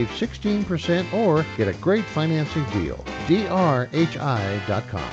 Save 16% or get a great financing deal. drhi.com.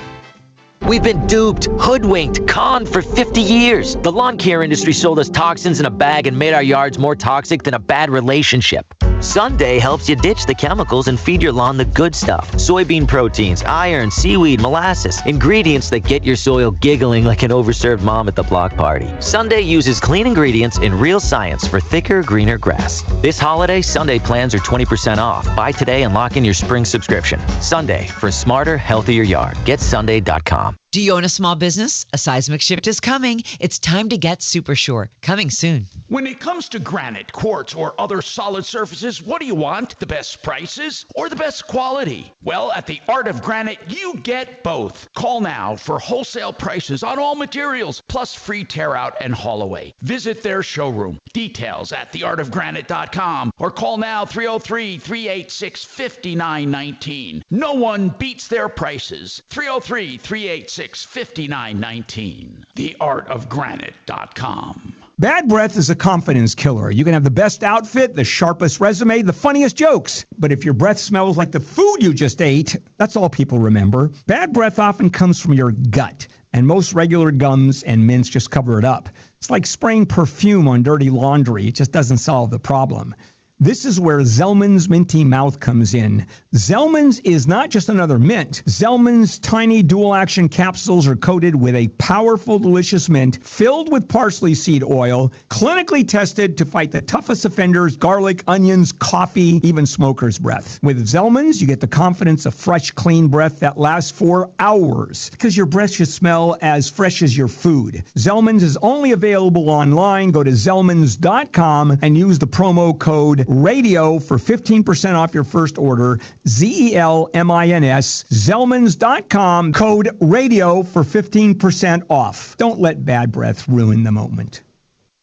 We've been duped, hoodwinked, conned for 50 years. The lawn care industry sold us toxins in a bag and made our yards more toxic than a bad relationship. Sunday helps you ditch the chemicals and feed your lawn the good stuff. Soybean proteins, iron, seaweed, molasses. Ingredients that get your soil giggling like an overserved mom at the block party. Sunday uses clean ingredients and real science for thicker, greener grass. This holiday, Sunday plans are 20% off. Buy today and lock in your spring subscription. Sunday, for a smarter, healthier yard. Get Sunday.com. Do you own a small business? A seismic shift is coming. It's time to get super sure. Coming soon. When it comes to granite, quartz, or other solid surfaces, what do you want? The best prices or the best quality? Well, at the Art of Granite, you get both. Call now for wholesale prices on all materials, plus free tear out and haul away. Visit their showroom. Details at theartofgranite.com or call now 303-386-5919. No one beats their prices. 303-386-5919. Theartofgranite.com. Bad breath is a confidence killer. You can have the best outfit, the sharpest resume, the funniest jokes. But if your breath smells like the food you just ate, that's all people remember. Bad breath often comes from your gut, and most regular gums and mints just cover it up. It's like spraying perfume on dirty laundry. It just doesn't solve the problem. This is where Zellman's Minty Mouth comes in. Zellman's is not just another mint. Zellman's tiny dual-action capsules are coated with a powerful, delicious mint filled with parsley seed oil, clinically tested to fight the toughest offenders, garlic, onions, coffee, even smoker's breath. With Zellman's, you get the confidence of fresh, clean breath that lasts for hours, because your breath should smell as fresh as your food. Zellman's is only available online. Go to Zellmans.com and use the promo code RADIO for 15% off your first order. ZELMINS, Zellmans.com, code RADIO for 15% off. Don't let bad breath ruin the moment.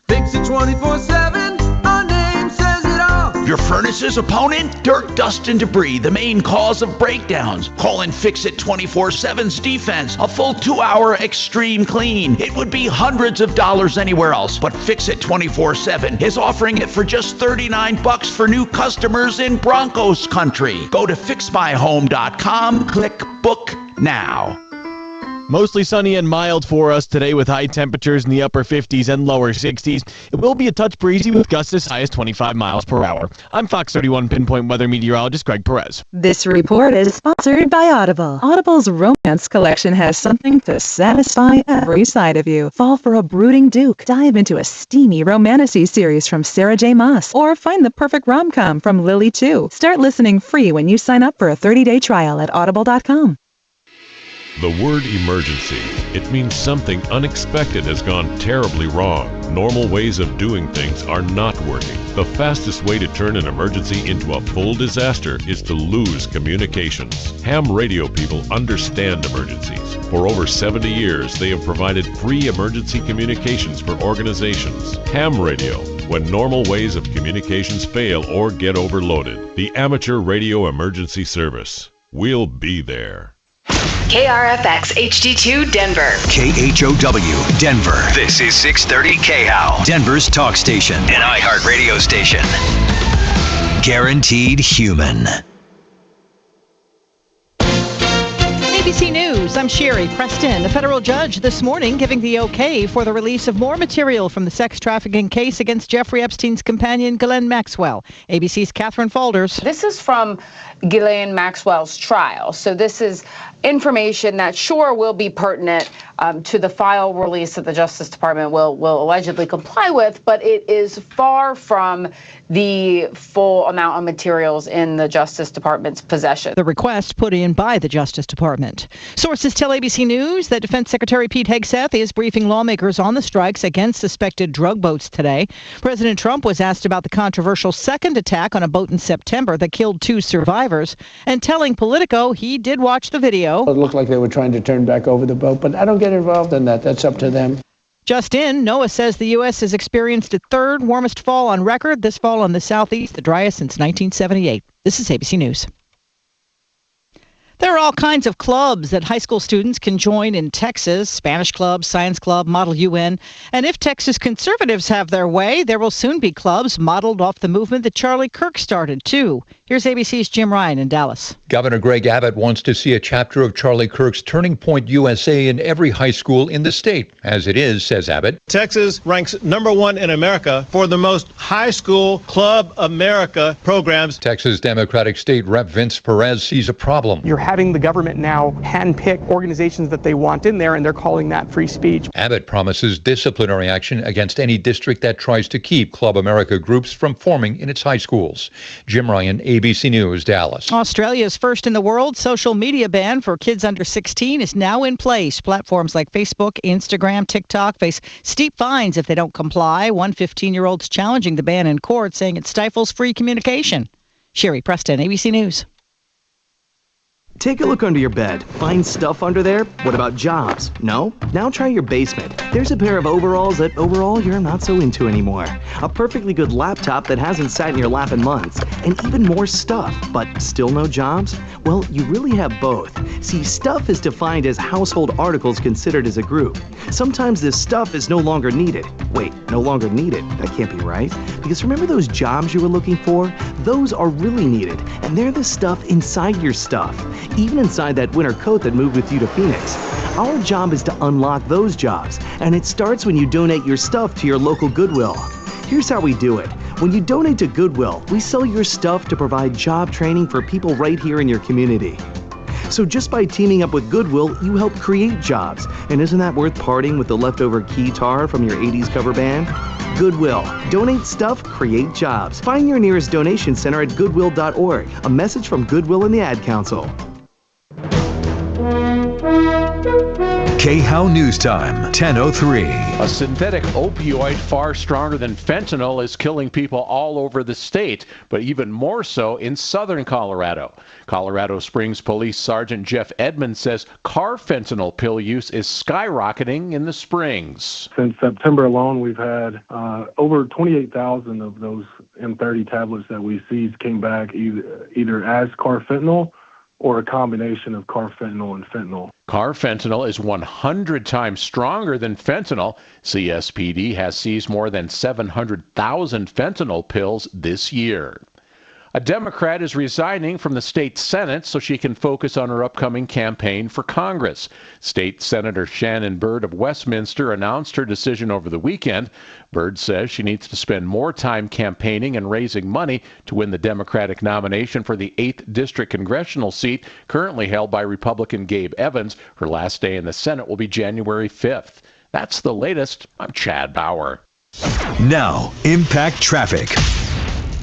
Fix it 24/7, our name says it all. Your furnace's opponent? Dirt, dust, and debris, the main cause of breakdowns. Call and Fix It 24/7's defense. A full 2-hour extreme clean. It would be hundreds of dollars anywhere else, but Fix It 24/7 is offering it for just $39 for new customers in Broncos country. Go to fixmyhome.com, click book now. Mostly sunny and mild for us today with high temperatures in the upper 50s and lower 60s. It will be a touch breezy with gusts as high as 25 miles per hour. I'm Fox 31 Pinpoint Weather Meteorologist Greg Perez. This report is sponsored by Audible. Audible's romance collection has something to satisfy every side of you. Fall for a brooding duke. Dive into a steamy romantasy series from Sarah J. Maas. Or find the perfect rom-com from Lily Chu. Start listening free when you sign up for a 30-day trial at audible.com. The word emergency. It means something unexpected has gone terribly wrong. Normal ways of doing things are not working. The fastest way to turn an emergency into a full disaster is to lose communications. Ham radio people understand emergencies. For over 70 years, they have provided free emergency communications for organizations. Ham radio, when normal ways of communications fail or get overloaded. The Amateur Radio Emergency Service. We'll be there. KRFX HD2 Denver. KHOW Denver. This is 630 KHOW, Denver's talk station, an iHeartRadio station. Guaranteed human. ABC News, I'm Sherry Preston. A federal judge this morning giving the okay for the release of more material from the sex trafficking case against Jeffrey Epstein's companion, Ghislaine Maxwell. ABC's Catherine Falders. This is from Ghislaine Maxwell's trial. So this is information that sure will be pertinent to the file release that the Justice Department will allegedly comply with, but it is far from the full amount of materials in the Justice Department's possession. The request put in by the Justice Department. Sources tell ABC News that Defense Secretary Pete Hegseth is briefing lawmakers on the strikes against suspected drug boats today. President Trump was asked about the controversial second attack on a boat in September that killed 2 survivors, and telling Politico he did watch the video. It looked like they were trying to turn back over the boat, but I don't get involved in that. That's up to them. Just in, NOAA says the U.S. has experienced its 3rd warmest fall on record. This fall in the southeast, the driest since 1978. This is ABC News. There are all kinds of clubs that high school students can join in Texas: Spanish Club, Science Club, Model UN. And if Texas conservatives have their way, there will soon be clubs modeled off the movement that Charlie Kirk started, too. Here's ABC's Jim Ryan in Dallas. Governor Greg Abbott wants to see a chapter of Charlie Kirk's Turning Point USA in every high school in the state. As it is, says Abbott, Texas ranks number one in America for the most high school Club America programs. Texas Democratic State Rep Vince Perez sees a problem. You're having the government now handpick organizations that they want in there, and they're calling that free speech. Abbott promises disciplinary action against any district that tries to keep Club America groups from forming in its high schools. Jim Ryan, ABC News, Dallas. Australia's first in the world social media ban for kids under 16 is now in place. Platforms like Facebook, Instagram, TikTok face steep fines if they don't comply. One 15-year-old's challenging the ban in court, saying it stifles free communication. Sherry Preston, ABC News. Take a look under your bed. Find stuff under there? What about jobs? No? Now try your basement. There's a pair of overalls that overall you're not so into anymore. A perfectly good laptop that hasn't sat in your lap in months. And even more stuff, but still no jobs? Well, you really have both. See, stuff is defined as household articles considered as a group. Sometimes this stuff is no longer needed. Wait, no longer needed? That can't be right. Because remember those jobs you were looking for? Those are really needed, and they're the stuff inside your stuff. Even inside that winter coat that moved with you to Phoenix. Our job is to unlock those jobs, and it starts when you donate your stuff to your local Goodwill. Here's how we do it. When you donate to Goodwill, we sell your stuff to provide job training for people right here in your community. So just by teaming up with Goodwill, you help create jobs. And isn't that worth parting with the leftover guitar from your 80s cover band? Goodwill. Donate stuff, create jobs. Find your nearest donation center at goodwill.org. A message from Goodwill and the Ad Council. KHOW News Time, 10:03. A synthetic opioid far stronger than fentanyl is killing people all over the state, but even more so in southern Colorado. Colorado Springs Police Sergeant Jeff Edmonds says carfentanil pill use is skyrocketing in the Springs. Since September alone, we've had over 28,000 of those M30 tablets that we seized came back either as carfentanil or a combination of carfentanil and fentanyl. Carfentanil is 100 times stronger than fentanyl. CSPD has seized more than 700,000 fentanyl pills this year. A Democrat is resigning from the state Senate so she can focus on her upcoming campaign for Congress. State Senator Shannon Byrd of Westminster announced her decision over the weekend. Byrd says she needs to spend more time campaigning and raising money to win the Democratic nomination for the 8th District congressional seat currently held by Republican Gabe Evans. Her last day in the Senate will be January 5th. That's the latest. I'm Chad Bauer. Now, Impact Traffic.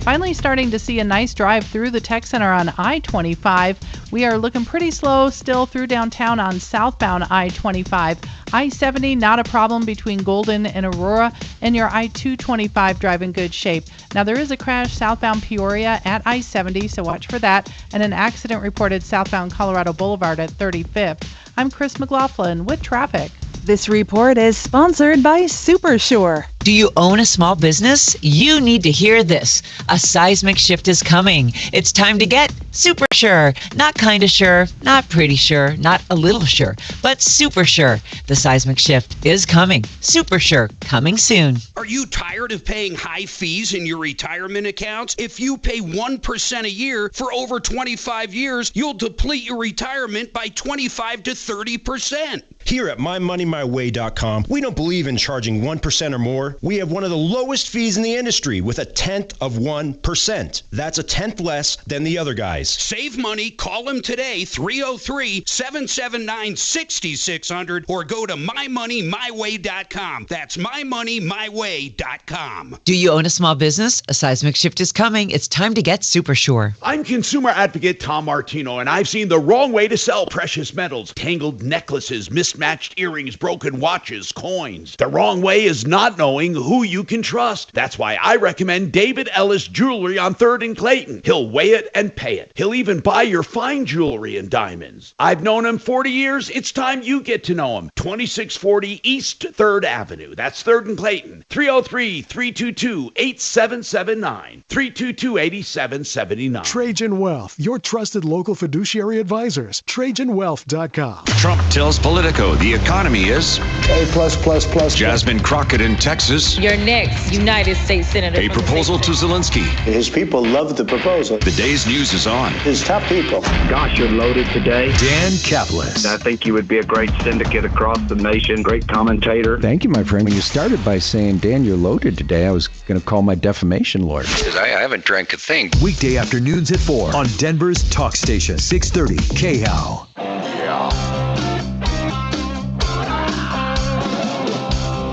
Finally starting to see a nice drive through the tech center on I-25. We are looking pretty slow still through downtown on southbound I-25. I-70, not a problem between Golden and Aurora, and your I-225 drive in good shape. Now there is a crash southbound Peoria at I-70, so watch for that, and an accident reported southbound Colorado Boulevard at 35th. I'm Chris McLaughlin with traffic. This report is sponsored by SuperSure. Do you own a small business? You need to hear this. A seismic shift is coming. It's time to get super sure. Not kind of sure, not pretty sure, not a little sure, but super sure. The seismic shift is coming. Super sure, coming soon. Are you tired of paying high fees in your retirement accounts? If you pay 1% a year for over 25 years, you'll deplete your retirement by 25 to 30%. Here at MyMoneyMyWay.com, we don't believe in charging 1% or more. We have one of the lowest fees in the industry with 0.1%. That's 1/10 less than the other guys. Save money. Call them today, 303-779-6600, or go to MyMoneyMyWay.com. That's MyMoneyMyWay.com. Do you own a small business? A seismic shift is coming. It's time to get super sure. I'm consumer advocate Tom Martino, and I've seen the wrong way to sell precious metals. Tangled necklaces, missing mismatched earrings, broken watches, coins. The wrong way is not knowing who you can trust. That's why I recommend David Ellis Jewelry on 3rd and Clayton. He'll weigh it and pay it. He'll even buy your fine jewelry and diamonds. I've known him 40 years. It's time you get to know him. 2640 East 3rd Avenue. That's 3rd and Clayton. 303-322-8779. 322-8779. Trajan Wealth, your trusted local fiduciary advisors. TrajanWealth.com. Trump tells Politico the economy is A++++. Jasmine Crockett in Texas. Your next United States Senator. A proposal to Zelensky. His people love the proposal. The day's news is on. His top people. Gosh, you're loaded today. Dan Caplis. I think you would be a great syndicate across the nation, great commentator. Thank you, my friend. When you started by saying, Dan, you're loaded today, I was going to call my defamation lawyer. Because I haven't drank a thing. Weekday afternoons at 4 on Denver's talk station, 630 KHOW.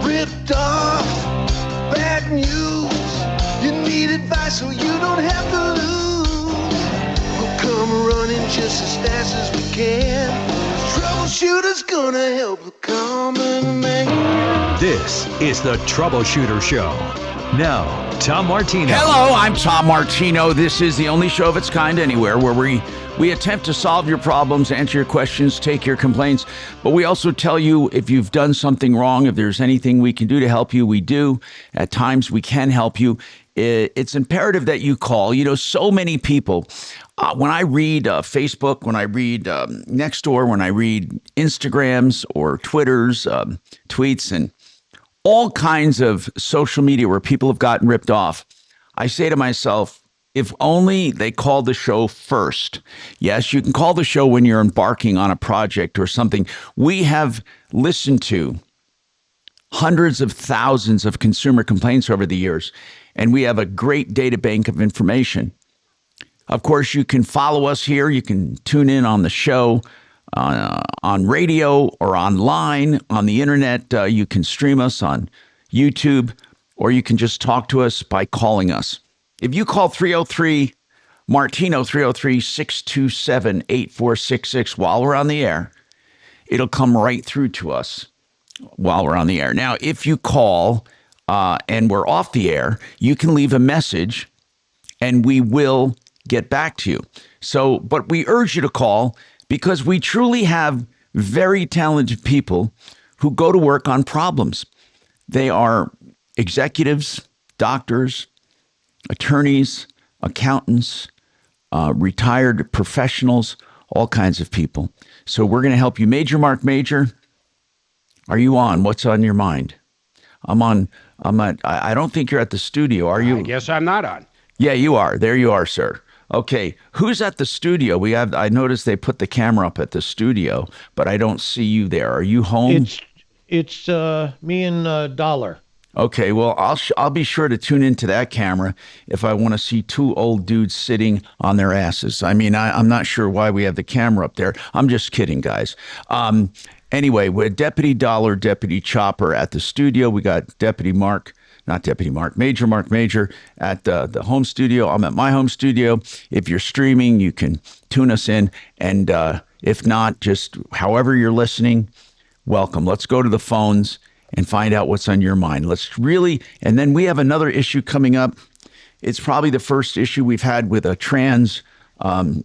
Ripped off, bad news. You need advice so you don't have to lose. We'll come running just as fast as we can. Troubleshooter's gonna help the common man. This is the Troubleshooter Show. Now, Tom Martino. Hello, I'm Tom Martino. This is the only show of its kind anywhere where we attempt to solve your problems, answer your questions, take your complaints, but we also tell you if you've done something wrong, if there's anything we can do to help you, we do. At times we can help you. It's imperative that you call. You know, so many people, when I read Facebook, when I read Nextdoor, when I read Instagrams or Twitters, tweets, and all kinds of social media where people have gotten ripped off, I say to myself, if only they called the show first. Yes, you can call the show when you're embarking on a project or something. We have listened to hundreds of thousands of consumer complaints over the years, and we have a great data bank of information. Of course, you can follow us here. You can tune in on the show on radio or online on the internet. You can stream us on YouTube, or you can just talk to us by calling us. If you call 303 Martino 303-627-8466 while we're on the air, it'll come right through to us while we're on the air. Now, if you call and we're off the air, you can leave a message and we will get back to you. So, but we urge you to call because we truly have very talented people who go to work on problems. They are executives, doctors, attorneys, accountants, retired professionals, all kinds of people. So we're going to help you. Marc Mager, are you on? What's on your mind? I don't think you're at the studio, are you? I guess I'm not on. Yeah, you are. There you are, sir. Okay, who's at the studio? I noticed they put the camera up at the studio, but I don't see you there. Are you home? It's me and Dollar. Okay, well, I'll be sure to tune into that camera if I want to see two old dudes sitting on their asses. I mean, I'm not sure why we have the camera up there. I'm just kidding, guys. Anyway, with Deputy Dollar, Deputy Chopper at the studio. We got Marc Mager at the home studio. I'm at my home studio. If you're streaming, you can tune us in. And if not, just however you're listening, welcome. Let's go to the phones and find out what's on your mind. And then we have another issue coming up. It's probably the first issue we've had with a trans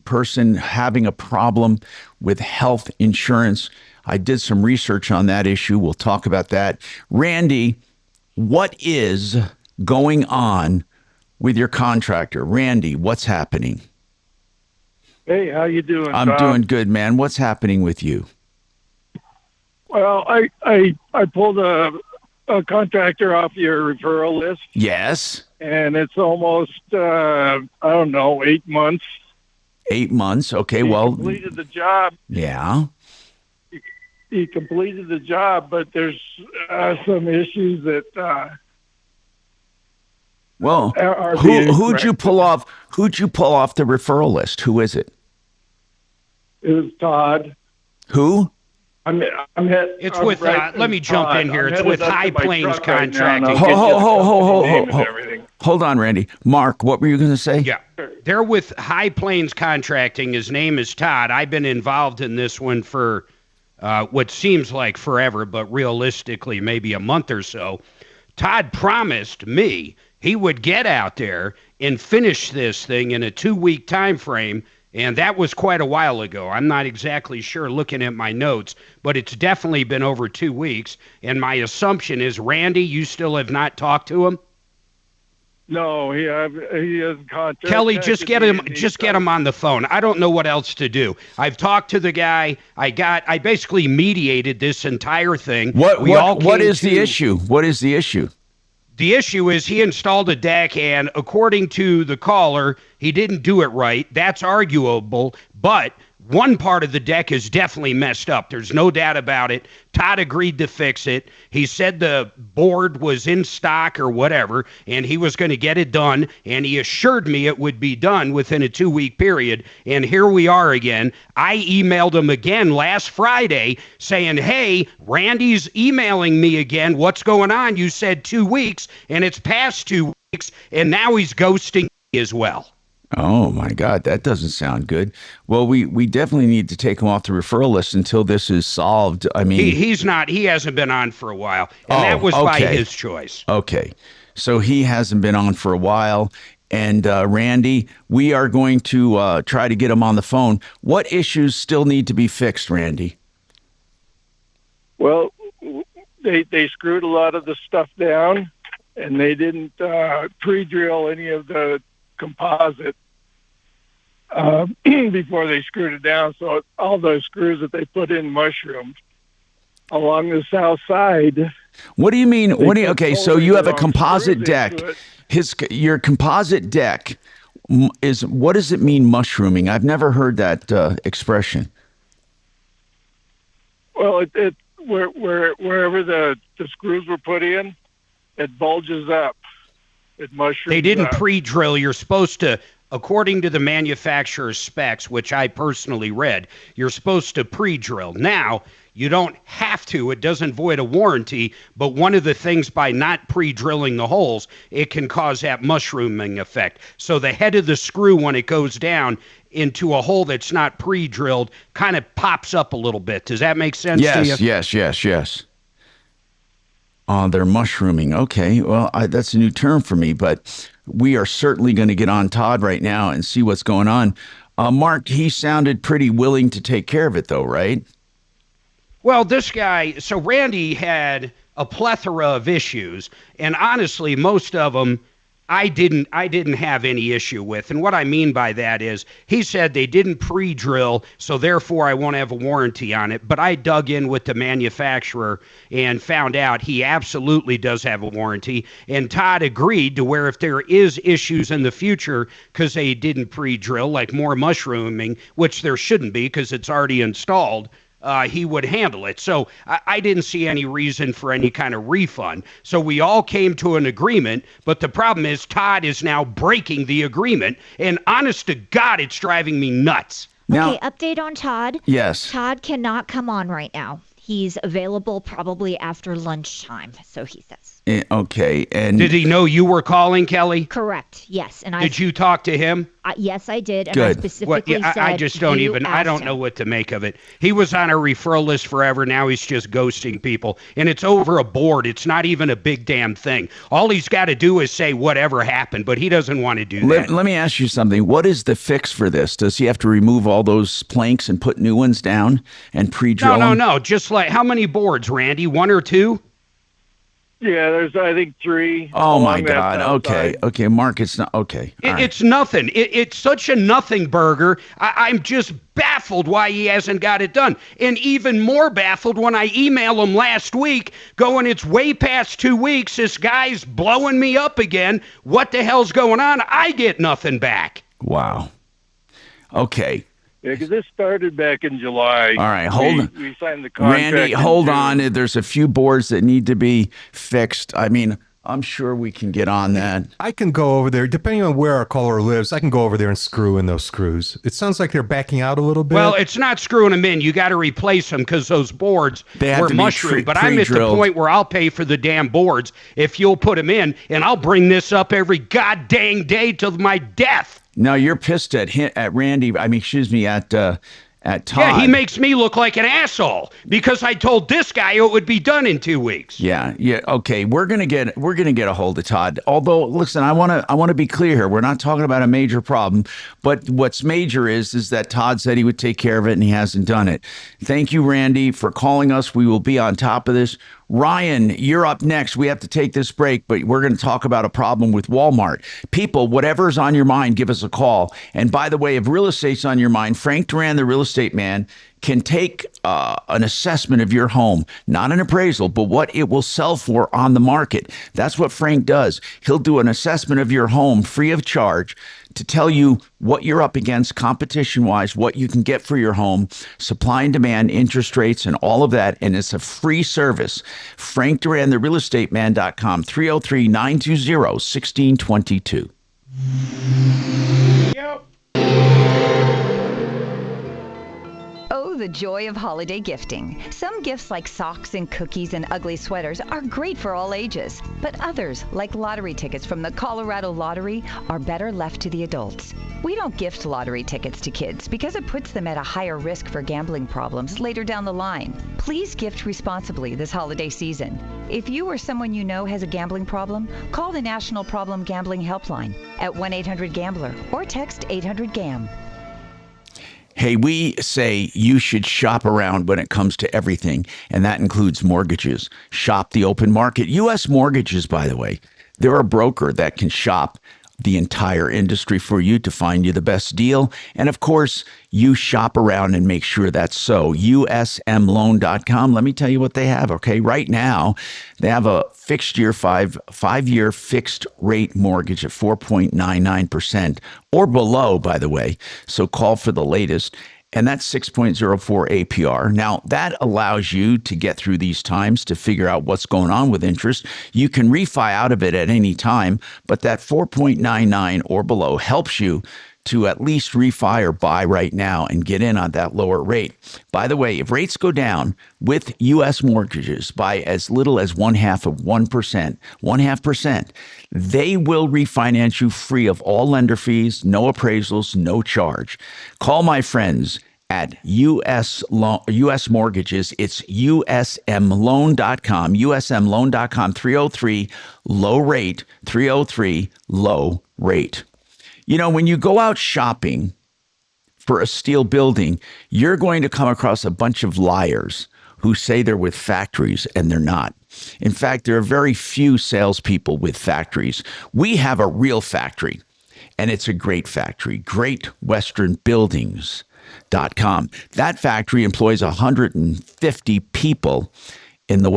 person having a problem with health insurance. I did some research on that issue. We'll talk about that. Randy, what is going on with your contractor? Randy, what's happening? Hey, how you doing? I'm doing good, man. What's happening with you? Well, I pulled a contractor off your referral list. Yes. And it's almost, 8 months. 8 months. Okay, He completed the job. Yeah. He completed the job, but there's some issues that. Who'd you pull off? Who'd you pull off the referral list? Who is it? It was Todd. Who? Let me jump in here. It's with High Plains Contracting. Hold on, Randy. Mark, what were you going to say? Yeah, they're with High Plains Contracting. His name is Todd. I've been involved in this one for what seems like forever, but realistically maybe a month or so. Todd promised me he would get out there and finish this thing in a 2-week time frame, and that was quite a while ago. I'm not exactly sure looking at my notes, but it's definitely been over 2 weeks, and my assumption is, Randy, you still have not talked to him? No, he hasn't contacted. Kelly, just get him on the phone. I don't know what else to do. I've talked to the guy. I basically mediated this entire thing. What is the issue? What is the issue? The issue is he installed a deck, and according to the caller, he didn't do it right. That's arguable, but one part of the deck is definitely messed up. There's no doubt about it. Todd agreed to fix it. He said the board was in stock or whatever, and he was going to get it done, and he assured me it would be done within a 2-week period, and here we are again. I emailed him again last Friday saying, hey, Randy's emailing me again. What's going on? You said 2 weeks, and it's past 2 weeks, and now he's ghosting me as well. Oh, my God, that doesn't sound good. Well, we definitely need to take him off the referral list until this is solved. I mean, he hasn't been on for a while, and that was by his choice. Okay, so he hasn't been on for a while. And Randy, we are going to try to get him on the phone. What issues still need to be fixed, Randy? Well, they screwed a lot of the stuff down, and they didn't pre-drill any of the composite before they screwed it down. So all those screws that they put in mushroomed along the south side. What do you mean? Okay, so you have a composite deck. Your composite deck is, what does it mean, mushrooming? I've never heard that expression. Well, wherever the screws were put in, it bulges up. It mushrooms. They didn't up. pre-drill. You're supposed to, according to the manufacturer's specs, which I personally read, you're supposed to pre-drill. Now, you don't have to. It doesn't void a warranty, but one of the things by not pre-drilling the holes, it can cause that mushrooming effect. So the head of the screw, when it goes down into a hole that's not pre-drilled, kind of pops up a little bit. Does that make sense to you? Yes. They're mushrooming. Okay, well, that's a new term for me, but we are certainly going to get on Todd right now and see what's going on. Mark, he sounded pretty willing to take care of it, though, right? Well, this guy, so Randy had a plethora of issues, and honestly, most of them I didn't have any issue with. And what I mean by that is he said they didn't pre-drill, so therefore I won't have a warranty on it. But I dug in with the manufacturer and found out he absolutely does have a warranty. And Todd agreed to where if there is issues in the future because they didn't pre-drill, like more mushrooming, which there shouldn't be because it's already installed, he would handle it. So I didn't see any reason for any kind of refund. So we all came to an agreement, but the problem is Todd is now breaking the agreement, and honest to God, it's driving me nuts. Okay, update on Todd. Yes. Todd cannot come on right now. He's available probably after lunchtime, so he says. Okay, and did he know you were calling, Kelly? Correct. Yes, and did you talk to him? Yes, I did. And Good. I specifically said I just don't even. I don't know what to make of it. He was on a referral list forever. Now he's just ghosting people, and it's over a board. It's not even a big damn thing. All he's got to do is say whatever happened, but he doesn't want to do that. Let me ask you something. What is the fix for this? Does he have to remove all those planks and put new ones down and pre-drill them? No. Just like, how many boards, Randy? 1 or 2? Yeah, there's, I think, 3. Oh, my God. Okay, Mark, it's not. Okay. It's nothing. It's such a nothing burger. I'm just baffled why he hasn't got it done. And even more baffled when I email him last week going, it's way past 2 weeks. This guy's blowing me up again. What the hell's going on? I get nothing back. Wow. Okay. Yeah, because this started back in July. All right, hold on. We signed the contract. Randy, hold on. There's a few boards that need to be fixed. I mean, I'm sure we can get on that. I can go over there, depending on where our caller lives, I can go over there and screw in those screws. It sounds like they're backing out a little bit. Well, it's not screwing them in. You got to replace them because those boards were mushroomed. But I'm at the point where I'll pay for the damn boards if you'll put them in, and I'll bring this up every goddamn day till my death. Now you're pissed at Randy. I mean, excuse me, at at Todd. Yeah, he makes me look like an asshole because I told this guy it would be done in 2 weeks. Yeah. Okay, we're gonna get a hold of Todd. Although, listen, I want to be clear here. We're not talking about a major problem, but what's major is that Todd said he would take care of it, and he hasn't done it. Thank you, Randy, for calling us. We will be on top of this. Ryan, you're up next. We have to take this break, but we're going to talk about a problem with Walmart. People, whatever's on your mind, give us a call. And by the way, if real estate's on your mind, Frank Duran, the real estate man, can take an assessment of your home, not an appraisal, but what it will sell for on the market. That's what Frank does. He'll do an assessment of your home free of charge to tell you what you're up against competition-wise, what you can get for your home, supply and demand, interest rates, and all of that. And it's a free service. Frank Duran, therealestateman.com, 303-920-1622. Oh, the joy of holiday gifting. Some gifts like socks and cookies and ugly sweaters are great for all ages, but others, like lottery tickets from the Colorado Lottery, are better left to the adults. We don't gift lottery tickets to kids because it puts them at a higher risk for gambling problems later down the line. Please gift responsibly this holiday season. If you or someone you know has a gambling problem, call the National Problem Gambling Helpline at 1-800-GAMBLER or text 800-GAM. Hey, we say you should shop around when it comes to everything, and that includes mortgages. Shop the open market. U.S. Mortgages, by the way, they're a broker that can shop the entire industry for you to find you the best deal. And of course, you shop around and make sure that's so. USMLoan.com. Let me tell you what they have, okay? Right now, they have a five-year fixed rate mortgage at 4.99% or below, by the way. So call for the latest. And that's 6.04 APR. Now, that allows you to get through these times to figure out what's going on with interest. You can refi out of it at any time, but that 4.99 or below helps you to at least refi or buy right now and get in on that lower rate. By the way, if rates go down with U.S. mortgages by as little as 0.5%, they will refinance you free of all lender fees, no appraisals, no charge. Call my friends at US Mortgages. It's usmloan.com, usmloan.com, 303 low rate, 303 low rate. You know, when you go out shopping for a steel building, you're going to come across a bunch of liars who say they're with factories and they're not. In fact, there are very few salespeople with factories. We have a real factory, and it's a great factory, greatwesternbuildings.com. That factory employs 150 people on the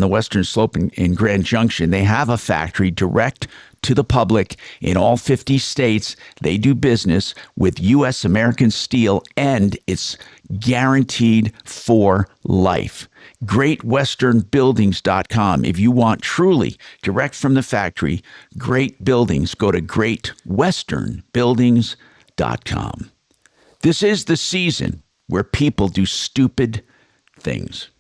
western slope in Grand Junction. They have a factory direct to the public in all 50 states. They do business with U.S. American Steel, and it's guaranteed for life. GreatWesternBuildings.com. If you want truly direct from the factory, great buildings, go to GreatWesternBuildings.com. This is the season where people do stupid things.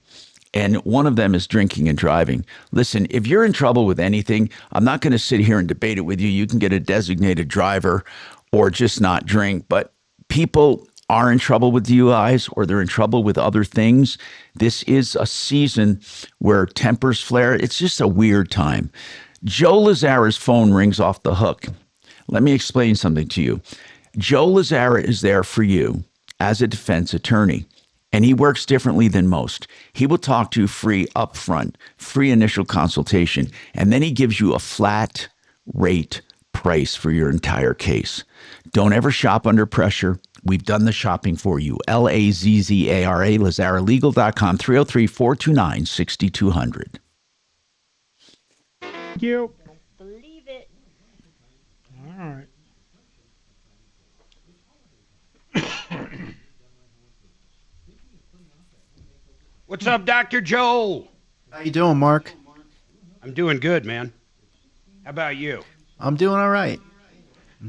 And one of them is drinking and driving. Listen, if you're in trouble with anything, I'm not going to sit here and debate it with you. You can get a designated driver or just not drink. But people are in trouble with DUIs or they're in trouble with other things. This is a season where tempers flare. It's just a weird time. Joe Lazzara's phone rings off the hook. Let me explain something to you. Joe Lazzara is there for you as a defense attorney. And he works differently than most. He will talk to you free upfront, free initial consultation, and then he gives you a flat rate price for your entire case. Don't ever shop under pressure. We've done the shopping for you. Lazzara, LazzaraLegal.com, 303-429-6200. Thank you. Believe it. All right. What's up, Dr. Joe? How you doing, Mark? I'm doing good, man. How about you? I'm doing all right.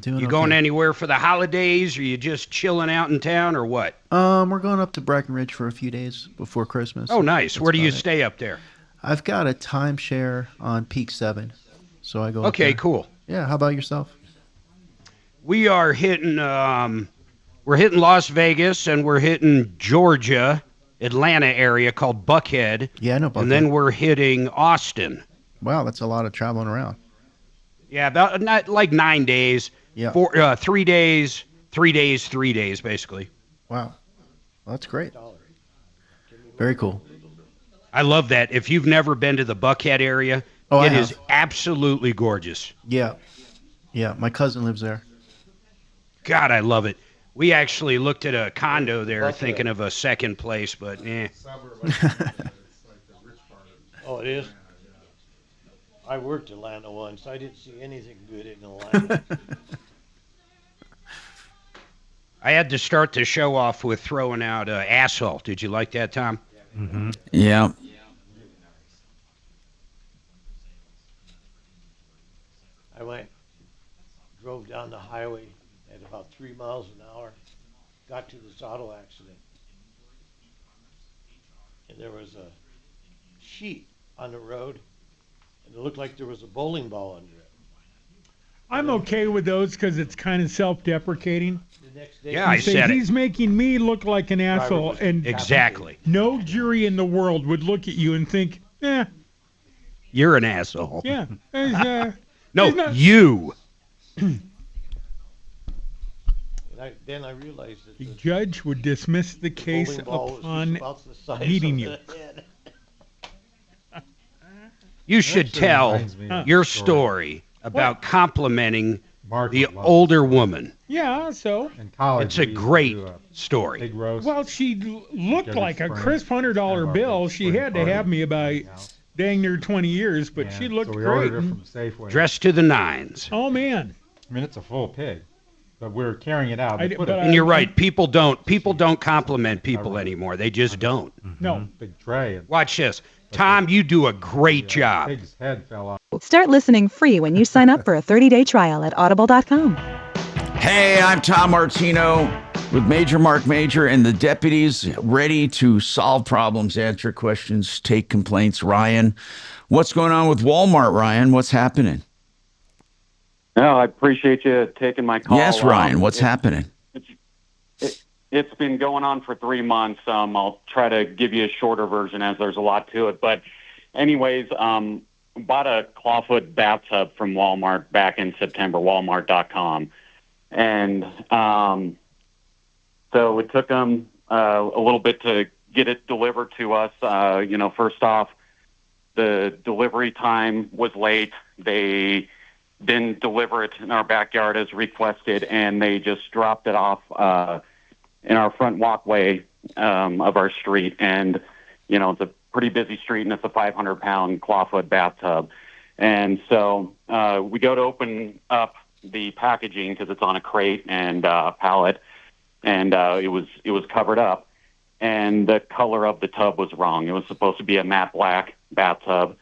You going anywhere for the holidays, or you just chilling out in town, or what? We're going up to Breckenridge for a few days before Christmas. Oh, nice. Where do you stay up there? I've got a timeshare on Peak 7, so I go up Okay, there. cool. Yeah, how about yourself? We are hitting We're hitting Las Vegas, and we're hitting Georgia, Atlanta area called Buckhead. Yeah, I know Buckhead. And then we're hitting Austin. Wow, that's a lot of traveling around. Yeah, about not like 9 days. Yeah. 3 days, 3 days, 3 days, basically. Wow. Well, that's great. Very cool. I love that. If you've never been to the Buckhead area, it is absolutely gorgeous. Yeah. Yeah, my cousin lives there. God, I love it. We actually looked at a condo there thinking of a second place, but Oh, it is? I worked Atlanta once. I didn't see anything good in Atlanta. I had to start the show off with throwing out Asphalt. Did you like that, Tom? Mm-hmm. Yeah. I drove down the highway at about 3 miles an hour, got to this auto accident, and there was a sheet on the road, and it looked like there was a bowling ball under it. I'm okay with those because it's kind of self-deprecating. The next day, Yeah, I said it. He's making me look like an asshole, and Exactly. no jury in the world would look at you and think, You're an asshole. yeah. there's, No, there's not- you. Then I realized that The judge would dismiss the case bowling ball was upon just about the size meeting of you. the head. You should Actually tell reminds me of your a story. story about complimenting Mark the would love older woman. Yeah, so. In college, It's a we used to great do a story. big roast. Well, she looked Every like a spring, crisp $100 have our bill. big She spring had to party have me at about my house. dang near 20 years, but she And looked so we great. ordered it from Safeway. Dressed to the nines. Oh, man. I mean, it's a full pig, but we're carrying it out. I They did- put but a And you're right. People don't compliment people anymore. They just don't. No. big tray. And Watch this. Tom, you do a great job. pig's head fell off. Start listening free when you sign up for a 30-day trial at audible.com. Hey, I'm Tom Martino with Major Marc Mager and the deputies ready to solve problems, answer questions, take complaints. Ryan, what's going on with Walmart, Ryan? What's happening? No, I appreciate you taking my call. Yes, Ryan, what's happening? It's been going on for 3 months. I'll try to give you a shorter version as there's a lot to it. But anyways, bought a clawfoot bathtub from Walmart back in September, walmart.com. And so it took them a little bit to get it delivered to us. First off, the delivery time was late. They didn't deliver it in our backyard as requested, and they just dropped it off in our front walkway of our street. And, it's a pretty busy street, and it's a 500-pound clawfoot bathtub. And so we go to open up the packaging because it's on a crate and pallet, and it was covered up. And the color of the tub was wrong. It was supposed to be a matte black bathtub,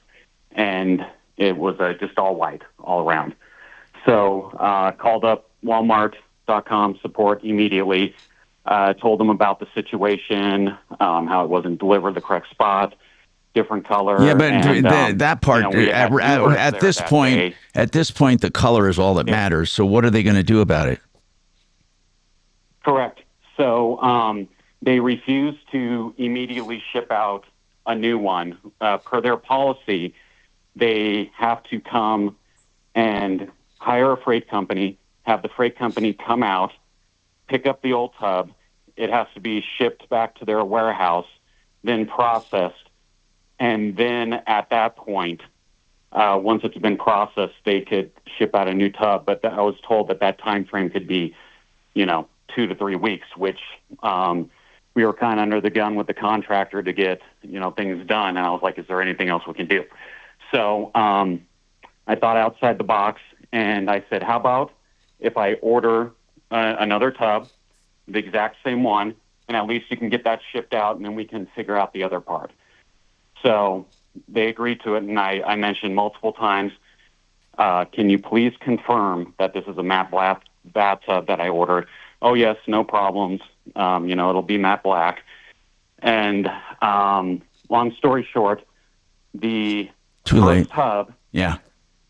and it was just all white all around. So called up Walmart.com support immediately, told them about the situation, how it wasn't delivered the correct spot, different color. Yeah, but and, that part we had viewers at there this that point, day. the color is all that matters. So what are they going to do about it? Correct. So they refused to immediately ship out a new one. Per their policy, they have to come and hire a freight company, have the freight company come out, pick up the old tub. It has to be shipped back to their warehouse, then processed. And then at that point, once it's been processed, they could ship out a new tub. But I was told that time frame could be, 2 to 3 weeks, which we were kind of under the gun with the contractor to get, things done. And I was like, is there anything else we can do? So I thought outside the box, and I said, how about if I order another tub, the exact same one, and at least you can get that shipped out, and then we can figure out the other part. So they agreed to it, and I mentioned multiple times, can you please confirm that this is a matte black bathtub that I ordered? Oh, yes, no problems. It'll be matte black. And long story short, the Too late. tub, Yeah.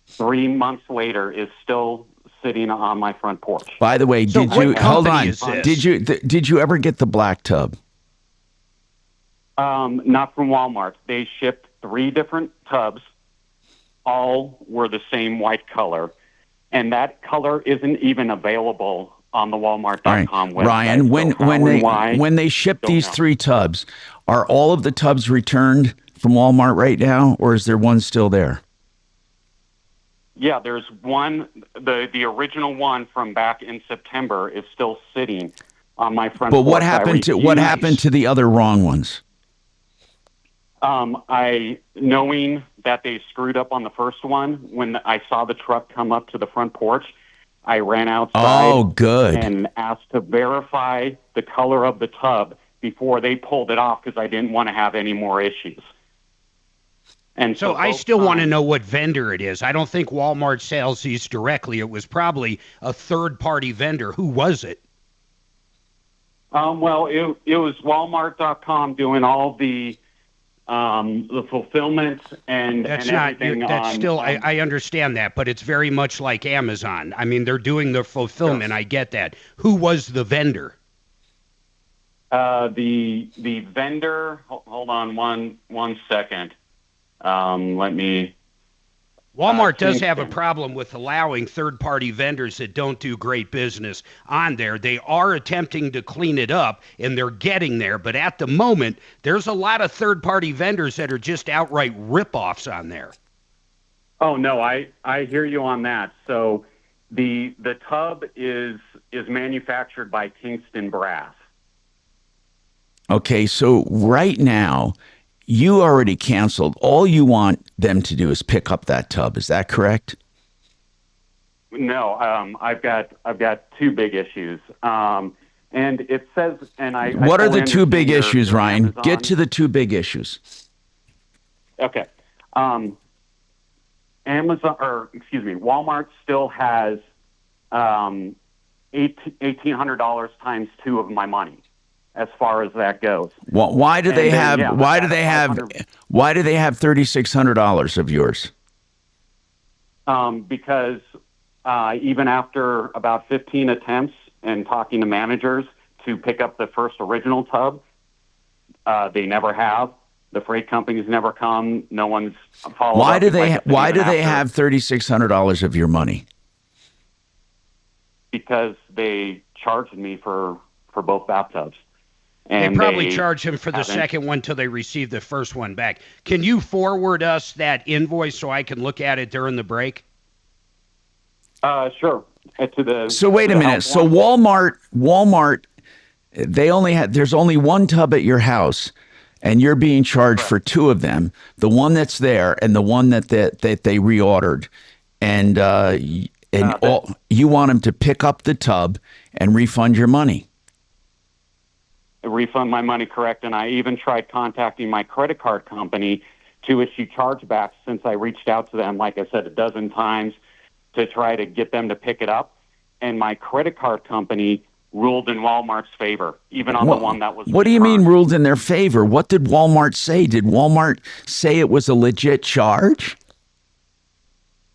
3 months later, is still sitting on my front porch. By the way, So did what you hold company on? is this? Did you ever get the black tub? Not from Walmart. They shipped 3 different tubs. All were the same white color, and that color isn't even available on the Walmart.com website. Ryan, when they ship these 3 tubs, are all of the tubs returned from Walmart right now, or is there one still there? Yeah, there's one. The original one from back in September is still sitting on my front porch. But what happened to the other wrong ones? Knowing that they screwed up on the first one, when I saw the truck come up to the front porch, I ran outside and asked to verify the color of the tub before they pulled it off because I didn't want to have any more issues. And so I still want to know what vendor it is. I don't think Walmart sells these directly. It was probably a third-party vendor. Who was it? Well, it was Walmart.com doing all the fulfillment and everything. I understand that, but it's very much like Amazon. I mean, they're doing the fulfillment. I get that. Who was the vendor? The vendor. Hold on one second. Let me. Walmart does have a problem with allowing third-party vendors that don't do great business on there. They are attempting to clean it up, and they're getting there. But at the moment, there's a lot of third-party vendors that are just outright rip-offs on there. Oh, no, I hear you on that. So the tub is manufactured by Kingston Brass. Okay, so right now, you already canceled. All you want them to do is pick up that tub. Is that correct? No, I've got 2 big issues. And it says, and I. What are the 2 big issues, Ryan? Amazon. Get to the 2 big issues. Okay. Walmart still has $1,800 times 2 of my money, as far as that goes. Well, why do they have $3,600 of yours? Because even after about 15 attempts and talking to managers to pick up the first original tub, they never have. The freight companies never come. No one's followed. Why do they have $3,600 of your money? Because they charged me for both bathtubs. And they probably charge him for the second one till they receive the first one back. Can you forward us that invoice so I can look at it during the break? Sure. So wait a minute. So Walmart, there's only one tub at your house, and you're being charged for 2 of them. The one that's there and the one that they reordered, and you want them to pick up the tub and refund your money. Refund my money, correct? And I even tried contacting my credit card company to issue chargebacks since I reached out to them, like I said, 12 times to try to get them to pick it up. And my credit card company ruled in Walmart's favor, even on the one that was. What do you mean ruled in their favor? What did Walmart say? Did Walmart say it was a legit charge?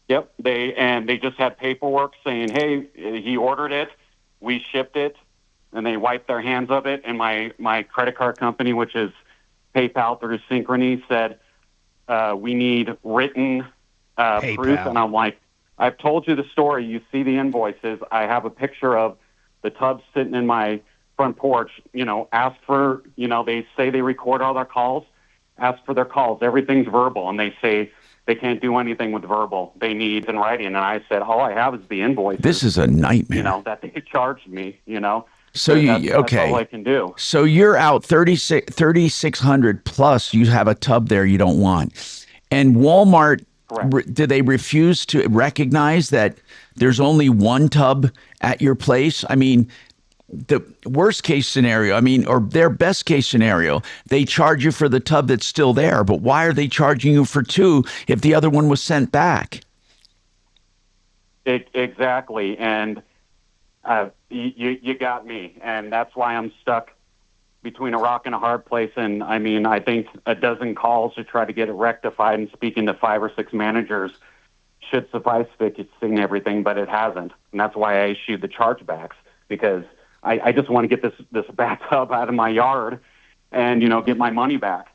Yep. They just had paperwork saying, hey, he ordered it, we shipped it. And they wiped their hands of it, and my credit card company, which is PayPal through Synchrony, said, we need written proof. And I'm like, I've told you the story. You see the invoices. I have a picture of the tub sitting in my front porch. Ask for, they say they record all their calls. Ask for their calls. Everything's verbal, and they say they can't do anything with verbal. They need in writing. And I said, all I have is the invoices. This is a nightmare. That they charged me, So that's all I can do. So you're out $3,600 plus. You have a tub there you don't want, and Walmart. Did they refuse to recognize that there's only one tub at your place? I mean, the worst case scenario. Or their best case scenario, they charge you for the tub that's still there. But why are they charging you for 2 if the other one was sent back? Exactly, and. You got me, and that's why I'm stuck between a rock and a hard place. And I think 12 calls to try to get it rectified, and speaking to 5 or 6 managers should suffice fixing everything, but it hasn't. And that's why I issued the chargebacks, because I just want to get this bathtub out of my yard and, get my money back.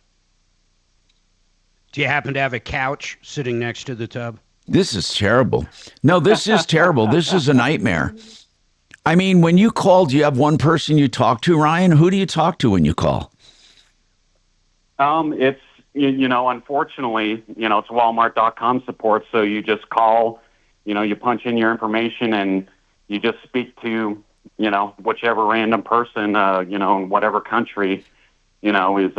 Do you happen to have a couch sitting next to the tub? This is terrible. No, this is terrible. This is a nightmare. I mean, when you call, do you have one person you talk to, Ryan? Who do you talk to when you call? It's, unfortunately, it's Walmart.com support. So you just call, you punch in your information and you just speak to, whichever random person, in whatever country, is,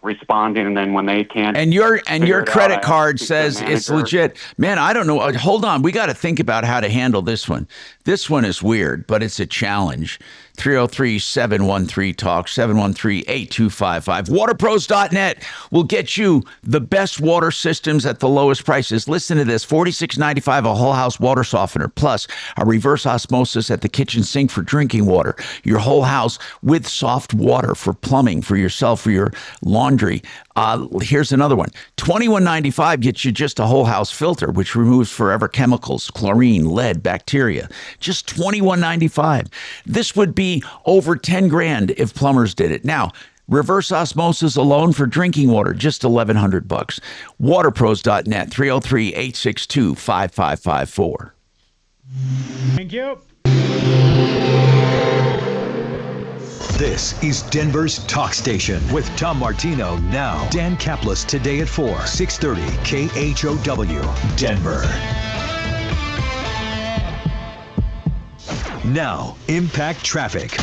responding. And then when they can't. And your credit card says it's legit. Man, I don't know. Hold on. We got to think about how to handle this one. This one is weird, but it's a challenge. 303-713-TALK, 713-8255. Waterpros.net will get you the best water systems at the lowest prices. Listen to this, $46.95 a whole house water softener, plus a reverse osmosis at the kitchen sink for drinking water. Your whole house with soft water for plumbing, for yourself, for your laundry. Here's another one. $21.95 gets you just a whole house filter, which removes forever chemicals, chlorine, lead, bacteria. Just $21.95. This would be over 10 grand if plumbers did it. Now, reverse osmosis alone for drinking water, just $1,100. Waterpros.net, 303-862-5554. Thank you. This is Denver's Talk Station with Tom Martino now. Dan Kaplis today at 4, 630 KHOW, Denver. Now, Impact Traffic.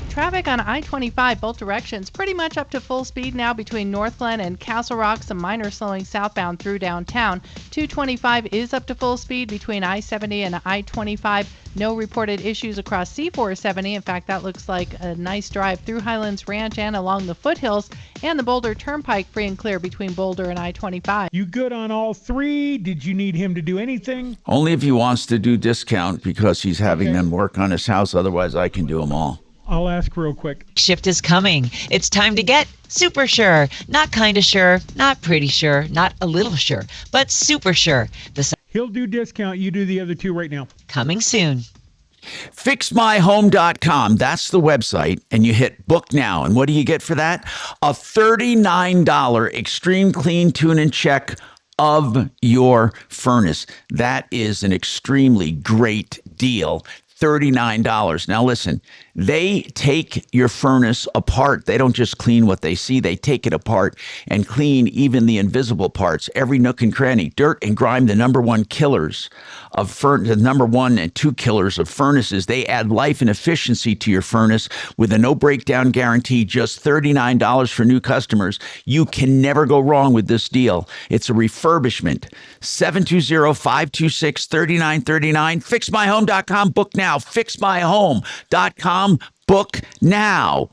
Traffic on I-25 both directions pretty much up to full speed now between North Glen and Castle Rock. Some minor slowing southbound through downtown. 225 is up to full speed between I-70 and I-25. No reported issues across C-470. In fact, that looks like a nice drive through Highlands Ranch and along the foothills, and the Boulder Turnpike free and clear between Boulder and I-25. You good on all three? Did you need him to do anything? Only if he wants to do discount, because he's having them work on his house. Otherwise, I can do them all. I'll ask real quick. Shift is coming. It's time to get super sure. Not kind of sure, not pretty sure, not a little sure, but super sure. He'll do discount. You do the other two right now. Coming soon. FixMyHome.com. That's the website. And you hit book now. And what do you get for that? A $39 extreme clean tune and check of your furnace. That is an extremely great deal. $39. Now listen, they take your furnace apart. They don't just clean what they see. They take it apart and clean even the invisible parts, every nook and cranny. Dirt and grime, the number one killers of the number 1 and 2 killers of furnaces. They add life and efficiency to your furnace with a no breakdown guarantee, just $39 for new customers. You can never go wrong with this deal. It's a refurbishment. 720-526-3939. FixMyHome.com. Book now. FixMyHome.com. Book now.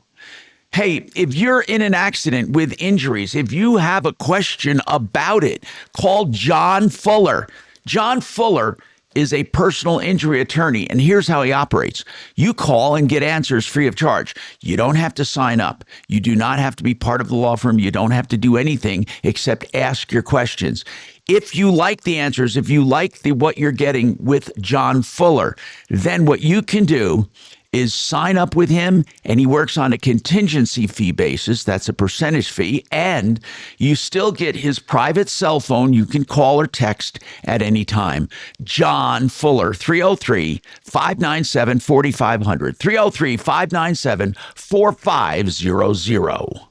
Hey, if you're in an accident with injuries, if you have a question about it, call John Fuller. John Fuller is a personal injury attorney, and here's how he operates. You call and get answers free of charge. You don't have to sign up. You do not have to be part of the law firm. You don't have to do anything except ask your questions. If you like the answers, if you like what you're getting with John Fuller, then what you can do is sign up with him, and he works on a contingency fee basis. That's a percentage fee, and you still get his private cell phone. You can call or text at any time. John Fuller, 303-597-4500, 303-597-4500.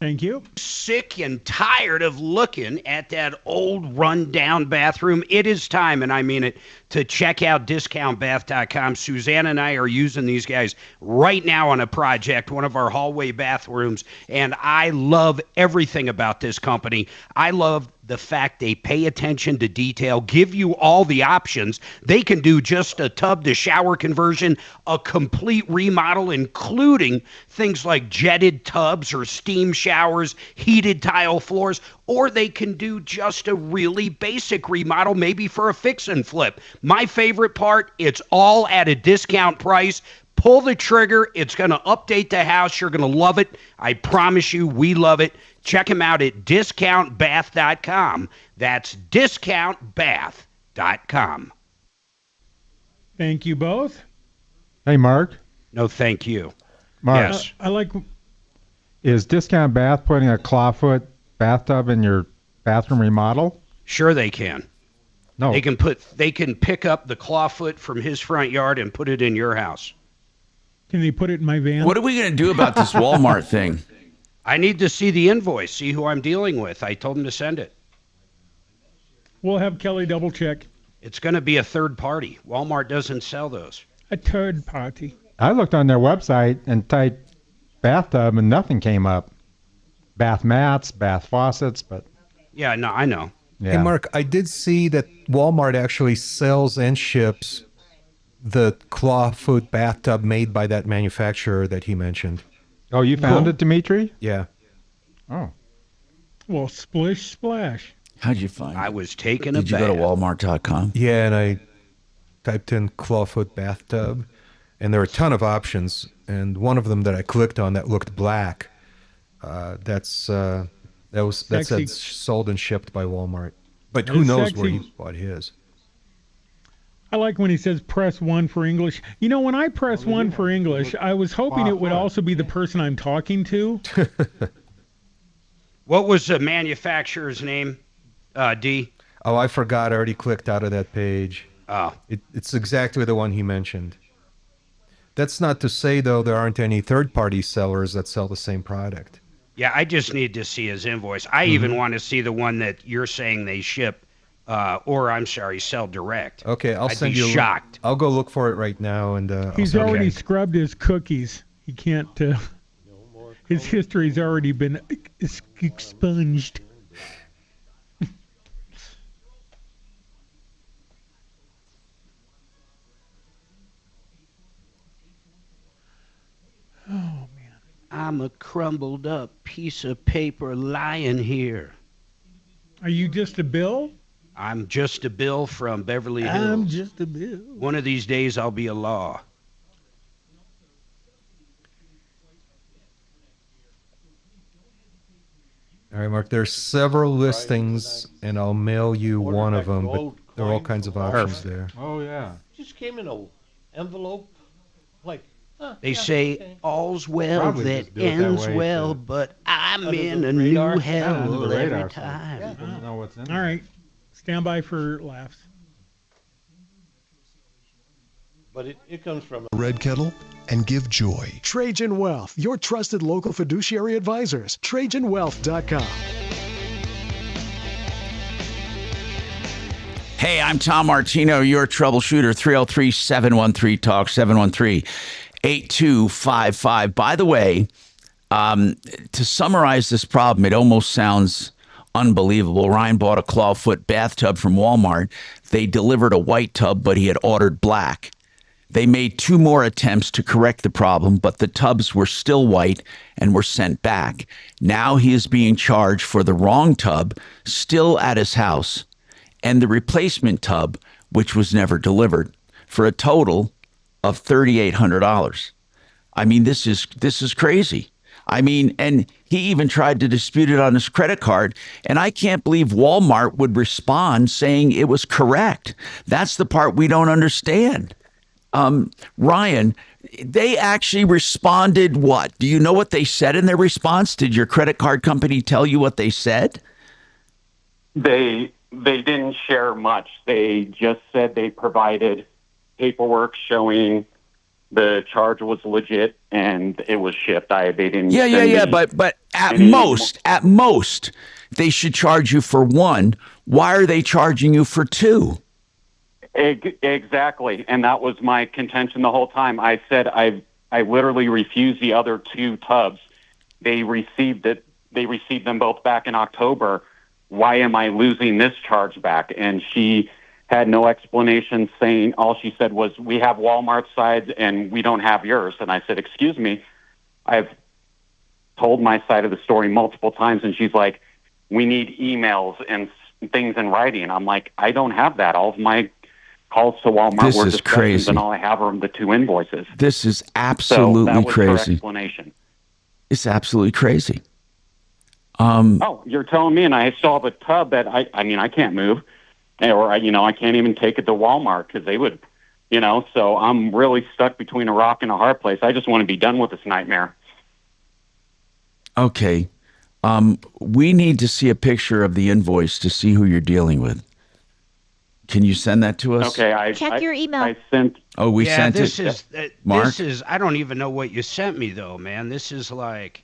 Thank you. Sick and tired of looking at that old rundown bathroom. It is time, and I mean it, to check out discountbath.com. Suzanne and I are using these guys right now on a project, one of our hallway bathrooms, and I love everything about this company. I love the fact they pay attention to detail, give you all the options. They can do just a tub to shower conversion, a complete remodel, including things like jetted tubs or steam showers, heated tile floors, or they can do just a really basic remodel, maybe for a fix and flip. My favorite part, it's all at a discount price. Pull the trigger. It's going to update the house. You're going to love it. I promise you, we love it. Check them out at discountbath.com. That's discountbath.com. Thank you both. Hey, Mark. No, thank you. Mark. Yes. I like. Is Discount Bath putting a clawfoot bathtub in your bathroom remodel? Sure they can. No. They can pick up the clawfoot from his front yard and put it in your house. Can they put it in my van? What are we going to do about this Walmart thing? I need to see the invoice, see who I'm dealing with. I told him to send it. We'll have Kelly double check. It's going to be a third party. Walmart doesn't sell those. A third party. I looked on their website and typed bathtub and nothing came up. Bath mats, bath faucets, but... Yeah, no, I know. Yeah. Hey, Mark, I did see that Walmart actually sells and ships the clawfoot bathtub made by that manufacturer that he mentioned. Oh, you found it, Dimitri? Yeah. Oh. Well, splish splash. How'd you find it? I was taking a Did you go to Walmart.com? Yeah, and I typed in clawfoot bathtub, and there were a ton of options, and one of them that I clicked on that looked black, that said sold and shipped by Walmart. But who knows where he bought his. I like when he says press 1 for English. You know, when I press 1 for English, I was hoping it would also be the person I'm talking to. What was the manufacturer's name, D? Oh, I forgot. I already clicked out of that page. Oh. It's exactly the one he mentioned. That's not to say, though, there aren't any third-party sellers that sell the same product. Yeah, I just need to see his invoice. I even want to see the one that you're saying they ship, sell direct. Okay, I'll send you. Shocked. I'll go look for it right now, and he's already scrubbed his cookies. He can't. His history's already been expunged. Oh man. I'm a crumbled up piece of paper lying here. Are you just a Bill? I'm just a Bill from Beverly Hills. I'm just a Bill. One of these days I'll be a law. All right, Mark, there's several listings, and I'll mail you one of them, but there are all kinds of options there. Oh, yeah. Just came in an envelope. Like, They say all's well Probably that just do it that ends way well, to- but I'm Under in the a radar? new hell Under the every radar, so time. people don't know what's in All there. right. Stand by for laughs. but it comes from Red Kettle and give joy. Trajan Wealth, your trusted local fiduciary advisors. TrajanWealth.com. Hey, I'm Tom Martino, your troubleshooter, 303-713-TALK, 713-8255. By the way, to summarize this problem, it almost sounds unbelievable. Ryan bought a clawfoot bathtub from Walmart. They delivered a white tub, but he had ordered black. They made 2 more attempts to correct the problem, but the tubs were still white and were sent back. Now he is being charged for the wrong tub, still at his house, and the replacement tub, which was never delivered, for a total of $3,800. I mean, this is crazy. I mean, and he even tried to dispute it on his credit card, and I can't believe Walmart would respond saying it was correct. That's the part we don't understand. Ryan, they actually responded what? Do you know what they said in their response? Did your credit card company tell you what they said? They didn't share much. They just said they provided paperwork showing the charge was legit and it was shipped. They didn't. Yeah. But at most, they should charge you for 1. Why are they charging you for 2? Exactly, and that was my contention the whole time. I said I literally refused the other 2 tubs. They received it. They received them both back in October. Why am I losing this charge back? And she had no explanation, saying all she said was, we have Walmart sides and we don't have yours. And I said, excuse me, I've told my side of the story multiple times. And she's like, we need emails and things in writing. I'm like, I don't have that. All of my calls to Walmart This were is discussions, crazy. and all I have are the 2 invoices. This is So absolutely that was her crazy. explanation. It's absolutely crazy. Oh, you're telling me, and I still have a tub that I mean, I can't move, or I can't even take it to Walmart because they would, So I'm really stuck between a rock and a hard place. I just want to be done with this nightmare. Okay. We need to see a picture of the invoice to see who you're dealing with. Can you send that to us? Okay, Check your email. I sent. Oh, we sent this it. is Mark? this is. I don't even know what you sent me though, man. This is like,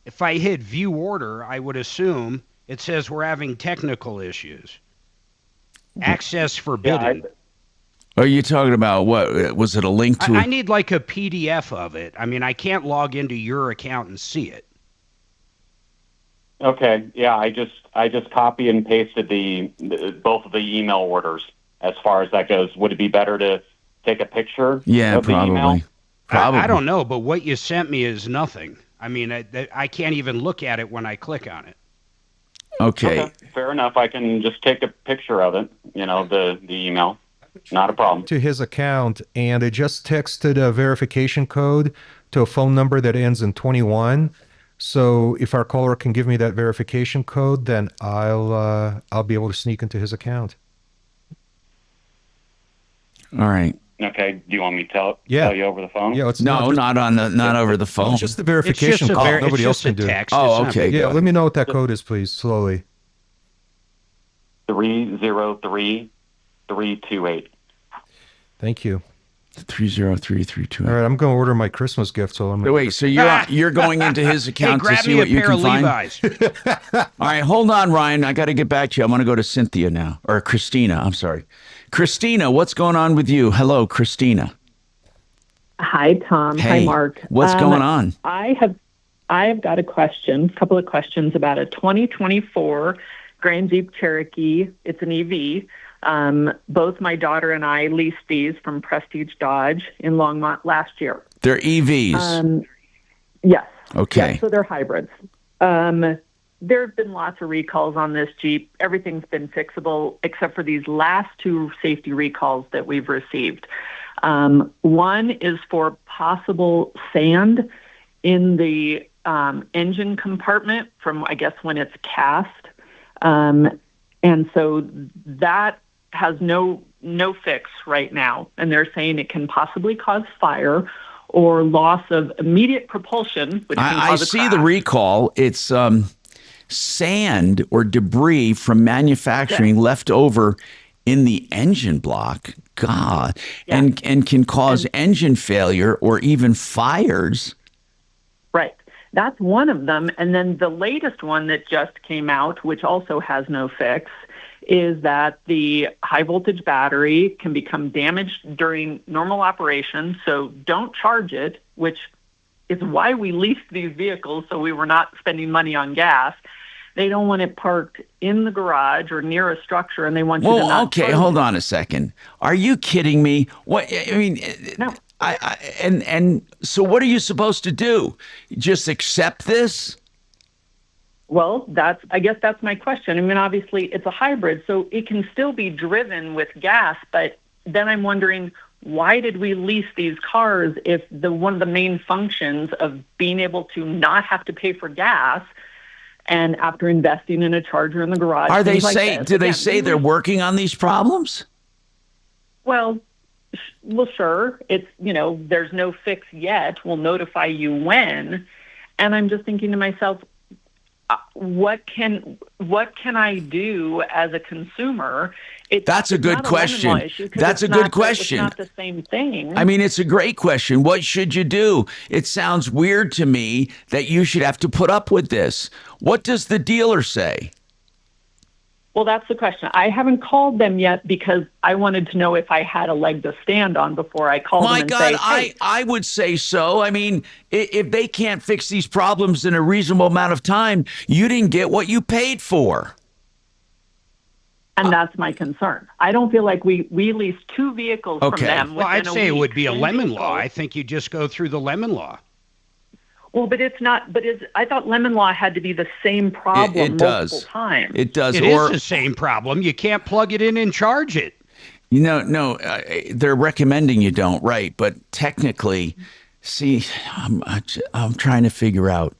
if I hit view order, I would assume it says we're having technical issues. Access forbidden. Are you talking about what? Was it a link to? I need like a PDF of it. I mean, I can't log into your account and see it. Okay, yeah, I just copy and pasted the both of the email orders. As far as that goes, would it be better to take a picture? Yeah, of the email? probably. Probably. I don't know, but what you sent me is nothing. I mean, I can't even look at it when I click on it. Okay. Fair enough. I can just take a picture of it. The email. Not a problem. To his account, and I just texted a verification code to a phone number that ends in 21. So if our caller can give me that verification code, then I'll be able to sneak into his account. All right. Okay. Do you want me to tell you over the phone? Yeah. It's not over the phone. It's just the verification code. Nobody else can do it. Oh, okay. Yeah. Let me know what that code is, please. Slowly. 303328. Thank you. 303328. All right, I'm going to order my Christmas gift. So Wait, so you're going into his account to see what you can find? All right, hold on, Ryan. I got to get back to you. I'm going to go to Cynthia now, or Christina. I'm sorry. Christina, what's going on with you? Hello, Christina. Hi, Tom. Hey, Hi, Mark. what's going on? I have got a couple of questions about a 2024 Grand Jeep Cherokee. It's an EV. Both my daughter and I leased these from Prestige Dodge in Longmont last year. They're EVs. Yes. Okay. Yes, so they're hybrids. There have been lots of recalls on this Jeep. Everything's been fixable except for these last 2 safety recalls that we've received. One is for possible sand in the engine compartment from, I guess, when it's cast. And so that has no fix right now. And they're saying it can possibly cause fire or loss of immediate propulsion, which can I cause a see crash. the recall. It's sand or debris from manufacturing left over in the engine block. God. Yeah. And can cause engine failure or even fires. Right. That's one of them. And then the latest one that just came out, which also has no fix, is that the high voltage battery can become damaged during normal operation. So don't charge it, which is why we leased these vehicles, so we were not spending money on gas. They don't want it parked in the garage or near a structure, and they want you to not okay, charge hold it. on a second. Are you kidding me? What I mean, no. And so what are you supposed to do? Just accept this? Well, I guess that's my question. I mean, obviously it's a hybrid, so it can still be driven with gas, but then I'm wondering, why did we lease these cars if one of the main functions of being able to not have to pay for gas, and after investing in a charger in the garage, Do they Again, say they're working on these problems? Well, sure. It's, there's no fix yet. We'll notify you when. And I'm just thinking to myself, what can I do as a consumer? That's a good question. That's a good question. It's not the same thing. I mean, it's a great question. What should you do? It sounds weird to me that you should have to put up with this. What does the dealer say? Well, that's the question. I haven't called them yet because I wanted to know if I had a leg to stand on before I called them and say, hey. I would say so. I mean, if they can't fix these problems in a reasonable amount of time, you didn't get what you paid for. And that's my concern. I don't feel like we leased 2 vehicles from them. Well, I'd say it would be a lemon vehicle. law. I think you just go through the lemon law. Well, but it's not. But I thought lemon law had to be the same problem multiple times. It does. It is the same problem. You can't plug it in and charge it. No, they're recommending you don't, right? But technically, see, I'm trying to figure out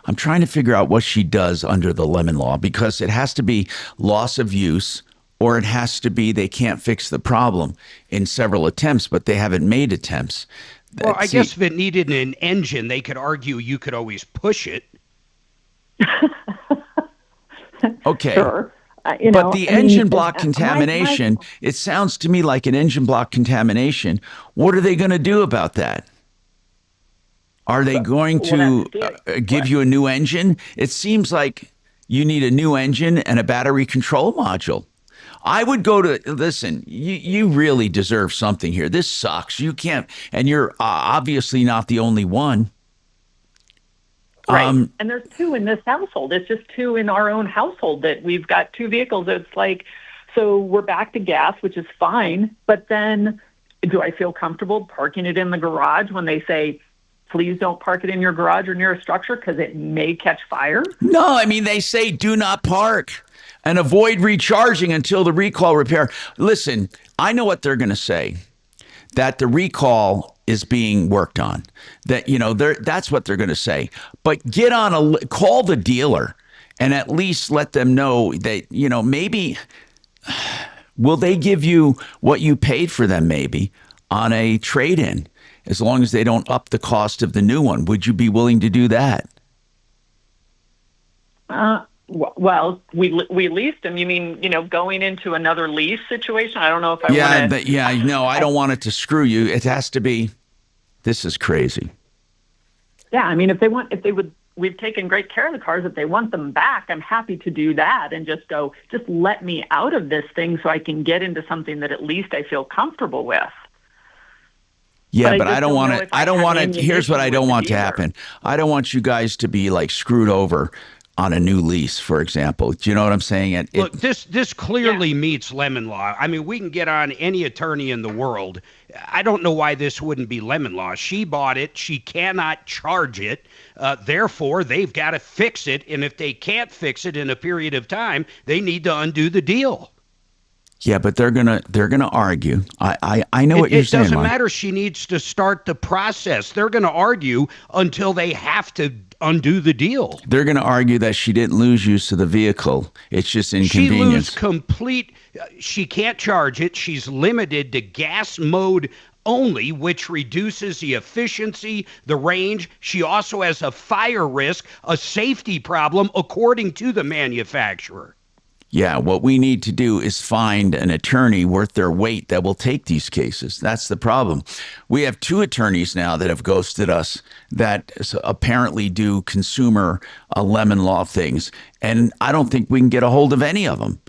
I'm trying to figure out what she does under the lemon law, because it has to be loss of use, or it has to be they can't fix the problem in several attempts, but they haven't made attempts. Well, I guess if it needed an engine, they could argue you could always push it. Okay. Sure. But the engine block contamination, it sounds to me like an engine block contamination. What are they going to do about that? Are they going to give you a new engine? It seems like you need a new engine and a battery control module. I would go to, listen, you really deserve something here. This sucks. You can't, and you're obviously not the only one. Right. And there's two in this household. It's just two in our own household that we've got two vehicles. It's like, so we're back to gas, which is fine. But then do I feel comfortable parking it in the garage when they say, please don't park it in your garage or near a structure because it may catch fire? No, I mean, they say do not park and avoid recharging until the recall repair. Listen, I know what they're going to say, that the recall is being worked on, that, that's what they're going to say. But call the dealer and at least let them know that, maybe will they give you what you paid for them, maybe on a trade-in, as long as they don't up the cost of the new one. Would you be willing to do that? Well, we leased them. You mean, going into another lease situation? I don't know if I want to. No, I don't want it to screw you. It has to be. This is crazy. Yeah, I mean, we've taken great care of the cars. If they want them back, I'm happy to do that and just let me out of this thing so I can get into something that at least I feel comfortable with. Yeah, but I don't want to. I don't want to. Here's what I don't want to happen. I don't want you guys to be like screwed over on a new lease, for example. Do you know what I'm saying? Look, this clearly meets lemon law. I mean, we can get on any attorney in the world. I don't know why this wouldn't be lemon law. She bought it. She cannot charge it. Therefore, they've got to fix it. And if they can't fix it in a period of time, they need to undo the deal. Yeah, but they're gonna argue. I know what you're saying. It doesn't Mike. matter. She needs to start the process. They're going to argue until they have to undo the deal. They're going to argue that she didn't lose use of the vehicle. It's just inconvenience. She can't charge it. She's limited to gas mode only, which reduces the efficiency, the range. She also has a fire risk, a safety problem, according to the manufacturer. Yeah, what we need to do is find an attorney worth their weight that will take these cases. That's the problem. We have two attorneys now that have ghosted us that apparently do consumer lemon law things. And I don't think we can get a hold of any of them.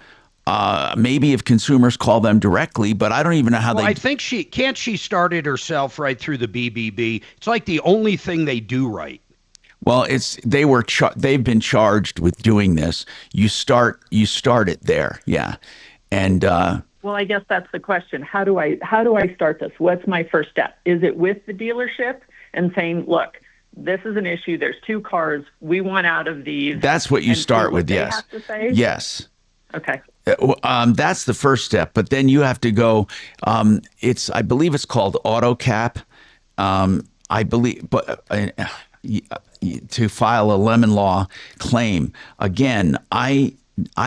Maybe if consumers call them directly, but I don't even know how I think she start it herself right through the BBB. It's like the only thing they do right. Well, they've been charged with doing this. You start it there, yeah, and well, I guess that's the question. How do I start this? What's my first step? Is it with the dealership and saying, look, this is an issue. There's two cars. We want out of these. That's what you start with. Yes. Have to say? Yes. Okay. That's the first step, but then you have to go. I believe it's called AutoCap. I believe, but. To file a lemon law claim. Again, I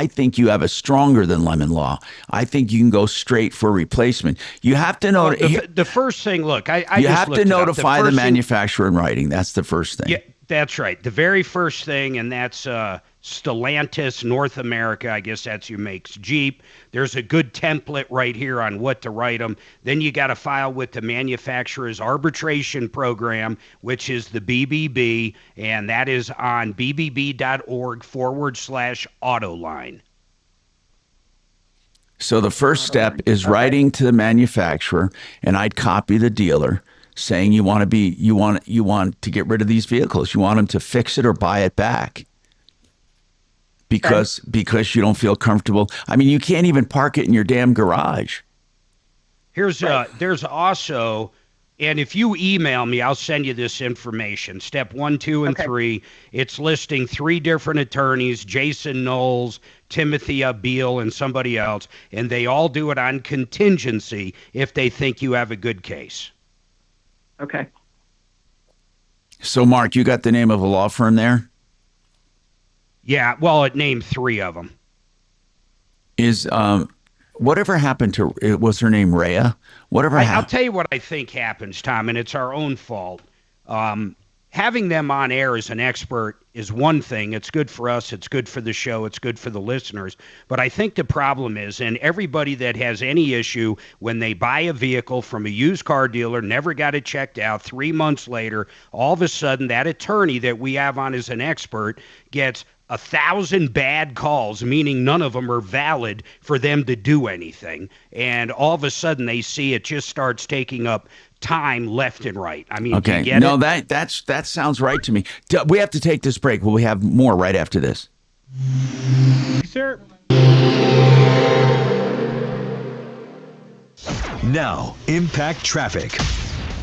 think you have a stronger than lemon law. I think you can go straight for replacement. You have to know the first thing. Look, you have to notify the manufacturer in writing. That's the first thing. Yeah, that's right. The very first thing, and that's Stellantis North America. I guess that's who makes Jeep. There's a good template right here on what to write them. Then you got to file with the manufacturer's arbitration program, which is the BBB, and that is on bbb.org/autoline. So the first step is writing to the manufacturer, and I'd copy the dealer saying you want to get rid of these vehicles. You want them to fix it or buy it back. Because you don't feel comfortable. I mean, you can't even park it in your damn garage. There's also And if you email me, I'll send you this information. Step 1, 2, and 3. It's listing 3 different attorneys, Jason Knowles, Timothy Beal, and somebody else. And they all do it on contingency if they think you have a good case. Okay. So, Mark, you got the name of a law firm there? Yeah, well, it named 3 of them. Is whatever happened to, was her name Rhea? Whatever happened? I'll tell you what I think happens, Tom, and it's our own fault. Having them on air as an expert is one thing. It's good for us. It's good for the show. It's good for the listeners. But I think the problem is, and everybody that has any issue when they buy a vehicle from a used car dealer, never got it checked out, 3 months later, all of a sudden that attorney that we have on as an expert gets 1,000 bad calls, meaning none of them are valid for them to do anything. And all of a sudden they see it just starts taking up time left and right. I mean, do you get it? that sounds right to me. We have to take this break. Will we have more right after this? Sir. Now, Impact Traffic.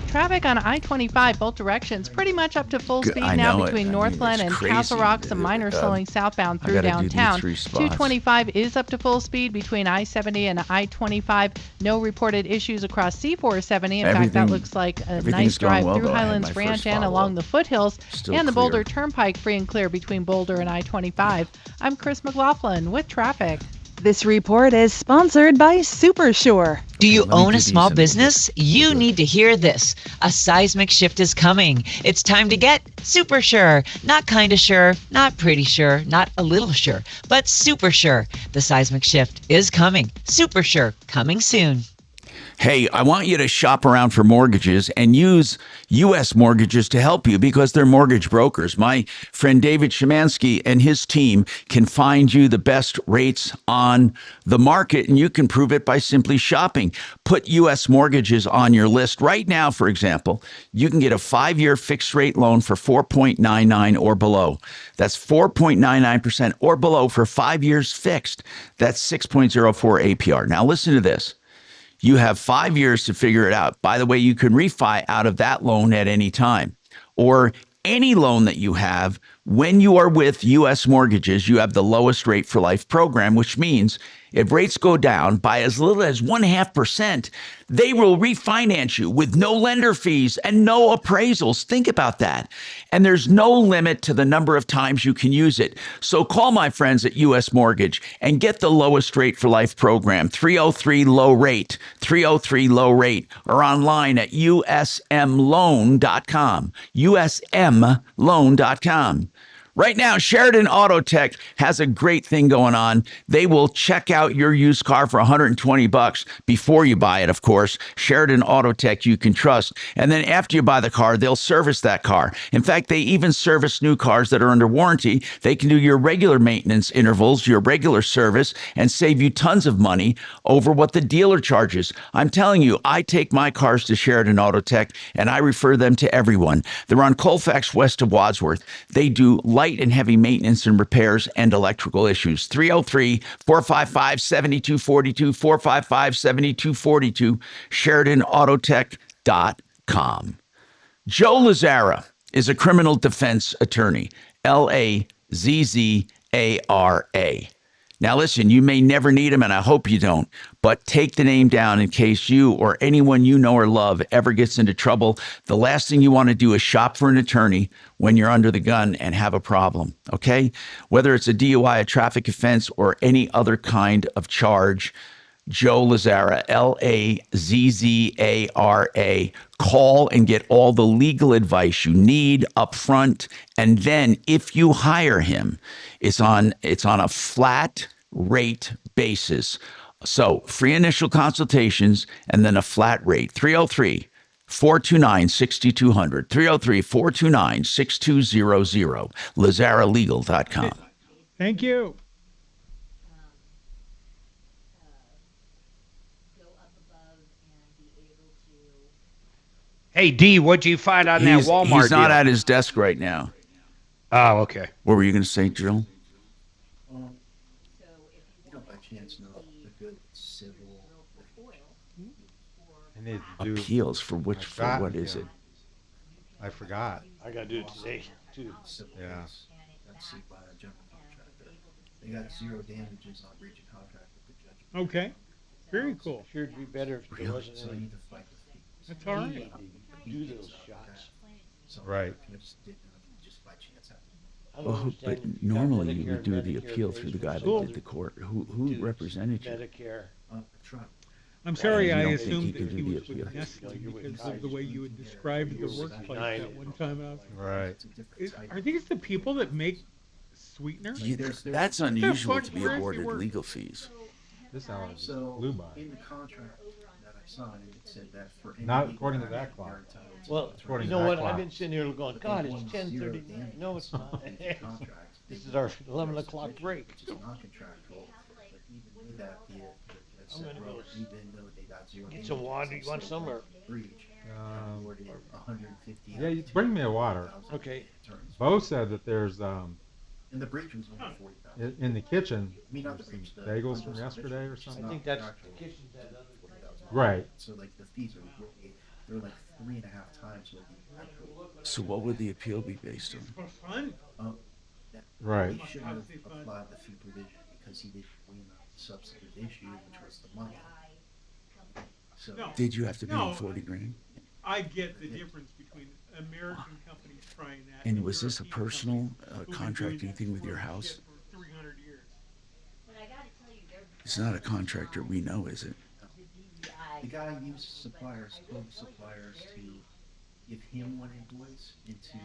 Traffic on I-25 both directions pretty much up to full speed I now know between it. Northland and crazy. Castle Rock. Some minor slowing southbound through downtown. 225 is up to full speed between I-70 and I-25. No reported issues across C-470. In fact, that looks like a nice drive through Highlands Ranch and along the foothills. And the Boulder Turnpike free and clear between Boulder and I-25. I'm Chris McLaughlin with traffic. This report is sponsored by Supersure. Do you own a small business? You need to hear this. A seismic shift is coming. It's time to get super sure. Not kind of sure, not pretty sure, not a little sure, but super sure. The seismic shift is coming. Super sure, coming soon. Hey, I want you to shop around for mortgages and use U.S. Mortgages to help you because they're mortgage brokers. My friend David Szymanski and his team can find you the best rates on the market, and you can prove it by simply shopping. Put U.S. Mortgages on your list. Right now, for example, you can get a 5-year fixed rate loan for 4.99 or below. That's 4.99% or below for 5 years fixed. That's 6.04 APR. Now listen to this. You have 5 years to figure it out. By the way, you can refi out of that loan at any time. Or any loan that you have, when you are with U.S. Mortgages, you have the lowest rate for life program, which means if rates go down by as little as 0.5%, they will refinance you with no lender fees and no appraisals. Think about that. And there's no limit to the number of times you can use it. So call my friends at U.S. Mortgage and get the lowest rate for life program, 303-LOW-RATE, 303-LOW-RATE, or online at usmloan.com, usmloan.com. Right now, Sheridan Auto Tech has a great thing going on. They will check out your used car for $120 before you buy it, of course. Sheridan Auto Tech you can trust. And then after you buy the car, they'll service that car. In fact, they even service new cars that are under warranty. They can do your regular maintenance intervals, your regular service, and save you tons of money over what the dealer charges. I'm telling you, I take my cars to Sheridan Auto Tech, and I refer them to everyone. They're on Colfax west of Wadsworth. They do light and heavy maintenance and repairs and electrical issues. 303-455-7242, 455-7242, SheridanAutotech.com. Joe Lazzara is a criminal defense attorney, Lazzara. Now, listen, you may never need him, and I hope you don't, but take the name down in case you or anyone you know or love ever gets into trouble. The last thing you want to do is shop for an attorney when you're under the gun and have a problem, okay? Whether it's a DUI, a traffic offense, or any other kind of charge, Joe Lazzara, Lazzara. Call and get all the legal advice you need up front. And then if you hire him, it's on a flat rate basis. So free initial consultations and then a flat rate. 303-429-6200. 303-429-6200. LazzaraLegal.com. Thank you. Hey, D, what'd you find on that Walmart He's not deal? at his desk right now. Oh, okay. What were you going to say, Jill? need to do Appeals for which? For forgot what is it? him. I forgot. I gotta do it today too. Yeah. That's sued by a general contractor. They got 0 damages on breach of contract with the judge. Okay. Very cool. Sure, it'd be better if there wasn't So I any need to fight the fee. That's all right. need to do those shots. So Right. I just didn't know if it just by chance happened. I don't Well, understand but if you got normally you Medicare would do and the Medicare appeal pays through the for guy some that did the court. Who dues, represented you? Medicare. Truck. I'm sorry, You I don't think assumed he that could he do the was with appeal? Nestle because of the way you had described the workplace that one time. And I was like, Right. are these the people that make sweetener? Yeah, that's What the unusual fuck? to be Where is he awarded work? legal fees. This hour just So flew by. in the contract that I signed, it said that for any Not legal according to matter, that clock. you're entitled to Well, According you to know that what? clock. I've been sitting here going, But God, they it's want 0 10:30. damages No, it's on not. the contract. This is our 11 o'clock break. Which is non-contractual, but even with that, the judge I'm said, gonna well, go even though they got 0 Get some water. You want some or? breach, awarded 150. Yeah, you bring me a water. Okay. Bo said that there's And the breach was only 40,000. in the kitchen I mean, not the there's breach. some The bagels from unjust yesterday or enrichment, something. I think which is that's not the contractual, kitchen that other. Right. So like the fees are they're like 3.5 times what the actual. So what would the appeal be based on? For fun. That Right. He shouldn't have applied the fee provision because he didn't win the substantive issue, which was the money. So No. Did you have to pay No. him 40 grand? I get the difference between American companies trying that. And was this a European personal companies who've been doing contracting that thing with your for house? shit for 300 years. It's not a contractor we know, is it? the guy used suppliers, told suppliers to give him one invoice and to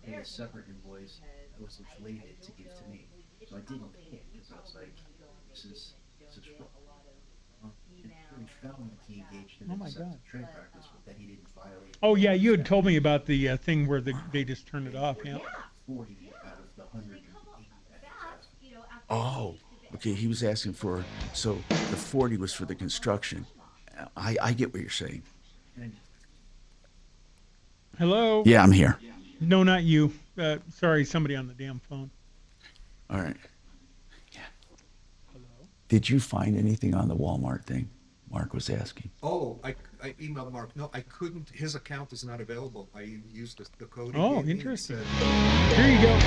pay a separate invoice that was inflated to give to me. So I didn't pay it because I was like, this is fraud. And he found that he engaged in Oh a my deceptive God. trade practice that he didn't violate. Oh yeah, you had told me about the thing where they just turned it off. Yeah. 40 out of the 180 that he asked. Oh, okay. He was asking for, so the 40 was for the construction. I get what you're saying. Hello. Yeah, I'm here. No, not you. Sorry, somebody on the damn phone. All right. Yeah. Did you find anything on the Walmart thing? Mark was asking. Oh, I emailed Mark. No, I couldn't. His account is not available. I used the code. Oh, he gave me. interesting. It Here you go.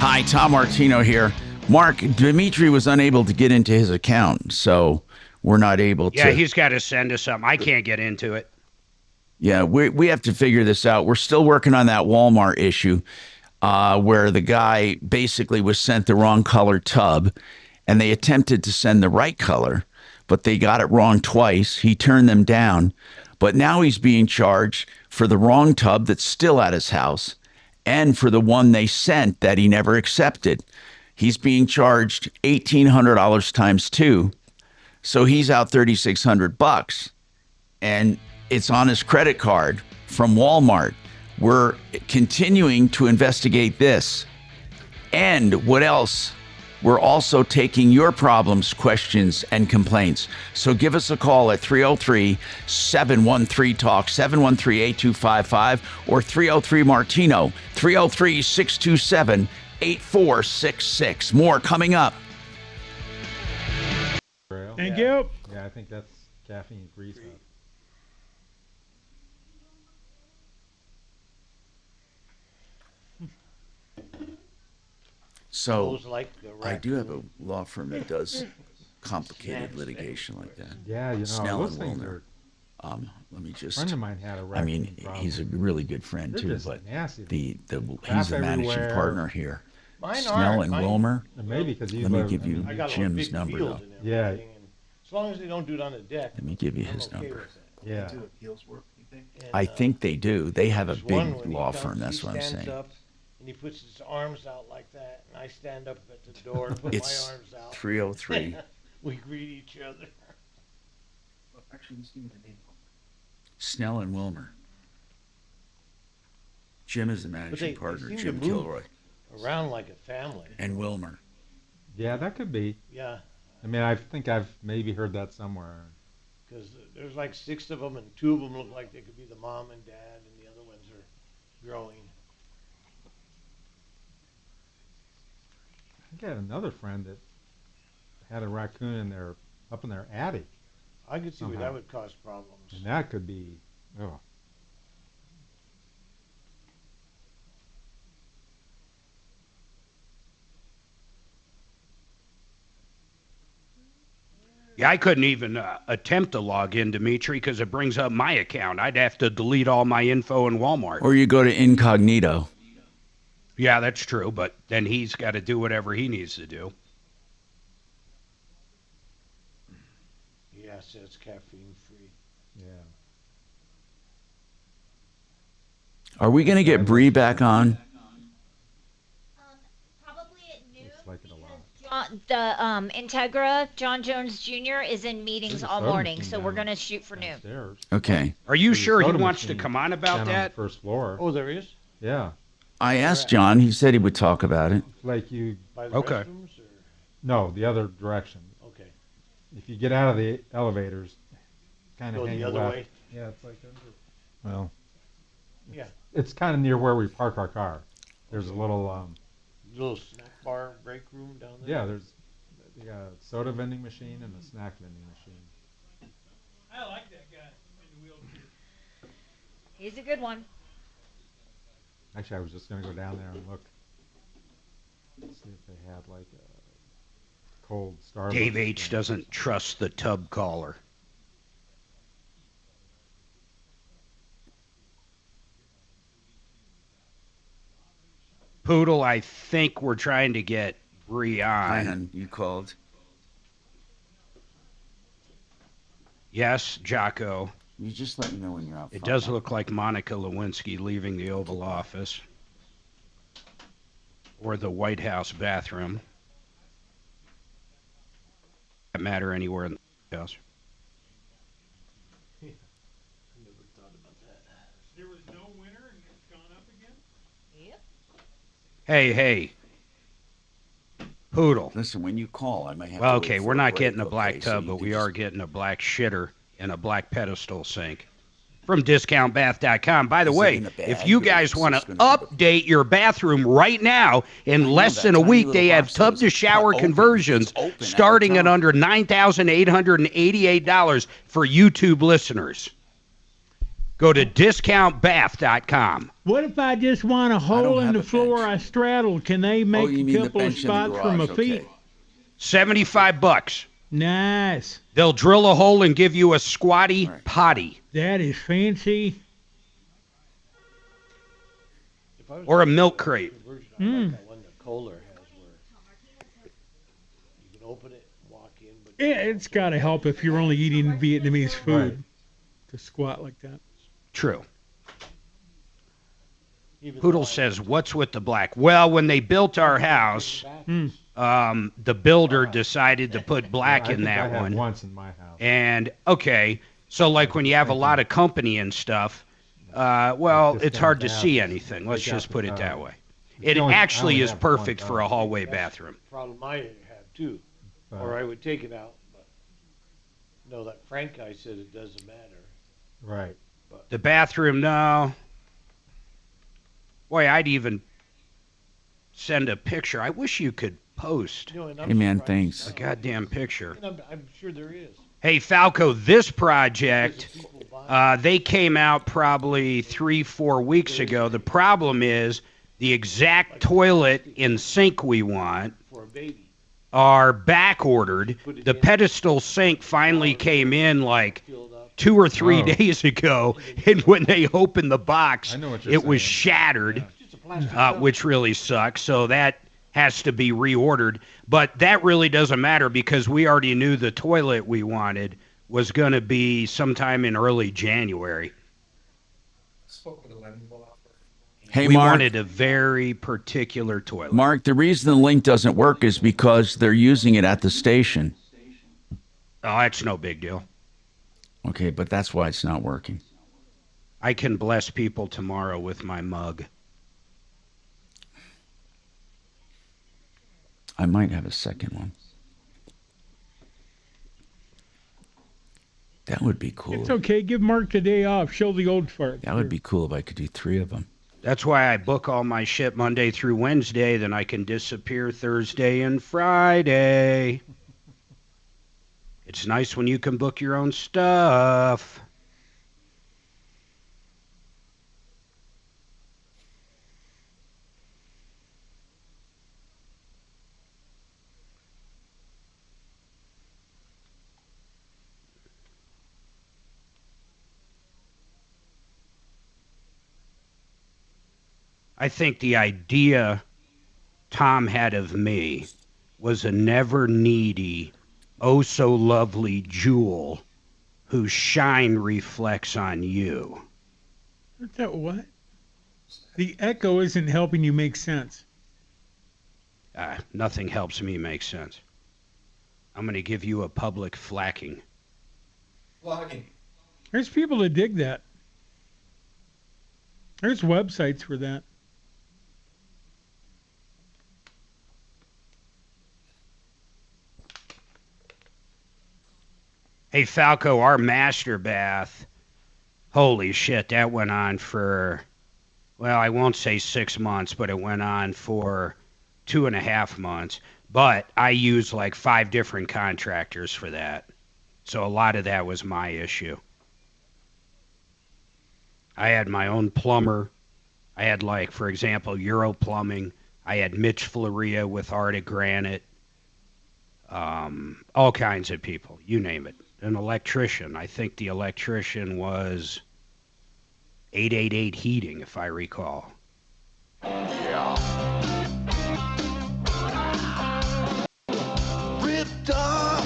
Hi, Tom Martino here. Mark, Dimitri was unable to get into his account, so we're not able to. Yeah, he's got to send us something. I can't get into it. Yeah, we have to figure this out. We're still working on that Walmart issue where the guy basically was sent the wrong color tub, and they attempted to send the right color, but they got it wrong twice. He turned them down, but now he's being charged for the wrong tub that's still at his house and for the one they sent that he never accepted. He's being charged $1,800 times 2. So he's out $3,600 and it's on his credit card from Walmart. We're continuing to investigate this. And what else? We're also taking your problems, questions, and complaints. So give us a call at 303-713-TALK, 713-8255, or 303-MARTINO, 303-627-8466. More coming up. Thank you. Yeah, I think that's caffeine grease. So Those like the I do have a law firm that does complicated litigation like that. Yeah, you know, Snell those and things Wilner. are- Let me just. A friend of mine had a I mean, raccoon problem. he's a really good friend They're too, just but nasty. he's Crap the managing everywhere. partner here. Mine Snell aren't. and Mine- Wilmer. And maybe because he's Let me lived- give you I got a Jim's big number field though. and Yeah. everything, and as long as they don't do it on the deck. Let me give you I'm his okay number. with it. Yeah. Do appeals work, you think? And, I think they do. They have a there's one big when he law comes, firm. That's he what I'm stands saying. up and he puts his arms out like that, and I stand up at the door and put It's my arms out. 303. We greet each other. Well, actually, let's give me the name. Snell and Wilmer. Jim is the But managing they partner. seem to Jim move Kilroy around like a family. and Wilmer. Yeah, that could be. Yeah, I mean, I think I've maybe heard that somewhere. because there's like 6 of them, and 2 of them look like they could be the mom and dad, and the other ones are growing. I got another friend that had a raccoon in their up in their attic. I could see where somehow. that would cause problems. And that could be, oh. Yeah, I couldn't even attempt to log in, Dimitri, because it brings up my account. I'd have to delete all my info in Walmart. Or you go to incognito. Yeah, that's true, but then he's got to do whatever he needs to do. Yes, it's caffeine free. Yeah. Are we going to get Bree back on? The Integra, John Jones Jr. is in meetings all morning, so we're going to shoot for noon. Okay. Are you There's a sure he soda wants to machine come on about down on the that? first floor. Oh, there is? Yeah. I asked John. He said he would talk about it. Like you. By the Okay. restrooms, or? No, the other direction. Okay. If you get out of the elevators, kind of Go hang the other left. way? Yeah, it's like under. Well. Yeah. It's kind of near where we park our car. There's a little. Little snack bar break room down there? Yeah, there's. They got a soda vending machine and a snack vending machine. I like that guy in the wheelchair. He's a good one. Actually, I was just going to go down there and look. See if they had like a cold Starbucks. Dave H. doesn't trust the tub caller. Poodle, I think we're trying to get Bree on. Ryan, you called. Yes, Jocko. You just let me know when you're out. It does look like Monica Lewinsky leaving the Oval Office or the White House bathroom. Doesn't matter anywhere in the White House. I never thought about that. There was no winner and it's gone up again? Yep. Hey. Poodle. Listen, when you call, I may have Well, to okay, wait we're for not break, getting a black okay? So tub, you but can we just- are getting a black shitter and a black pedestal sink from discountbath.com. By the Is it way, in a bag if you or guys is want to this gonna be update your bathroom right now, in less that than a tiny week, little they have box that tub was to shower cut open. conversions It's open at the starting at top. under $9,888 for YouTube listeners. Go to discountbath.com. What if I just want a hole in have the a floor bench. I straddle? Can they make you a mean the couple of bench in the spots for my garage, feet? okay. $75. Nice. They'll drill a hole and give you a squatty potty That is fancy. If I was or a to do milk crate. conversion, I like that one that Kohler has where you can open it, walk in, but Yeah, it's got to help if you're only eating Vietnamese food Right. to squat like that. True. even Poodle though I- says, "What's with the black?" Well, when they built our house, the builder decided to put black I in think I that had one. once in my house. And okay, so like when you have a lot of company and stuff, well, it's hard to see anything. Let's just put it that way. It actually is perfect for a hallway bathroom. Problem I have too, or I would take it out. But no, that Frank guy said it doesn't matter. Right. The bathroom, no. Boy, I'd even send a picture. I wish you could post You know, and I'm Hey, man, surprised. thanks. a goddamn picture. And I'm sure there is. Hey, Falco, this project, they came out probably 3-4 weeks ago. The problem is the exact toilet and sink we want For a baby. are back ordered. The pedestal sink finally came in like 2 or 3 Oh. days ago, and when they opened the box, I know what you're it was saying. shattered, which really sucks. So that has to be reordered. But that really doesn't matter because we already knew the toilet we wanted was going to be sometime in early January. Hey, We Mark. wanted a very particular toilet. Mark, the reason the link doesn't work is because they're using it at the station. Oh, that's no big deal. Okay, but that's why it's not working. I can bless people tomorrow with my mug. I might have a second one. That would be cool. It's okay. Give Mark the day off. Show the old fart. That would be cool if I could do 3 of them. That's why I book all my shit Monday through Wednesday, then I can disappear Thursday and Friday. It's nice when you can book your own stuff. I think the idea Tom had of me was a never needy, oh so lovely jewel whose shine reflects on you. That what? The echo isn't helping you make sense. Nothing helps me make sense. I'm going to give you a public flacking. There's people that dig that. There's websites for that. Hey, Falco, our master bath, holy shit, that went on for, well, I won't say 6 months, but it went on for 2.5 months. But I used like 5 different contractors for that. So a lot of that was my issue. I had my own plumber. I had, like, for example, Euro Plumbing. I had Mitch Floria with Arctic Granite. All kinds of people, you name it. An electrician. I think the electrician was 888 Heating, if I recall. Yeah. Ripped off,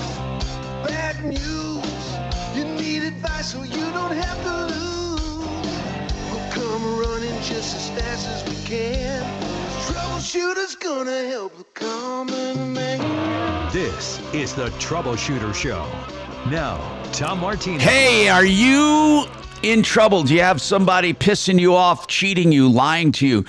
bad news. You need advice so you don't have to lose. We'll come running just as fast as we can. Troubleshooter's gonna help the common man. This is the Troubleshooter Show. Now, Tom Martino. Hey, are you in trouble? Do you have somebody pissing you off, cheating you, lying to you?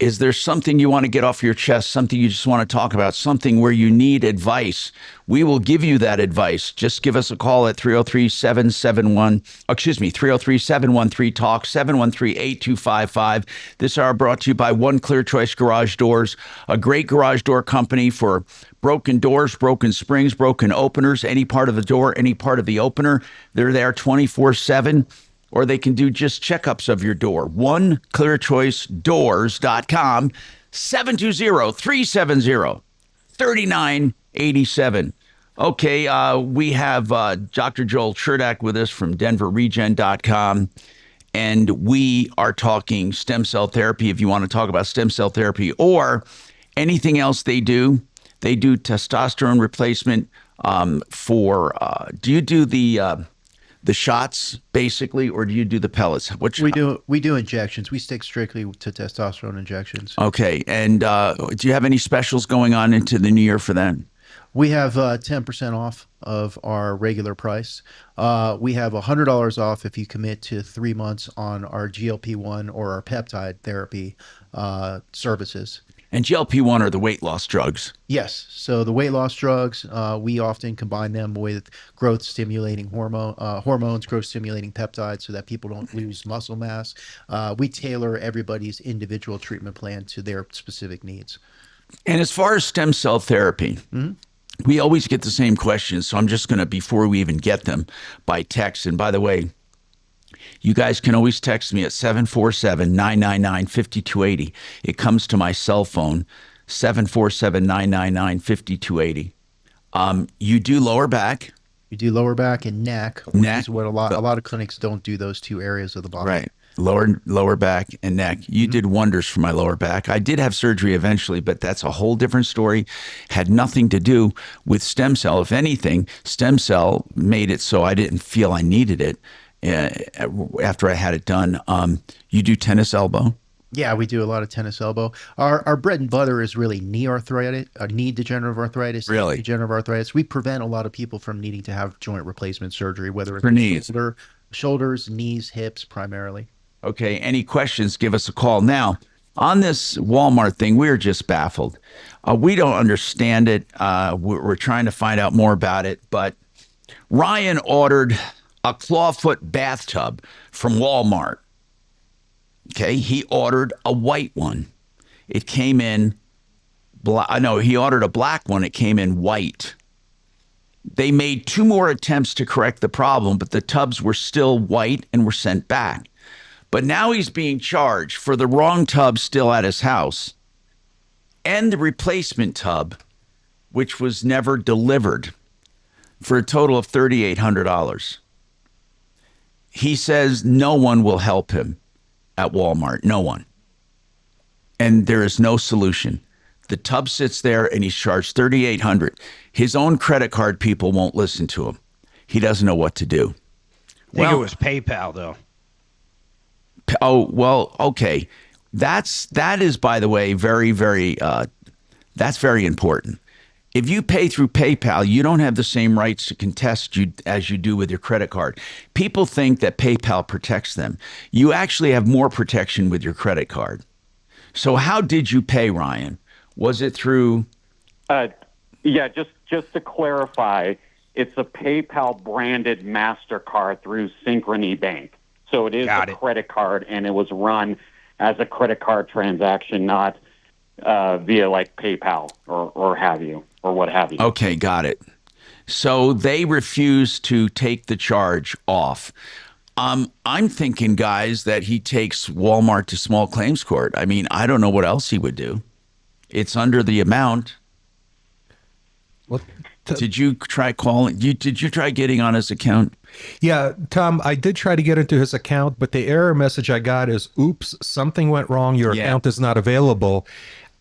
Is there something you want to get off your chest, something you just want to talk about, something where you need advice? We will give you that advice. Just give us a call at 303-713-TALK, 713-8255. This hour brought to you by One Clear Choice Garage Doors, a great garage door company for broken doors, broken springs, broken openers, any part of the door, any part of the opener. They're there 24/7. Or they can do just checkups of your door. OneClearChoiceDoors.com, 720-370-3987. Okay, we have Dr. Joel Cherdak with us from DenverRegen.com, and we are talking stem cell therapy. If you want to talk about stem cell therapy or anything else they do testosterone replacement do you do the shots basically, or do you do the pellets? We do injections. We stick strictly to testosterone injections. Okay. And do you have any specials going on into the new year for that? We have 10% off of our regular price. We have $100 off if you commit to 3 months on our GLP-1 or our peptide therapy services. And GLP-1 are the weight loss drugs. Yes. So the weight loss drugs, we often combine them with growth-stimulating hormones, growth-stimulating peptides, so that people don't lose muscle mass. We tailor everybody's individual treatment plan to their specific needs. And as far as stem cell therapy, we always get the same questions. So I'm just going to, before we even get them, by text. And by the way, you guys can always text me at 747-999-5280. It comes to my cell phone, 747-999-5280. You do lower back. We do lower back and neck, which is what a lot of clinics don't do, those two areas of the body. Right. Lower back and neck. You did wonders for my lower back. I did have surgery eventually, but that's a whole different story. Had nothing to do with stem cell. If anything, stem cell made it so I didn't feel I needed it after I had it done. You do tennis elbow? Yeah, we do a lot of tennis elbow. Our bread and butter is really knee arthritis, knee degenerative arthritis. Really? Degenerative arthritis. We prevent a lot of people from needing to have joint replacement surgery, whether it's for knees, shoulders, knees, hips, primarily. Okay. Any questions? Give us a call. Now, on this Walmart thing, we're just baffled. We don't understand it. We're trying to find out more about it. But Ryan ordered a clawfoot bathtub from Walmart. Okay, he ordered a white one. It came in black. No, he ordered a black one. It came in white. They made 2 more attempts to correct the problem, but the tubs were still white and were sent back. But now he's being charged for the wrong tub still at his house and the replacement tub, which was never delivered, for a total of $3,800. He says no one will help him at Walmart. No one. And there is no solution. The tub sits there and he's charged $3,800. His own credit card people won't listen to him. He doesn't know what to do. I think it was PayPal, though. Oh, well, okay. That is, by the way, very, very, that's very important. If you pay through PayPal, you don't have the same rights to contest you as you do with your credit card. People think that PayPal protects them. You actually have more protection with your credit card. So how did you pay, Ryan? Was it through? Yeah, just to clarify, it's a PayPal branded MasterCard through Synchrony Bank. So it is a credit card, and it was run as a credit card transaction, not via like PayPal or have you, or what have you. Okay, got it. So they refuse to take the charge off. I'm thinking, guys, that he takes Walmart to small claims court. I mean, I don't know what else he would do. It's under the amount. What? Did you try calling? Did you try getting on his account? Yeah, Tom, I did try to get into his account, but the error message I got is, oops, something went wrong. Your account is not available.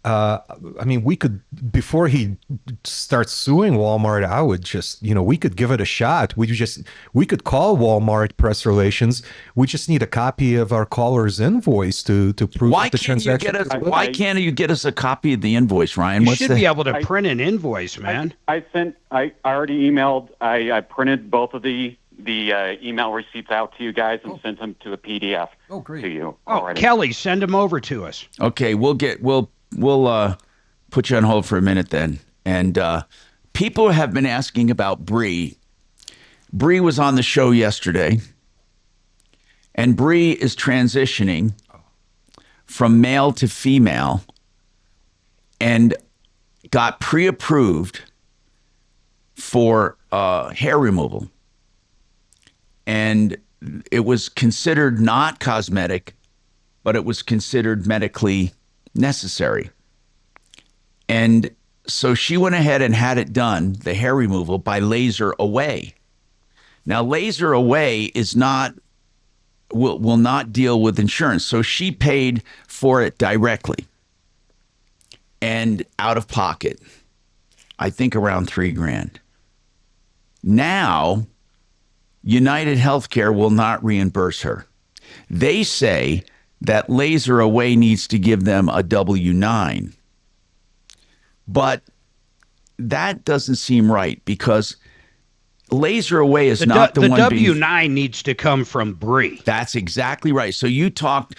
I mean, we could, before he starts suing Walmart, I would just, we could give it a shot. We could call Walmart press relations. We just need a copy of our caller's invoice to prove that the transaction. Why can't you get us a copy of the invoice, Ryan? You should be able to print an invoice, man. I already emailed. I printed both of the email receipts out to you guys and sent them to a PDF. To you. Oh, Kelly, send them over to us. Okay, we'll put you on hold for a minute then. And people have been asking about Bree. Bree was on the show yesterday, and Bree is transitioning from male to female and got pre-approved for hair removal. And it was considered not cosmetic, but it was considered medically necessary. And so she went ahead and had it done, the hair removal, by laser away. Now, laser away is not will not deal with insurance. So she paid for it directly and out of pocket. I think around $3,000. Now, United Healthcare will not reimburse her. They say that laser away needs to give them a W-9. But that doesn't seem right, because laser away is not the one. The W-9 needs to come from Bree. That's exactly right. So you talked,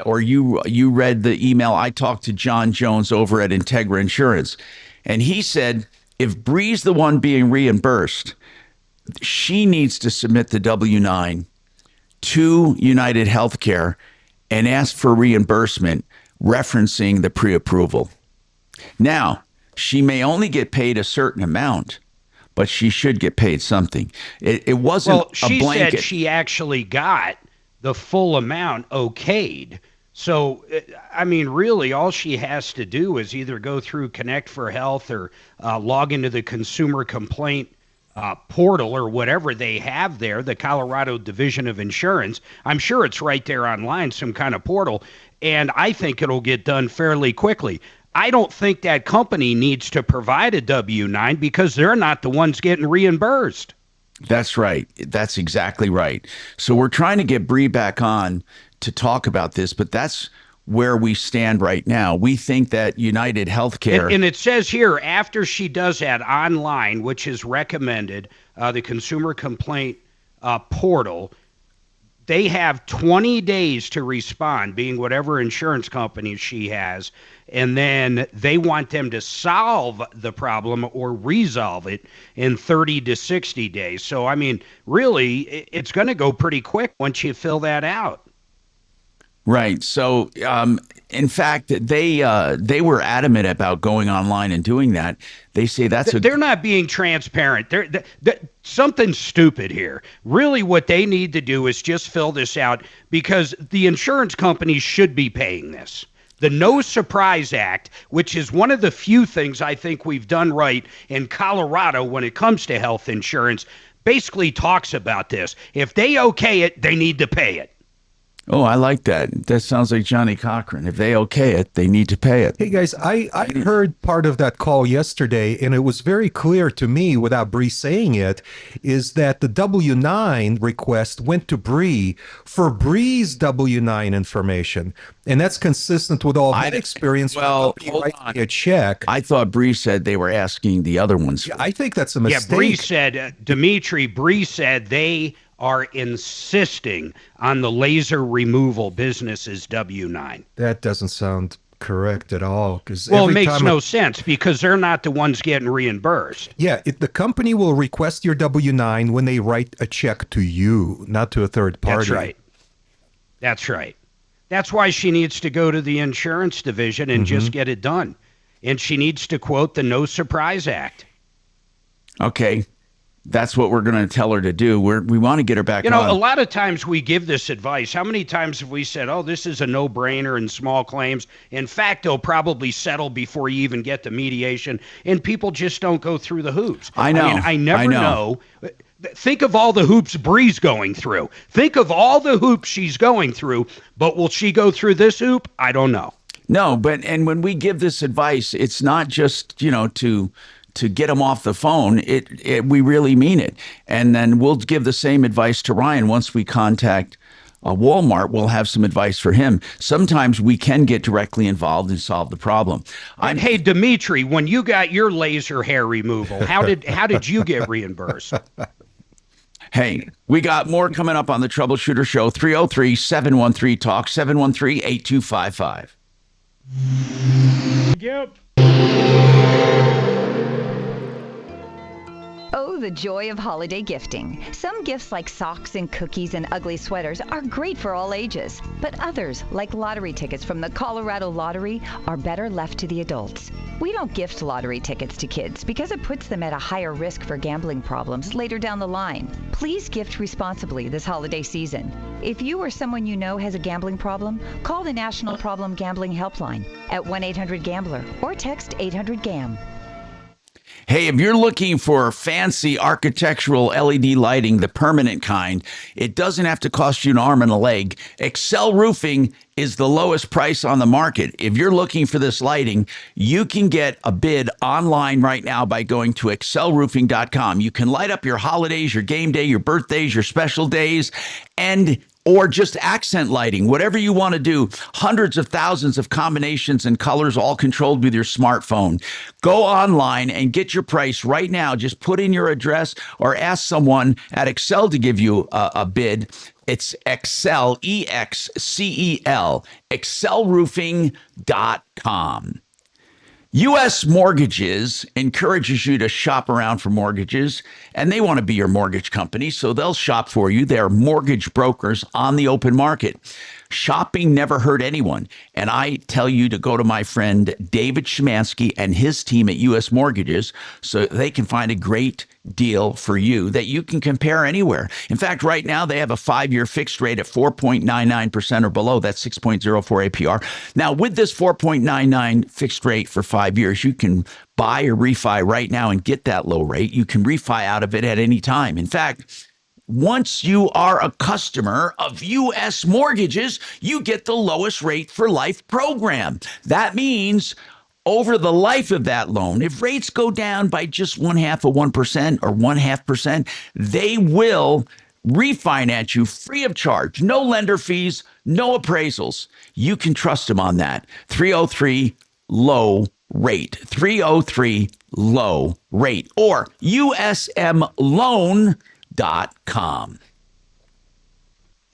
or you read the email. I talked to John Jones over at Integra Insurance, and he said if Bree's the one being reimbursed, she needs to submit the W-9 to United Healthcare and ask for reimbursement referencing the pre-approval. Now, she may only get paid a certain amount, but she should get paid something. It wasn't a blanket. Well, she said she actually got the full amount okayed. So, I mean, really, all she has to do is either go through Connect for Health or log into the consumer complaint portal or whatever they have there, the Colorado Division of Insurance. I'm sure it's right there online, some kind of portal, and I think it'll get done fairly quickly. I don't think that company needs to provide a W-9 because they're not the ones getting reimbursed. That's right. That's exactly right. So we're trying to get Bree back on to talk about this, but that's where we stand right now. We think that United Healthcare... And it says here, after she does that online, which is recommended, the consumer complaint portal, they have 20 days to respond, being whatever insurance company she has, and then they want them to solve the problem or resolve it in 30 to 60 days. So, I mean, really, it's going to go pretty quick once you fill that out. Right. So, in fact, they were adamant about going online and doing that. They say they're not being transparent. They're something's stupid here. Really, what they need to do is just fill this out because the insurance companies should be paying this. The No Surprise Act, which is one of the few things I think we've done right in Colorado when it comes to health insurance, basically talks about this. If they okay it, they need to pay it. Oh, I like that. That sounds like Johnny Cochran. If they okay it, they need to pay it. Hey guys, I heard part of that call yesterday, and it was very clear to me without Bree saying it, is that the W-9 request went to Bree for Bree's W-9 information. And that's consistent with all my experience. Well, hold on. A check. I thought Bree said they were asking the other ones. Yeah, I think that's a mistake. Yeah, Bree said, Bree said they are insisting on the laser removal business's W-9. That doesn't sound correct at all. Well, it makes no sense because they're not the ones getting reimbursed. Yeah, the company will request your W-9 when they write a check to you, not to a third party. That's right. That's right. That's why she needs to go to the insurance division and just get it done. And she needs to quote the No Surprise Act. Okay. That's what we're going to tell her to do. We want to get her back on. A lot of times we give this advice. How many times have we said, oh, this is a no-brainer in small claims? In fact, they'll probably settle before you even get to mediation, and people just don't go through the hoops. I know. I never know. Think of all the hoops Bree's going through. Think of all the hoops she's going through, but will she go through this hoop? I don't know. No, and when we give this advice, it's not just, to get them off the phone. We really mean it. And then we'll give the same advice to Ryan once we contact Walmart. We'll have some advice for him. Sometimes we can get directly involved and solve the problem. Hey, Dimitri, when you got your laser hair removal, how did you get reimbursed? Hey, we got more coming up on the Troubleshooter Show. 303-713-TALK, 713-8255. Yep. Oh, the joy of holiday gifting. Some gifts like socks and cookies and ugly sweaters are great for all ages, but others, like lottery tickets from the Colorado Lottery, are better left to the adults. We don't gift lottery tickets to kids because it puts them at a higher risk for gambling problems later down the line. Please gift responsibly this holiday season. If you or someone you know has a gambling problem, call the National Problem Gambling Helpline at 1-800-GAMBLER or text 800-GAM. Hey, if you're looking for fancy architectural LED lighting, the permanent kind, it doesn't have to cost you an arm and a leg. Excel Roofing is the lowest price on the market. If you're looking for this lighting, you can get a bid online right now by going to excelroofing.com. You can light up your holidays, your game day, your birthdays, your special days, or just accent lighting, whatever you want to do. Hundreds of thousands of combinations and colors, all controlled with your smartphone. Go online and get your price right now. Just put in your address or ask someone at Excel to give you a bid. It's Excel, EXCEL, excelroofing.com. U.S. Mortgages encourages you to shop around for mortgages, and they want to be your mortgage company, so they'll shop for you. They're mortgage brokers on the open market. Shopping never hurt anyone, and I tell you to go to my friend David Szymanski and his team at U.S. Mortgages so they can find a great deal for you that you can compare anywhere. In fact, right now they have a 5-year fixed rate at 4.99% or below. That's 6.04 APR. Now, with this 4.99 fixed rate for 5 years, you can buy or refi right now and get that low rate. You can refi out of it at any time. In fact, once you are a customer of U.S. Mortgages, you get the lowest rate for life program. That means over the life of that loan, if rates go down by just 0.5% or 0.5%, they will refinance you free of charge. No lender fees, no appraisals. You can trust them on that. 303 low rate. 303 low rate or usmloan.com.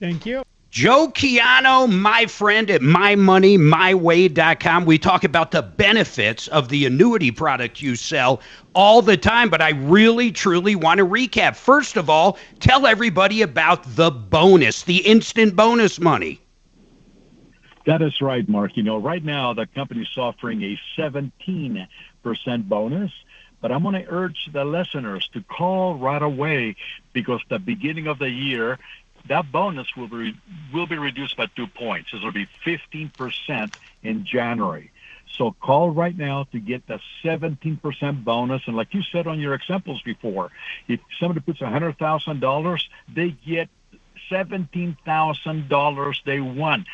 Thank you. Joe Chiano, my friend at mymoneymyway.com. We talk about the benefits of the annuity product you sell all the time, but I really, truly want to recap. First of all, tell everybody about the bonus, the instant bonus money. That is right, Mark. Right now the company's offering a 17% bonus, but I'm going to urge the listeners to call right away because the beginning of the year, that bonus will be reduced by 2 points. It'll be 15% in January. So call right now to get the 17% bonus. And like you said on your examples before, if somebody puts $100,000, they get $17,000 day one.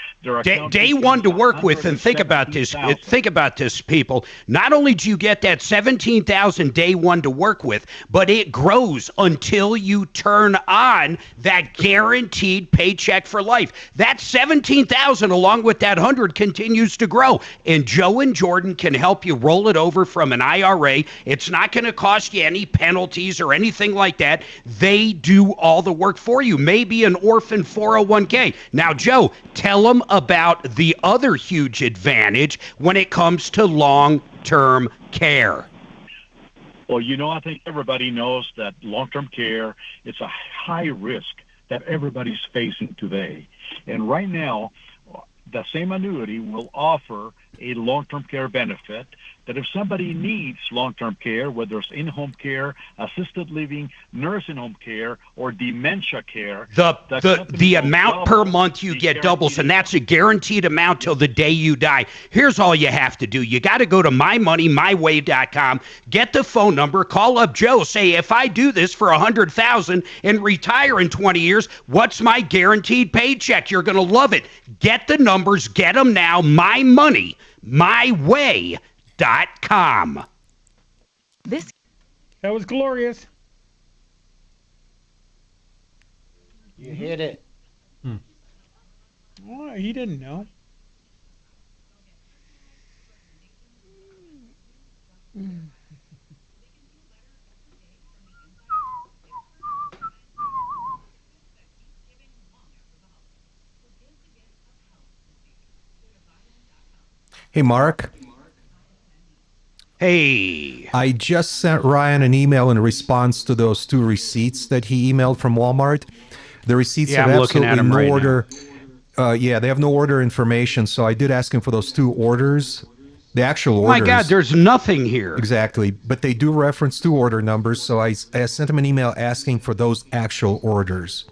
Day one to work with, and think about this. Think about this, people. Not only do you get that $17,000 day one to work with, but it grows until you turn on that guaranteed paycheck for life. That $17,000, along with that $100,000, continues to grow. And Joe and Jordan can help you roll it over from an IRA. It's not going to cost you any penalties or anything like that. They do all the work for you. Maybe an orphan 401k. Now, Joe, tell them about the other huge advantage when it comes to long-term care. Well, I think everybody knows that long-term care is a high risk that everybody's facing today. And right now, the same annuity will offer a long-term care benefit that if somebody needs long-term care, whether it's in-home care, assisted living, nursing home care, or dementia care, the amount per month you get doubles, and that's a guaranteed amount till the day you die. Here's all you have to do. You got to go to mymoneymyway.com, get the phone number, call up Joe, say, if I do this for $100,000 and retire in 20 years, what's my guaranteed paycheck? You're going to love it. Get the numbers, get them now, mymoneymyway.com. That was glorious. You hit it. Oh, he didn't know. Hey, Mark. Hey. I just sent Ryan an email in response to those 2 receipts that he emailed from Walmart. The receipts have absolutely no order. They have no order information, so I did ask him for those 2 orders. The actual orders. My God, there's nothing here. Exactly, but they do reference 2 order numbers, so I sent him an email asking for those actual orders.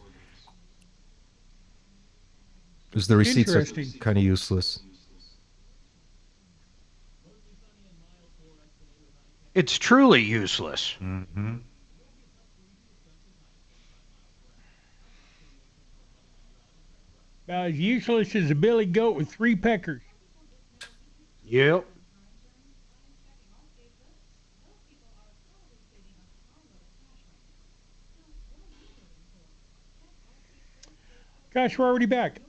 Because the receipts are kind of useless. It's truly useless. Mm-hmm. About as useless as a billy goat with 3 peckers. Yep. Gosh, we're already back.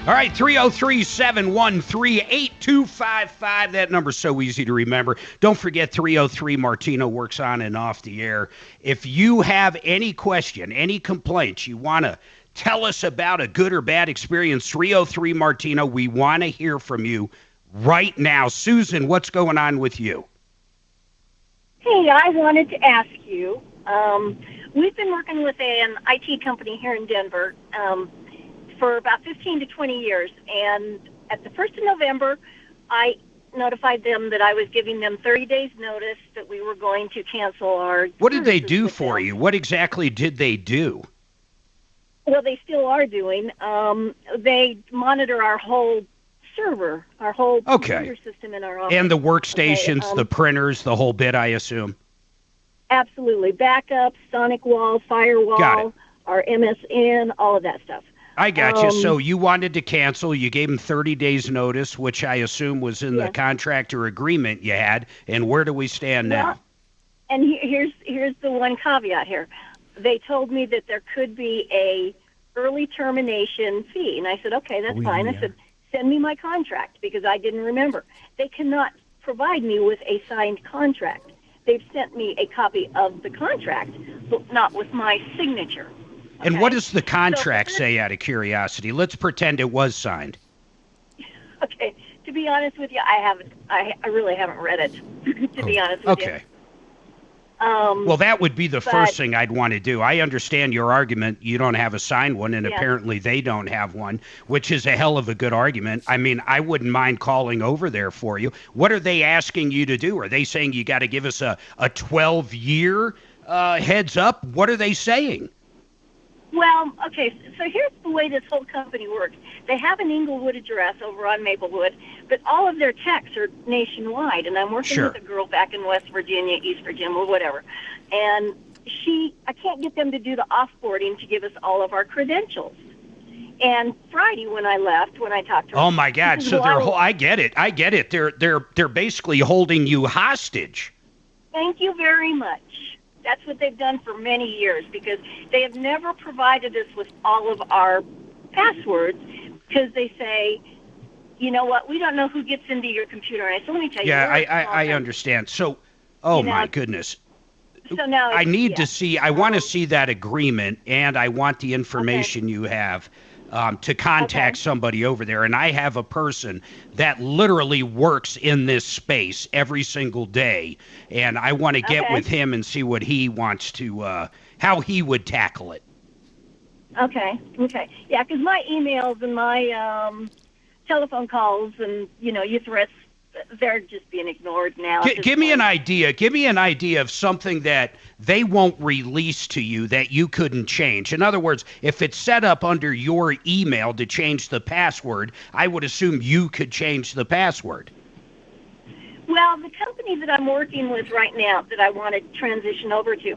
All right, 303-713-8255. That number's so easy to remember. Don't forget 303 Martino works on and off the air. If you have any question, any complaints, you want to tell us about a good or bad experience, 303 Martino, we want to hear from you right now. Susan, what's going on with you? Hey, I wanted to ask you, we've been working with an IT company here in Denver for about 15 to 20 years, and at the 1st of November, I notified them that I was giving them 30 days notice that we were going to cancel our... What did they do for you? What exactly did they do? Well, they still are doing. They monitor our whole server, our whole computer system in our office. And the workstations, the printers, the whole bit, I assume? Absolutely. Backup, Sonic Wall, Firewall, our MSN, all of that stuff. I got you. So you wanted to cancel. You gave them 30 days notice, which I assume was in the contract or agreement you had. And where do we stand now? And here's the one caveat here. They told me that there could be a early termination fee. And I said, okay, that's fine. I said, send me my contract because I didn't remember. They cannot provide me with a signed contract. They've sent me a copy of the contract, but not with my signature. And what does the contract say, out of curiosity? Let's pretend it was signed. Okay. to be honest with you, I haven't. I really haven't read it. To be honest with you. Okay. Well, that would be the but- first thing I'd want to do. I understand your argument. You don't have a signed one, and Yeah. apparently they don't have one, which is a hell of a good argument. I mean, I wouldn't mind calling over there for you. What are they asking you to do? Are they saying you got to give us a 12-year heads up? What are they saying? Well, okay, so here's the way this whole company works. They have an Inglewood address over on Maplewood, but all of their techs are nationwide, and I'm working Sure. with a girl back in West Virginia, East Virginia, whatever. And I can't get them to do the offboarding to give us all of our credentials. And Friday when I left, when I talked to her, Oh my God! she said, So "Well, they're I get it. I get it. They're basically holding you hostage. Thank you very much. That's what they've done for many years because they have never provided us with all of our passwords because they say, you know what, we don't know who gets into your computer. And I said, let me tell you. Yeah, we're a small I company. understand. So, oh You know, my goodness. So now I it's- need yeah. to see. I want to see that agreement, and I want the information you have to contact somebody over there. And I have a person that literally works in this space every single day, and I want to get Okay. with him and see what he wants to, how he would tackle it. Okay. Yeah, because my emails and my telephone calls and, your threats, they're just being ignored now. Give me an idea. Give me an idea of something that they won't release to you that you couldn't change. In other words, if it's set up under your email to change the password, I would assume you could change the password. Well, the company that I'm working with right now that I want to transition over to,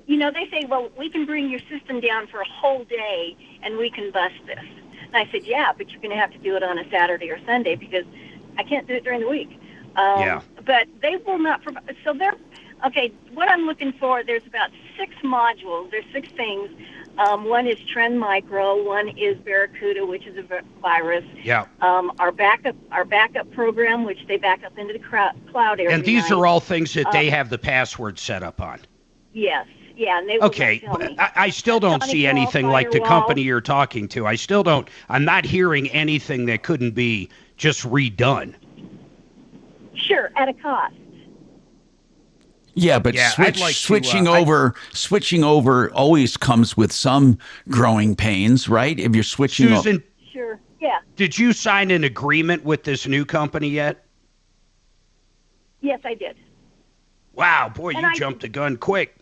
they say, well, we can bring your system down for a whole day and we can bust this. And I said, yeah, but you're going to have to do it on a Saturday or Sunday because I can't do it during the week. Yeah. But they will not provide. So what I'm looking for, there's about 6 modules. There's 6 things. One is Trend Micro. One is Barracuda, which is a virus. Yeah. Our backup program, which they back up into the cloud every And these night. are all things that they have the password set up on. Yes. Yeah, and they will Okay, not tell me. but I still don't Sonic see wall, anything like the firewall. company you're talking to. I'm not hearing anything that couldn't be just redone. Sure, at a cost. Yeah, but Yeah, I'd like to, switching over always comes with some growing pains, right? If you're switching Susan, Sure, yeah. did you sign an agreement with this new company yet? Yes, I did. Wow, boy, And you I- jumped the gun quick.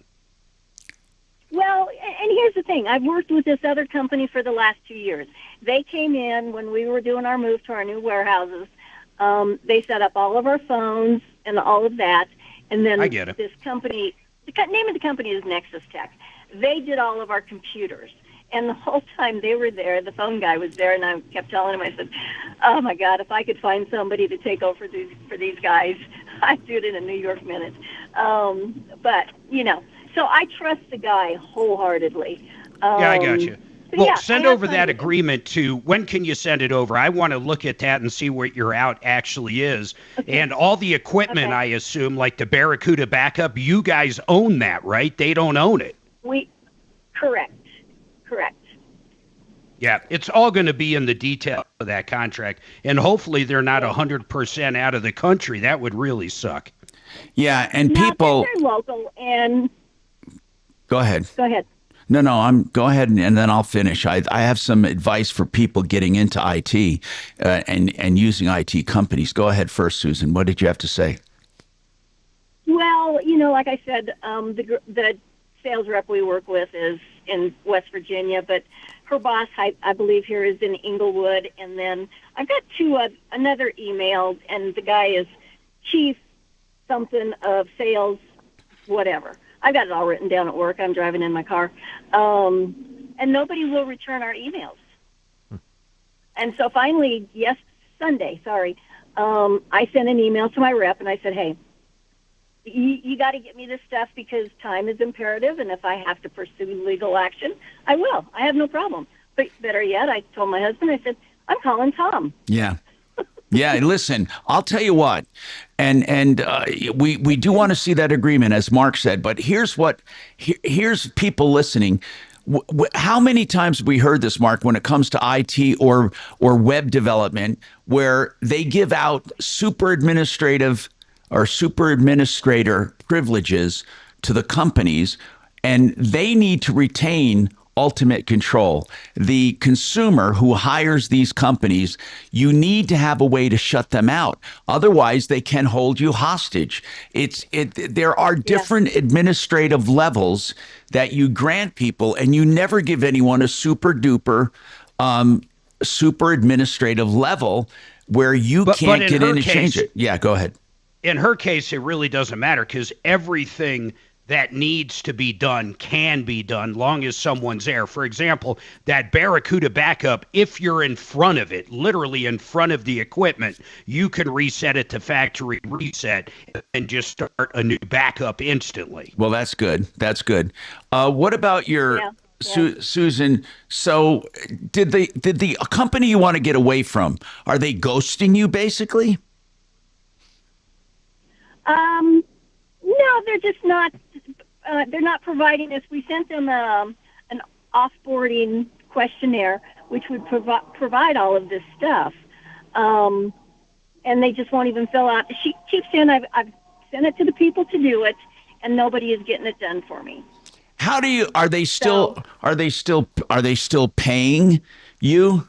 Well, and here's the thing. I've worked with this other company for the last 2 years. They came in when we were doing our move to our new warehouses. They set up all of our phones and all of that. And then I get it. this company, name of the company is Nexus Tech. They did all of our computers. And the whole time they were there, the phone guy was there, and I kept telling him, I said, oh, my God, if I could find somebody to take over for these guys, I'd do it in a New York minute. But, so I trust the guy wholeheartedly. Yeah, I got you. but Well, yeah, send I have over that signed- agreement to, when can you send it over? I want to look at that and see what your out actually is. And all the equipment, I assume, like the Barracuda backup, you guys own that, right? They don't own it. Correct. Yeah, it's all going to be in the detail of that contract. And hopefully they're not 100% out of the country. That would really suck. Yeah, and No, people. they're local, and Go ahead. go ahead. No, go ahead and then I'll finish. I have some advice for people getting into IT and using IT companies. Go ahead first, Susan. What did you have to say? Well, like I said, the sales rep we work with is in West Virginia, but her boss, I believe, here is in Inglewood. And then I've got another email, and the guy is chief something of sales, whatever. I got it all written down at work. I'm driving in my car. And nobody will return our emails. And so finally, Sunday, I sent an email to my rep, and I said, hey, you got to get me this stuff because time is imperative, and if I have to pursue legal action, I will. I have no problem. But better yet, I told my husband, I said, I'm calling Tom. Yeah. Yeah, listen, I'll tell you what, and we do want to see that agreement, as Mark said, but here's people listening. How many times have we heard this, Mark, when it comes to IT or web development, where they give out super administrator privileges to the companies, and they need to retain ultimate control. The consumer who hires these companies, you need to have a way to shut them out. Otherwise, they can hold you hostage. There are different administrative levels that you grant people, and you never give anyone a super duper super administrative level where you can't get in and change it. Yeah, go ahead. In her case, it really doesn't matter because everything that needs to be done can be done long as someone's there. For example, that Barracuda backup, if you're in front of it, literally in front of the equipment, you can reset it to factory reset and just start a new backup instantly. Well, that's good. That's good. What about your Susan? So did the company you want to get away from, are they ghosting you basically? No, they're just not. They're not providing us. We sent them an offboarding questionnaire, which would provide all of this stuff, and they just won't even fill out. She keeps saying I've sent it to the people to do it, and nobody is getting it done for me. How do you? Are they still paying you?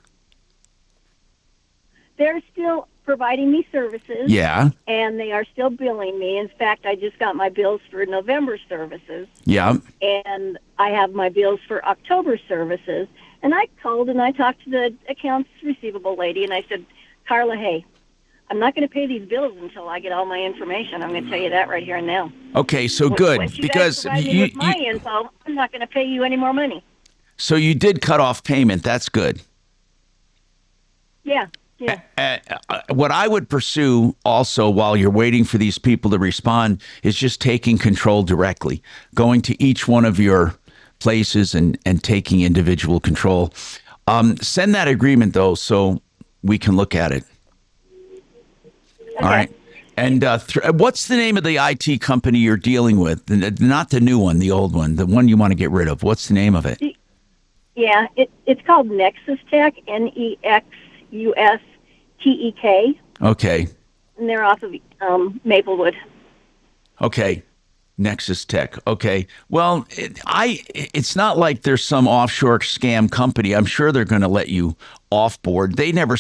They're still providing me services. Yeah. And they are still billing me. In fact, I just got my bills for November services. Yeah. And I have my bills for October services. And I called and I talked to the accounts receivable lady, and I said, Carla, hey, I'm not going to pay these bills until I get all my information. I'm going to tell you that right here and now. Okay, so good. Once you because guys provide me with my info, I'm not going to pay you any more money. So you did cut off payment. That's good. Yeah. Yeah. What I would pursue also while you're waiting for these people to respond is just taking control directly, going to each one of your places and taking individual control. Send that agreement, though, so we can look at it. Okay. All right. And what's the name of the IT company you're dealing with? Not the new one, the old one, the one you want to get rid of. What's the name of it? Yeah, it's called Nexus Tech, NEXUSTEK. Okay. And they're off of Maplewood. Okay. Nexus Tech. Okay. Well, it's not like there's some offshore scam company. I'm sure they're going to let you off board. They never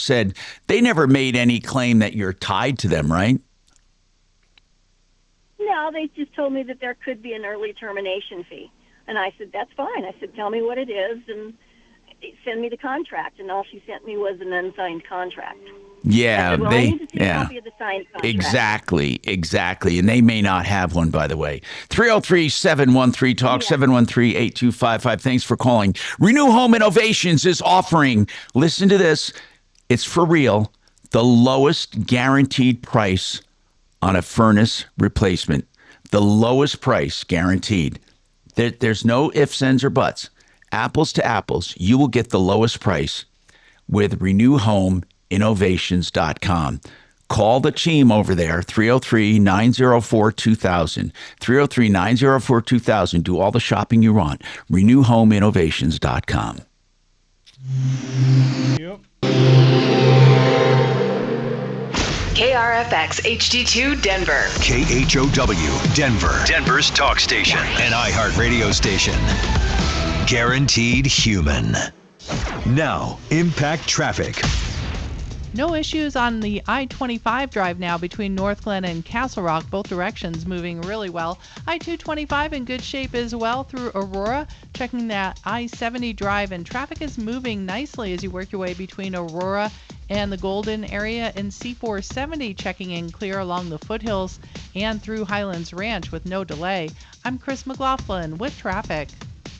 made any claim that you're tied to them, right? No, they just told me that there could be an early termination fee. And I said, that's fine. I said, tell me what it is and send me the contract. And all she sent me was an unsigned contract. Yeah, I said, well, I need to see a copy of the signed contract. Exactly. And they may not have one, by the way. 303-713-TALK, 713-8255. Thanks for calling. Renew Home Innovations is offering, listen to this, it's for real, the lowest guaranteed price on a furnace replacement. The lowest price guaranteed. There's no ifs, ands, or buts. Apples to apples, you will get the lowest price with RenewHomeInnovations.com. Call the team over there, 303-904-2000. 303-904-2000. Do all the shopping you want. RenewHomeInnovations.com. Yep. KRFX HD2 Denver. KHOW Denver. Denver's talk station. An iHeart radio station. Guaranteed human. Now, impact traffic. No issues on the I-25 drive now between North Glen and Castle Rock, both directions moving really well. I-225 in good shape as well through Aurora. Checking that I-70 drive, and traffic is moving nicely as you work your way between Aurora and the Golden area, and C-470 checking in clear along the foothills and through Highlands Ranch with no delay. I'm Chris McLaughlin with traffic.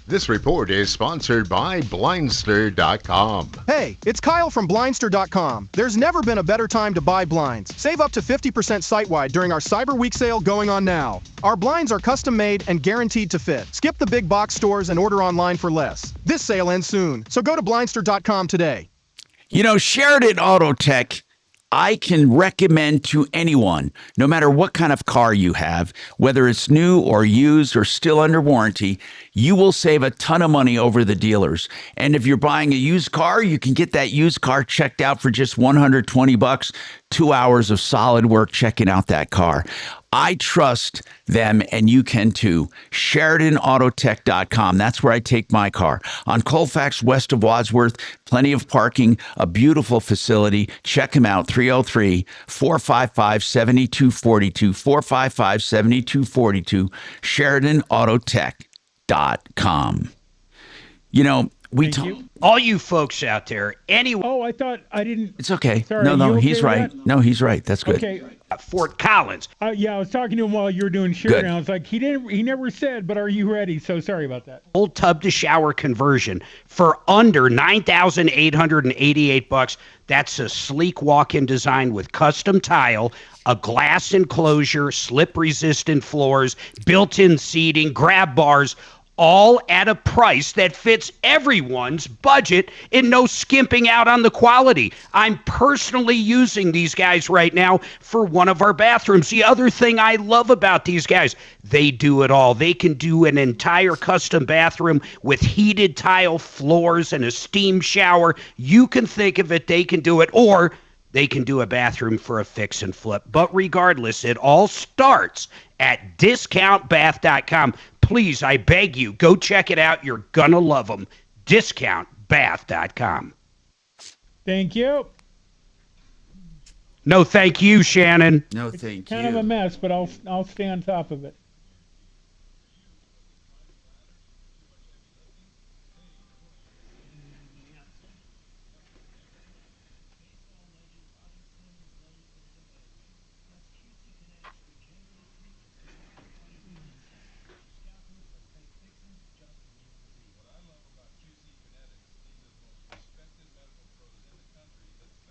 This report is sponsored by Blindster.com. Hey, it's Kyle from Blindster.com. There's never been a better time to buy blinds. Save up to 50% site-wide during our Cyber Week sale going on now. Our blinds are custom-made and guaranteed to fit. Skip the big box stores and order online for less. This sale ends soon, so go to Blindster.com today. You know, Sheridan Auto Tech I can recommend to anyone, no matter what kind of car you have, whether it's new or used or still under warranty, you will save a ton of money over the dealers. And if you're buying a used car, you can get that used car checked out for just $120, 2 hours of solid work checking out that car. I trust them, and you can too. SheridanAutotech.com. That's where I take my car. On Colfax, west of Wadsworth, plenty of parking, a beautiful facility. Check them out, 303-455-7242, 455-7242, SheridanAutotech.com. You know, all you folks out there, anyone. Oh, I thought I didn't. It's okay. Sorry, No, you okay he's with right. that? No, he's right. That's good. Okay. Fort Collins. Yeah, I was talking to him while you were doing share, and I was like, he never said, but are you ready? So sorry about that. Old tub to shower conversion for under $9,888. That's a sleek walk-in design with custom tile, a glass enclosure, slip-resistant floors, built-in seating, grab bars, all at a price that fits everyone's budget and no skimping out on the quality. I'm personally using these guys right now for one of our bathrooms. The other thing I love about these guys, they do it all. They can do an entire custom bathroom with heated tile floors and a steam shower. You can think of it, they can do it, or they can do a bathroom for a fix and flip. But regardless, it all starts at discountbath.com. Please, I beg you, go check it out. You're going to love them. Discountbath.com. Thank you. No, thank you, Shannon. No, thank It's kind of a mess, but I'll stay on top of it.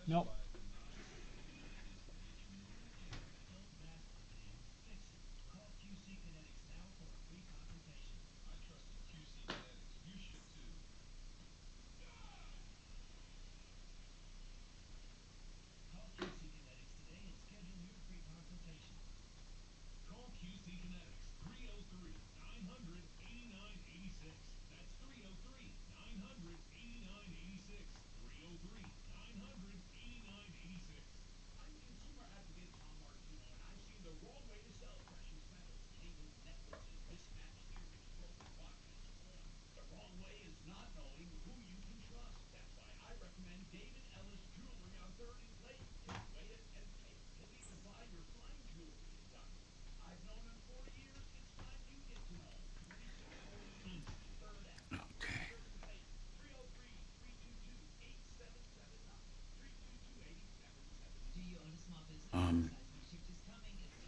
Nope.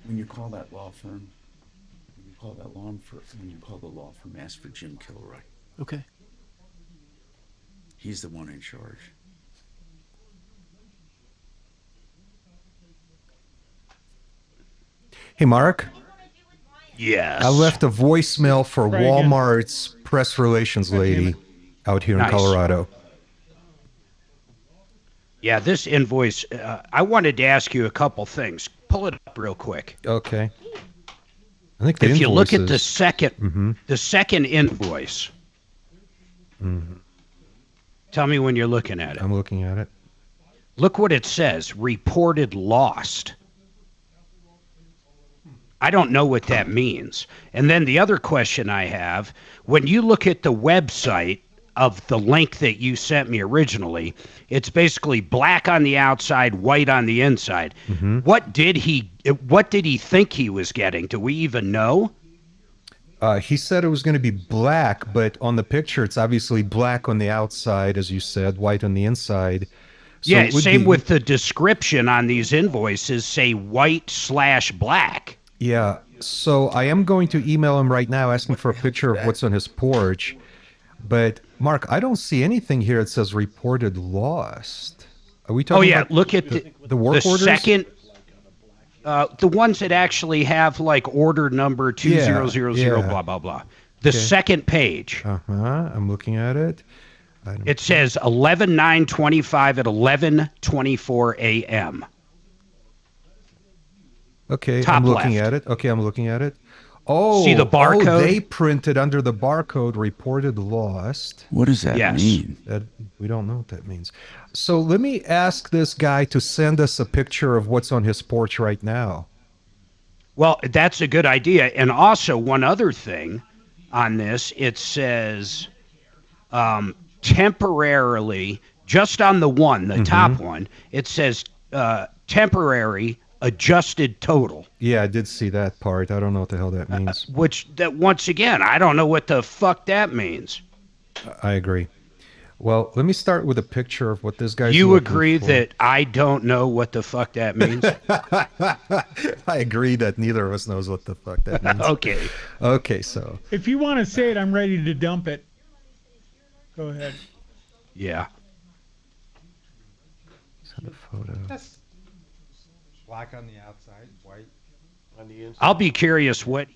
When you call that law firm, when you call the law firm, ask for Jim Kilroy. Okay. He's the one in charge. Hey, Mark. Yes. I left a voicemail for Try again. Walmart's press relations lady out here in Nice. Colorado. Yeah, this invoice, I wanted to ask you a couple things. Pull it up real quick. Okay. I think the If you look at invoice the is- second invoice, tell me when you're looking at it. I'm looking at it. Look what it says, reported lost. I don't know what that means. And then the other question I have, when you look at the website of the link that you sent me originally, it's basically black on the outside, white on the inside. What did he think he was getting? Do we even know? He said it was going to be black, but on the picture, it's obviously black on the outside, as you said, white on the inside. So yeah, it would same be- with the description on these invoices, say white/black. Yeah, so I am going to email him right now asking for a picture of what's on his porch. But, Mark, I don't see anything here that says reported lost. Are we talking about Look at the work the orders? second, the ones that actually have like order number 2000, yeah. blah, blah, blah. The Okay. second page, I'm looking at it. it says 11/9/25 at 11:24 a.m. Okay, Top I'm looking left. at it. Okay, I'm looking at it. Oh, See the barcode? Oh, they printed under the barcode reported lost. What does that Yes. mean? We don't know what that means. So let me ask this guy to send us a picture of what's on his porch right now. Well, that's a good idea. And also, one other thing on this, it says temporarily, just on the one, the top one, it says temporary adjusted total. Yeah, I did see that part. I don't know what the hell that means. Which, that once again, I don't know what the fuck that means. I agree. Well, let me start with a picture of what this guy's You looking agree for. that I don't know what the fuck that means? I agree that neither of us knows what the fuck that means. Okay. Okay, so. If you want to say it, I'm ready to dump it. Go ahead. Yeah. Send a photo. That's black on the outside, white On the inside. I'll be curious what.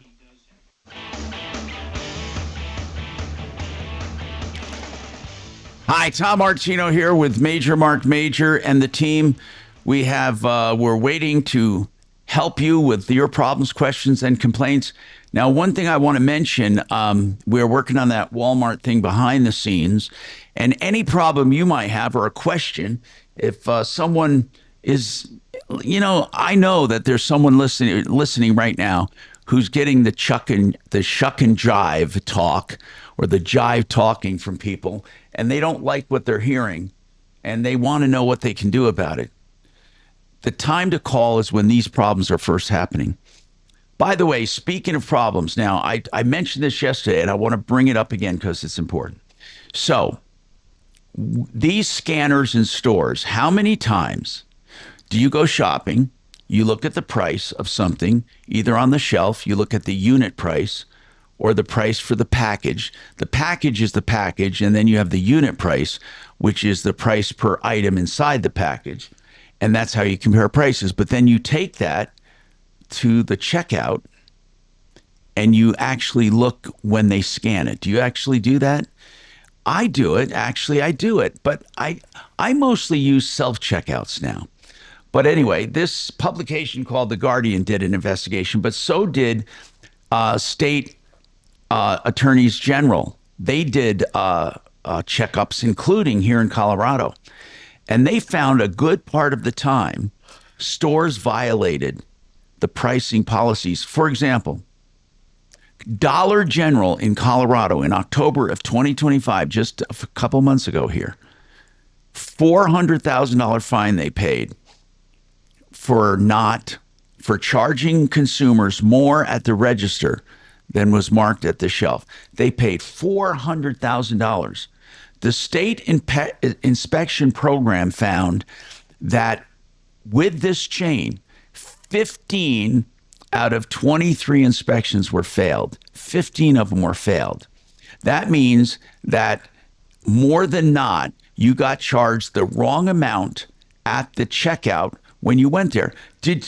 Hi, Tom Martino here with Major Marc Mager and the team. We have we're waiting to help you with your problems, questions, and complaints. Now, one thing I want to mention, we're working on that Walmart thing behind the scenes, and any problem you might have or a question, if someone is, I know that there's someone listening right now who's getting the shuck and jive talk or the jive talking from people, and they don't like what they're hearing, and they want to know what they can do about it. The time to call is when these problems are first happening. By the way, speaking of problems, now, I mentioned this yesterday, and I want to bring it up again because it's important. So, these scanners in stores, how many times do you go shopping, you look at the price of something, either on the shelf, you look at the unit price, or the price for the package. The package is the package, and then you have the unit price, which is the price per item inside the package. And that's how you compare prices. But then you take that to the checkout, and you actually look when they scan it. Do you actually do that? I do it. Actually, I do it. But I mostly use self-checkouts now. But anyway, this publication called The Guardian did an investigation, but so did state attorneys general. They did checkups, including here in Colorado. And they found a good part of the time stores violated the pricing policies. For example, Dollar General in Colorado in October of 2025, just a couple months ago here, $400,000 fine they paid for charging consumers more at the register than was marked at the shelf. They paid $400,000. The state inspection program found that with this chain, 15 out of 23 inspections were failed. 15 of them were failed. That means that more than not, you got charged the wrong amount at the checkout when you went there.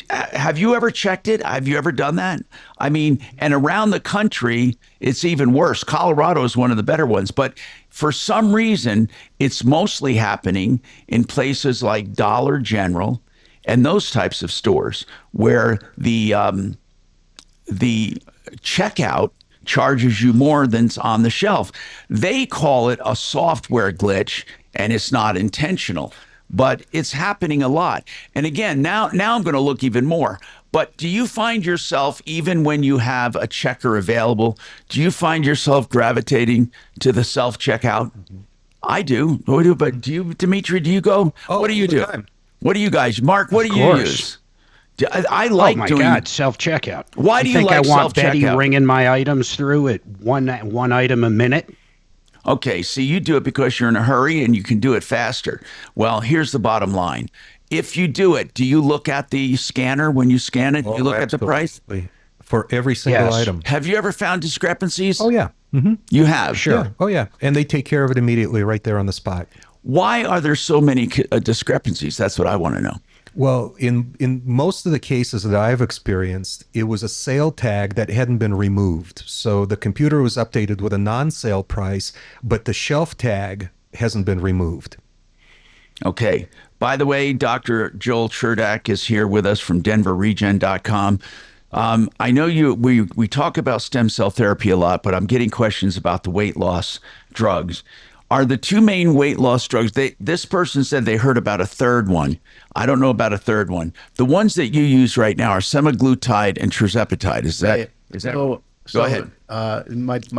Have you ever checked it? Have you ever done that? I mean, and around the country, it's even worse. Colorado is one of the better ones, but for some reason, it's mostly happening in places like Dollar General and those types of stores where the checkout charges you more than's on the shelf. They call it a software glitch, and it's not intentional, but it's happening a lot. And again, now I'm going to look even more. But do you find yourself, even when you have a checker available, do you find yourself gravitating to the self-checkout? I do. But do you, Dimitri, do you go? What do you do? What do you guys, Mark, what do you use? I like doing. Oh my God, self-checkout. Why do you think like I want Betty self-checkout? ringing my items through at one item a minute? Okay, see, you do it because you're in a hurry and you can do it faster. Well, here's the bottom line. If you do it, do you look at the scanner when you scan it? You look at the price? For every single item. Have you ever found discrepancies? Oh, yeah. Mm-hmm. You have? Sure. Yeah. Oh, yeah. And they take care of it immediately right there on the spot. Why are there so many discrepancies? That's what I want to know. Well, in most of the cases that I've experienced, it was a sale tag that hadn't been removed. So the computer was updated with a non-sale price, but the shelf tag hasn't been removed. Okay. By the way, Dr. Joel Cherdak is here with us from DenverRegen.com. I know we talk about stem cell therapy a lot, but I'm getting questions about the weight loss drugs. Are the two main weight loss drugs, this person said they heard about a third one. I don't know about a third one. The ones that you use right now are semaglutide and tirzepatide. Is that So, Go ahead.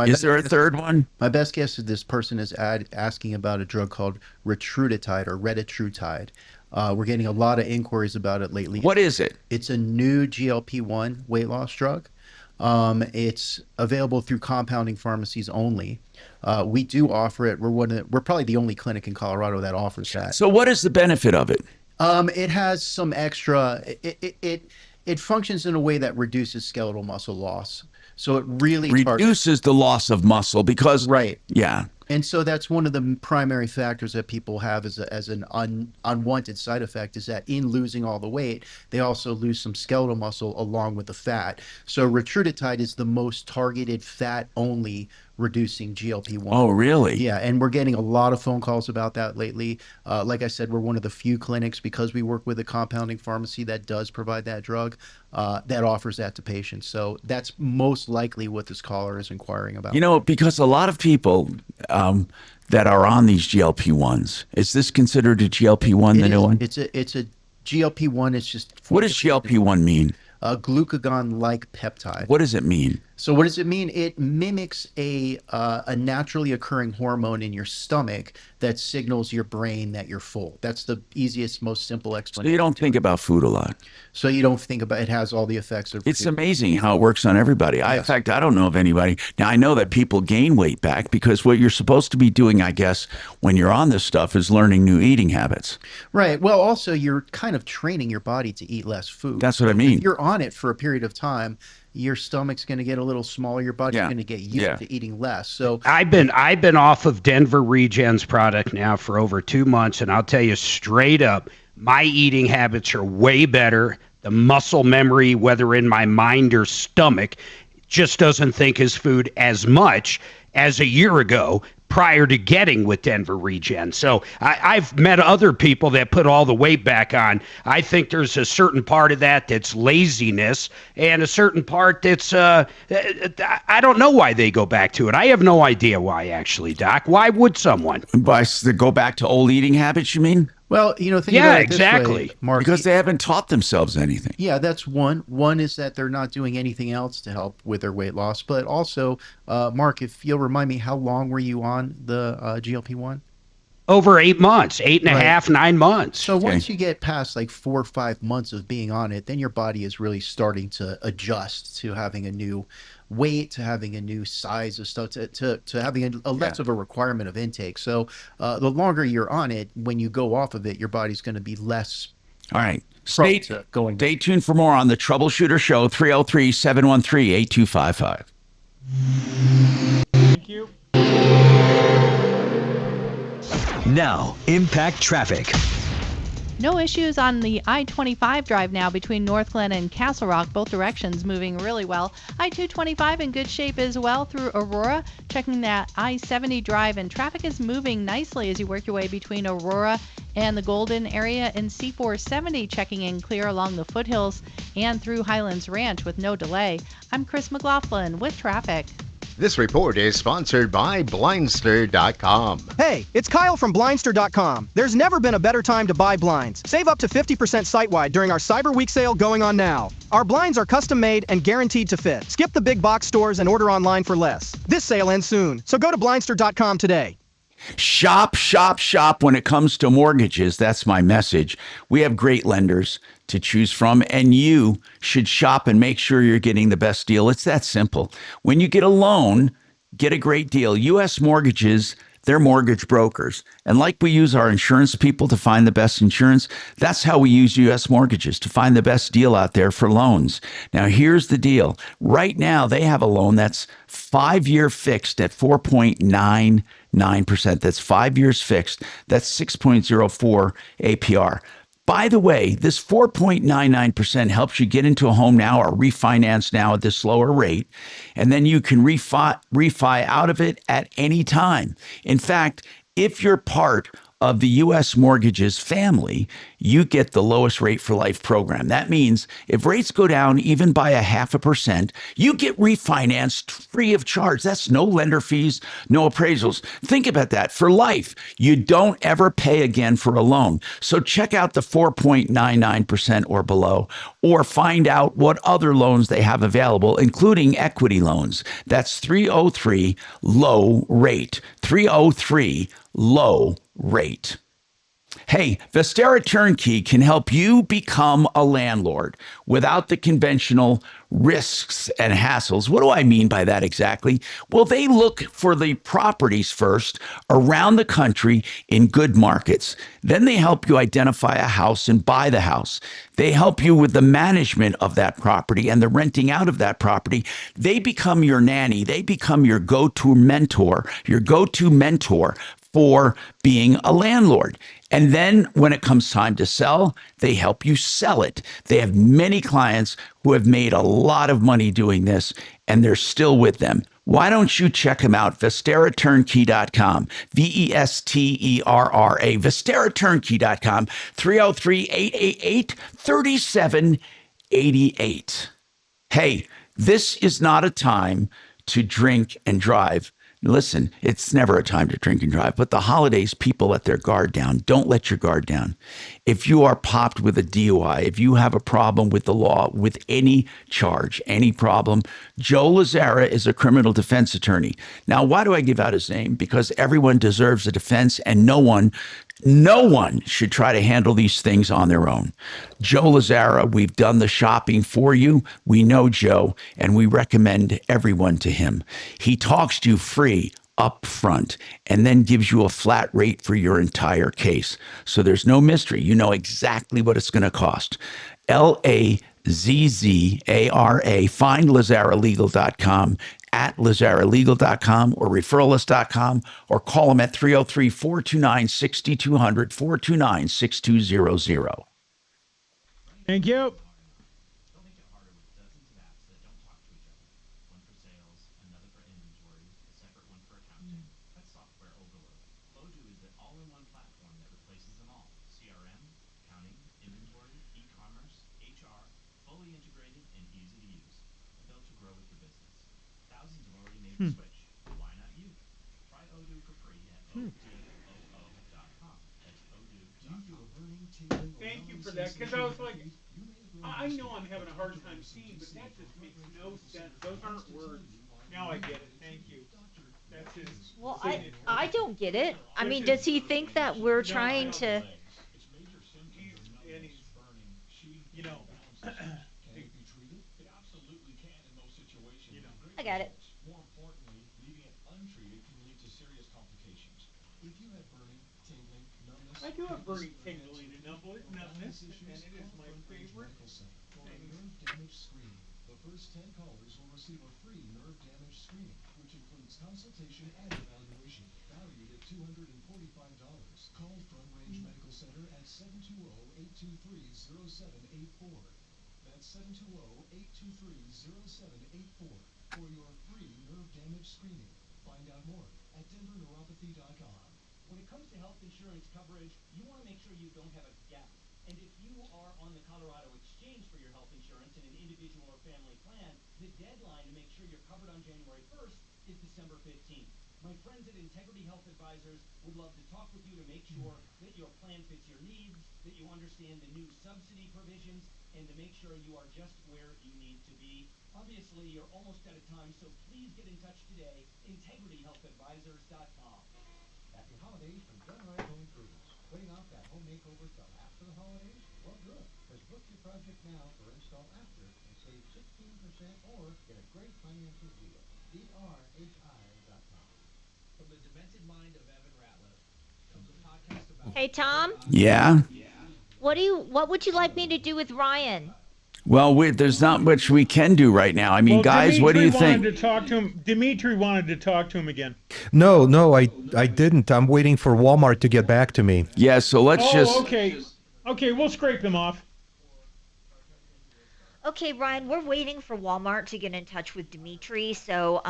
Is there a third one? My best guess is this person is asking about a drug called retatrutide or retatrutide. We're getting a lot of inquiries about it lately. What is it? It's a new GLP-1 weight loss drug. It's available through compounding pharmacies only. We do offer it. We're probably the only clinic in Colorado that offers that. So what is the benefit of it? It has some extra. It functions in a way that reduces skeletal muscle loss. So it really reduces the loss of muscle because yeah. And so that's one of the primary factors that people have as an unwanted side effect, is that in losing all the weight, they also lose some skeletal muscle along with the fat. So retatrutide is the most targeted fat-only reducing GLP-1. Oh, really? Yeah, and we're getting a lot of phone calls about that lately. Like I said, we're one of the few clinics, because we work with a compounding pharmacy that does provide that drug, that offers that to patients. So that's most likely what this caller is inquiring about. You know, because a lot of people that are on these GLP-1s, is this considered a GLP-1, the new one? It's a GLP-1. It's just... What does GLP-1 mean? Glucagon-like peptide. What does it mean? So what does it mean? It mimics a naturally occurring hormone in your stomach that signals your brain that you're full. That's the easiest, most simple explanation. So you don't think about food a lot. So you don't think about it. Has all the effects of It's amazing how it works on everybody. In fact, I don't know of anybody. Now, I know that people gain weight back because what you're supposed to be doing, I guess, when you're on this stuff is learning new eating habits. Right. Well, also, you're kind of training your body to eat less food. That's what I mean. If you're on it for a period of time, your stomach's going to get a little smaller. Your body's going to get used to eating less. So I've been off of Denver Regen's product now for over 2 months, and I'll tell you straight up, my eating habits are way better. The muscle memory, whether in my mind or stomach, just doesn't think as food as much as a year ago prior to getting with Denver Regen. So I've met other people that put all the weight back on. I think there's a certain part of that that's laziness, and a certain part that's, I don't know why they go back to it. I have no idea why, actually, Doc. Why would someone? Go back to old eating habits, you mean? Well, think about it this exactly. way, Mark. Because they haven't taught themselves anything. Yeah, that's one. One is that they're not doing anything else to help with their weight loss. But also, Mark, if you'll remind me, how long were you on the GLP-1? Over 8 months, 8.5, 9 months. So once you get past like 4 or 5 months of being on it, then your body is really starting to adjust to having a new weight, to having a new size of stuff, to having a less of a requirement of intake. So the longer you're on it, when you go off of it, your body's going to be less. All right. Stay tuned for more on the Troubleshooter Show, 303-713-8255. Thank you. Now, impact traffic. No issues on the I-25 drive now between North Glen and Castle Rock, both directions moving really well. I-225 in good shape as well through Aurora. Checking that I-70 drive, and traffic is moving nicely as you work your way between Aurora and the Golden area, and C-470 checking in clear along the foothills and through Highlands Ranch with no delay. I'm Chris McLaughlin with traffic. This report is sponsored by Blindster.com. Hey, it's Kyle from Blindster.com. There's never been a better time to buy blinds. Save up to 50% site-wide during our Cyber Week sale going on now. Our blinds are custom-made and guaranteed to fit. Skip the big box stores and order online for less. This sale ends soon, so go to Blindster.com today. Shop, shop, shop when it comes to mortgages. That's my message. We have great lenders to choose from, and you should shop and make sure you're getting the best deal. It's that simple. When you get a loan, get a great deal. U.S. Mortgages, they're mortgage brokers. And like we use our insurance people to find the best insurance, that's how we use U.S. Mortgages to find the best deal out there for loans. Now, here's the deal. Right now, they have a loan that's 5-year fixed at 4.99%. That's 5 years fixed. That's 6.04 APR. By the way, this 4.99% helps you get into a home now or refinance now at this lower rate, and then you can refi out of it at any time. In fact, if you're part of the U.S. Mortgages family, you get the lowest rate for life program. That means if rates go down even by 0.5%, you get refinanced free of charge. That's no lender fees, no appraisals. Think about that. For life, you don't ever pay again for a loan. So check out the 4.99% or below, or find out what other loans they have available, including equity loans. That's 303 low rate. 303 low rate. Hey, Vestera Turnkey can help you become a landlord without the conventional risks and hassles. What do I mean by that exactly? Well, they look for the properties first around the country in good markets. Then they help you identify a house and buy the house. They help you with the management of that property and the renting out of that property. They become your nanny. They become your go-to mentor for being a landlord. And then when it comes time to sell, they help you sell it. They have many clients who have made a lot of money doing this, and they're still with them. Why don't you check them out? VesteraTurnkey.com. VESTERRA. VesteraTurnkey.com. 303-888-3788. Hey, this is not a time to drink and drive. Listen, it's never a time to drink and drive, but the holidays, people let their guard down. Don't let your guard down. If you are popped with a DUI, if you have a problem with the law, with any charge, any problem, Joe Lazzara is a criminal defense attorney. Now, why do I give out his name? Because everyone deserves a defense, and no one should try to handle these things on their own. Joe Lazzara, we've done the shopping for you. We know Joe, and we recommend everyone to him. He talks to you free up front and then gives you a flat rate for your entire case. So there's no mystery. You know exactly what it's going to cost. LAZZARA. Find LazzaraLegal.com, at LazzaraLegal.com or referralist.com, or call them at 303-429-6200, 429-6200. Thank you. Thank you for that, because I was like, I know I'm having a hard time seeing, but that just makes no sense. Those aren't words. Now I get it. Thank you. That's his. Well, I don't get it. I mean, does he think that we're trying to? You know. I got it. More importantly, leaving it untreated can lead to serious complications. If you have burning, tingling, numbness, I do have burning, tingling, and numbness, and it is my favorite thing. Nerve damage screening. The first 10 callers will receive a free nerve damage screening, which includes consultation and evaluation, valued at $245. Call Front Range Medical Center at 720-823-0784. That's 720-823-0784 for your free nerve damage screening. Find out more at DenverNeuropathy.com. When it comes to health insurance coverage, you want to make sure you don't have a gap. And if you are on the Colorado exchange for your health insurance in an individual or family plan, the deadline to make sure you're covered on January 1st is December 15th. My friends at Integrity Health Advisors would love to talk with you to make sure that your plan fits your needs, that you understand the new subsidy provisions, and to make sure you are just where you need to be. Obviously, you're almost out of time, so please get in touch today. IntegrityHealthAdvisors.com. Happy holidays from Gunride Home Improvements. Putting off that home makeover till after the holidays? Well, good, because book your project now for install after and save 16% or get a great financial deal. DRHI.com. From the demented mind of Evan Ratliff comes a podcast about... Hey, Tom. Yeah? What would you like me to do with Ryan? Well, there's not much we can do right now. I mean, guys, what do you think? Dimitri wanted to talk to him again. No, I didn't. I'm waiting for Walmart to get back to me. Yeah, so let's just... Okay, we'll scrape him off. Okay, Ryan, we're waiting for Walmart to get in touch with Dimitri. So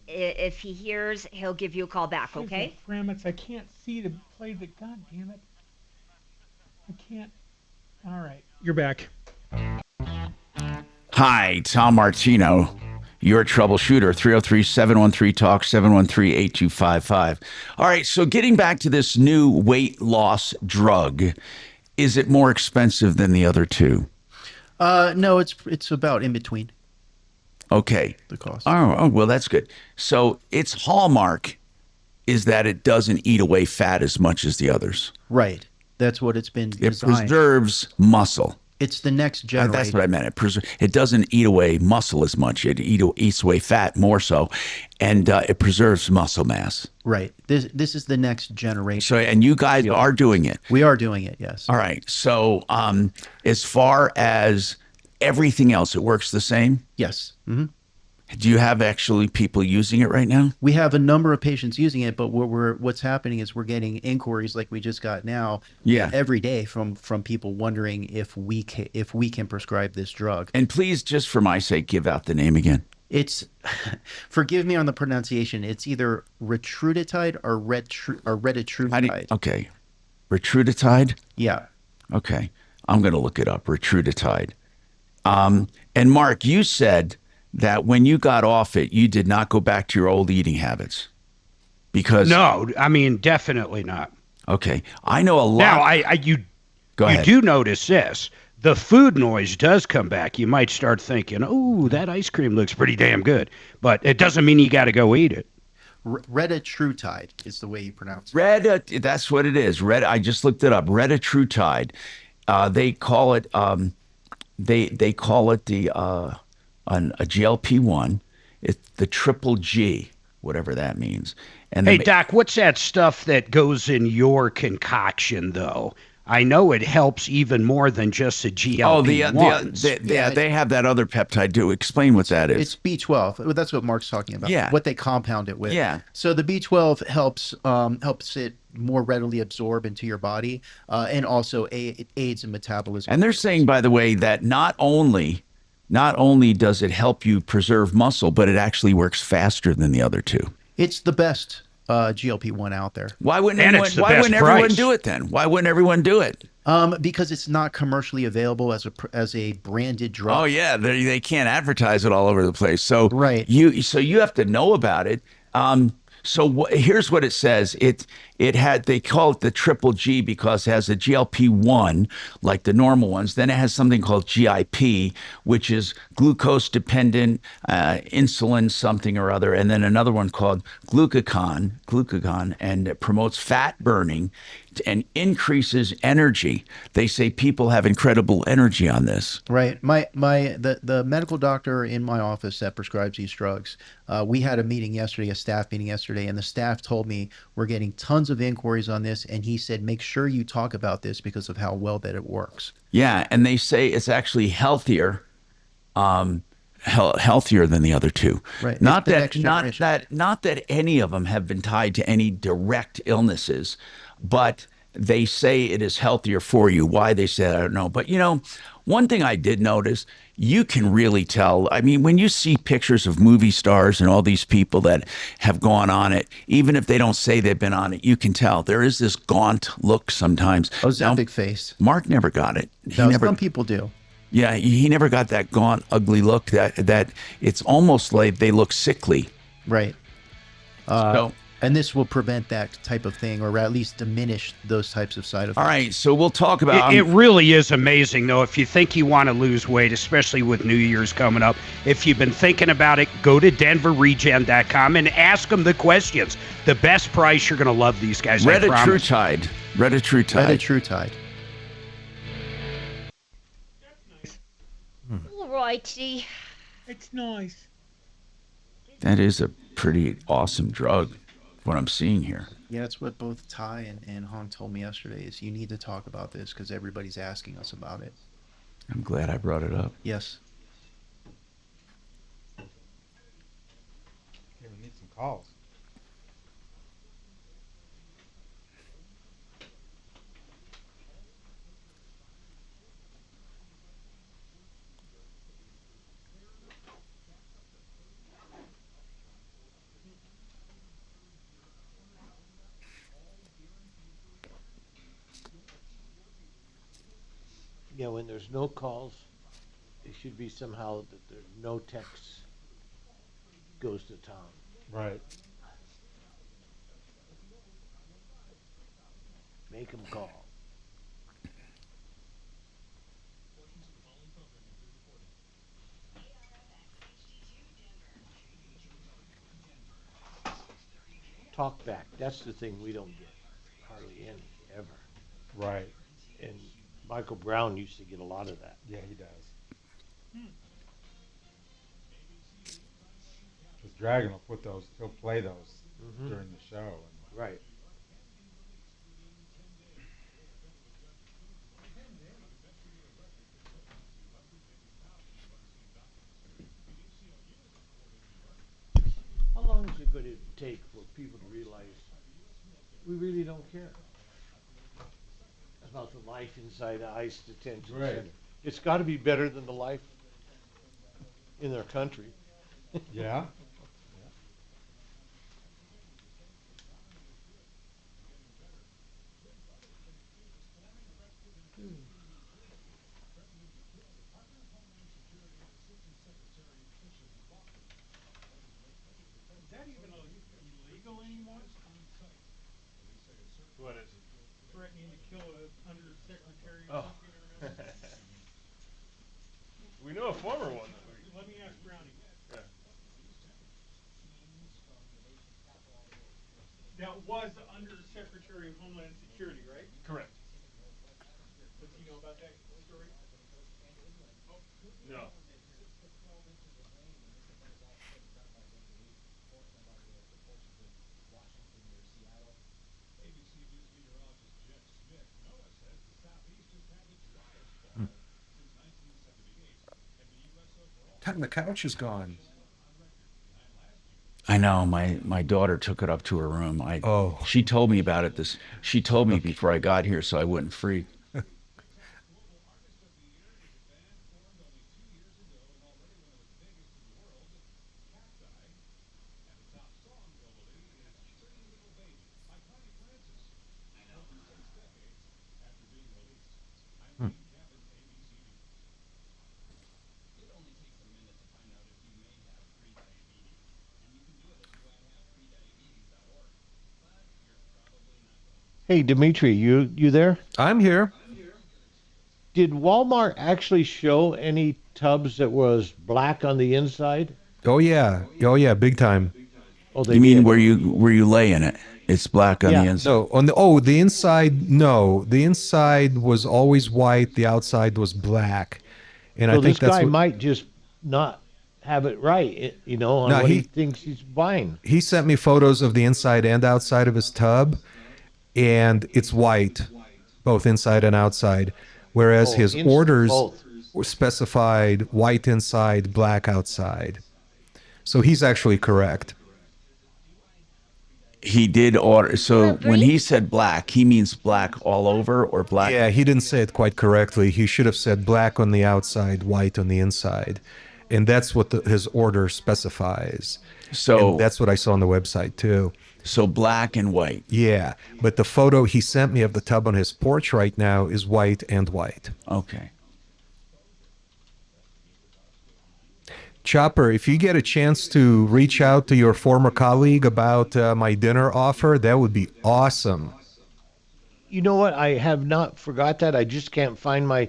if he hears, he'll give you a call back, okay? Grammets, I can't see to play the. God damn it! I can't. All right, you're back. Hi, Tom Martino, your troubleshooter, 303-713-TALK, 713-8255. All right, so getting back to this new weight loss drug, is it more expensive than the other two? No, it's about in between. Okay. The cost. Oh, well, that's good. So its hallmark is that it doesn't eat away fat as much as the others. Right. That's what it's been It designed. preserves muscle. It's the next generation. That's what I meant. It doesn't eat away muscle as much. It eats away fat more so, and it preserves muscle mass. Right. This is the next generation. So, and you guys are doing it. We are doing it, yes. All right. So, as far as everything else, it works the same? Yes. Mm-hmm. Do you have actually people using it right now? We have a number of patients using it, but what's happening is we're getting inquiries like we just got now every day from people wondering if we can prescribe this drug. And please, just for my sake, give out the name again. It's, forgive me on the pronunciation, it's either retrutitide or retatrutide. Okay. Retrutitide? Yeah. Okay. I'm going to look it up. Retrutitide. And Mark, you said that when you got off it, you did not go back to your old eating habits. Because No, I mean, definitely not. Okay. I know a lot. Now, you ahead. do notice this. The food noise does come back. You might start thinking, oh, that ice cream looks pretty damn good. But it doesn't mean you got to go eat it. Retatrutide is the way you pronounce it. That's what it is. I just looked it up. Retatrutide. They call it they call it a GLP-1. It's the triple G, whatever that means. And hey, Doc, what's that stuff that goes in your concoction, though? I know it helps even more than just a GLP-1. They have that other peptide too. Explain what that is. It's B12. Well, that's what Mark's talking about. Yeah. What they compound it with. Yeah. So the B12 helps it more readily absorb into your body, and also it aids in metabolism. And they're saying, by the way, that not only does it help you preserve muscle, but it actually works faster than the other two. It's the best GLP-1 out there. Why wouldn't everyone do it then? Why wouldn't everyone do it? Because it's not commercially available as a branded drug. Oh yeah, they can't advertise it all over the place. So right, you have to know about it. Here's what it says. They call it the triple G because it has a GLP-1 like the normal ones. Then it has something called GIP, which is glucose dependent insulin something or other, and then another one called glucagon, and it promotes fat burning and increases energy. They say people have incredible energy on this. Right. The medical doctor in my office that prescribes these drugs, we had a staff meeting yesterday, and the staff told me we're getting tons of inquiries on this, and he said, make sure you talk about this because of how well that it works. Yeah, and they say it's actually healthier healthier than the other two. Right. Not that any of them have been tied to any direct illnesses, but they say it is healthier for you. Why they say that, I don't know. But one thing I did notice, you can really tell. I mean, when you see pictures of movie stars and all these people that have gone on it, even if they don't say they've been on it, you can tell there is this gaunt look sometimes. Ozempic face. Mark never got it. Some people do. Yeah, he never got that gaunt, ugly look that it's almost like they look sickly. Right. And this will prevent that type of thing, or at least diminish those types of side effects. All right, so we'll talk about... It really is amazing, though, if you think you want to lose weight, especially with New Year's coming up. If you've been thinking about it, go to denverregen.com and ask them the questions. The best price, you're going to love these guys, I promise. Retatrutide. All righty. It's nice. That is a pretty awesome drug, what I'm seeing here. Yeah, that's what both Ty and Hong told me yesterday, is you need to talk about this because everybody's asking us about it. I'm glad I brought it up. Yes. Okay, we need some calls. Yeah, when there's no calls, it should be somehow that there no text goes to Tom. Right. Make him call. Talk back. That's the thing we don't get hardly any ever. Right. And Michael Brown used to get a lot of that. Yeah, he does. Because Dragon will put those, he'll play those during the show. And Right. How long is it going to take for people to realize we really don't care about the life inside the ICE detention Right. center? It's got to be better than the life in their country. Yeah. Is that even illegal anymore? What is it? Threatening to kill an undersecretary Oh. or something or another? We know a former one. Let me ask Brownie. Yeah. That was the Undersecretary of Homeland Security, right? Correct. Does he know about that story? No. ABC News meteorologist Jeff Smith Noah says the Southeast has had the driest fall since 1978, and the U.S. overall. The couch is gone. I know my daughter took it up to her room. Oh. She told me about it. She told me before I got here, so I wouldn't freak. Hey, Dimitri, you there? I'm here. Did Walmart actually show any tubs that was black on the inside? Oh yeah, big time. Oh, they You mean did. where you lay in it? It's black on the inside. No, the inside. No, the inside was always white. The outside was black, and So I think this that's guy what, might just not have it right, on No, what he he- thinks he's buying. he sent me photos of the inside and outside of his tub, and it's white, both inside and outside. Whereas Oh, his orders both. were specified white inside, black outside. So he's actually correct. He did order. So when he said black, he means black all over or black. Yeah, he didn't say it quite correctly. He should have said black on the outside, white on the inside. And that's what his order specifies. So and that's what I saw on the website too. So black and white. Yeah, but the photo he sent me of the tub on his porch right now is white and white. Okay. Chopper, if you get a chance to reach out to your former colleague about my dinner offer, that would be awesome. You know what? I have not forgot that. I just can't find my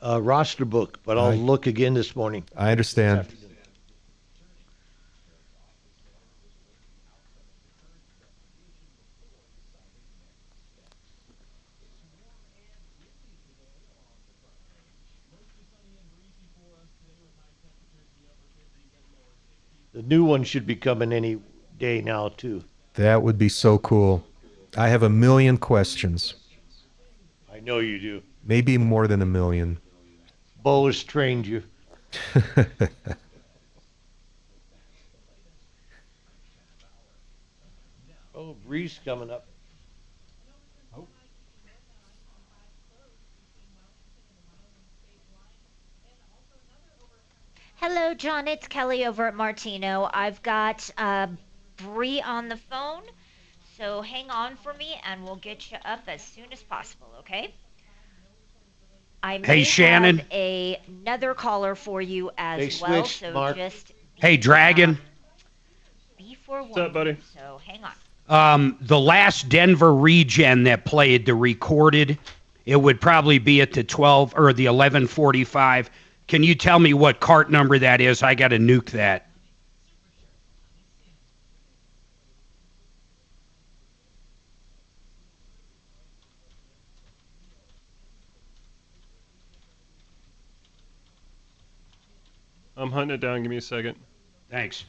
roster book, but I'll look again this morning. I understand. The new one should be coming any day now, too. That would be so cool. I have a million questions. I know you do. Maybe more than a million. Bo has trained you. Oh, breeze coming up. Hello, John. It's Kelly over at Martino. I've got Bree on the phone, so hang on for me, and we'll get you up as soon as possible. Okay? I may Hey, Shannon. have another caller for you as They well. switched, So Mark. just Hey, Dragon. be forewarned. What's up, buddy? So hang on. The last Denver regen that played the recorded, it would probably be at the 12 or the 11:45. Can you tell me what cart number that is? I got to nuke that. I'm hunting it down. Give me a second. Thanks.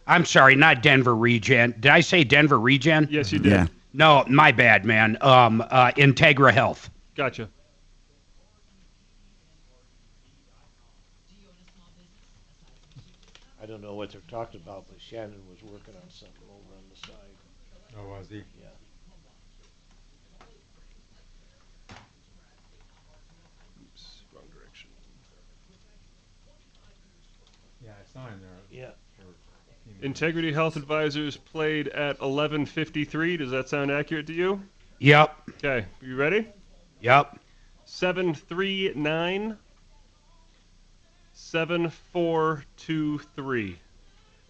I'm sorry, not Denver regen. Did I say Denver regen? Yes, you did. Yeah. No, my bad, man. Integra Health. Gotcha. I don't know what they're talking about, but Shannon was working on something over on the side. Oh, was he? Yeah. Oops, wrong direction. Yeah, I saw him there. Yeah. Integrity Health Advisors played at 11:53. Does that sound accurate to you? Yep. Okay, you ready? Yep. 739 7423.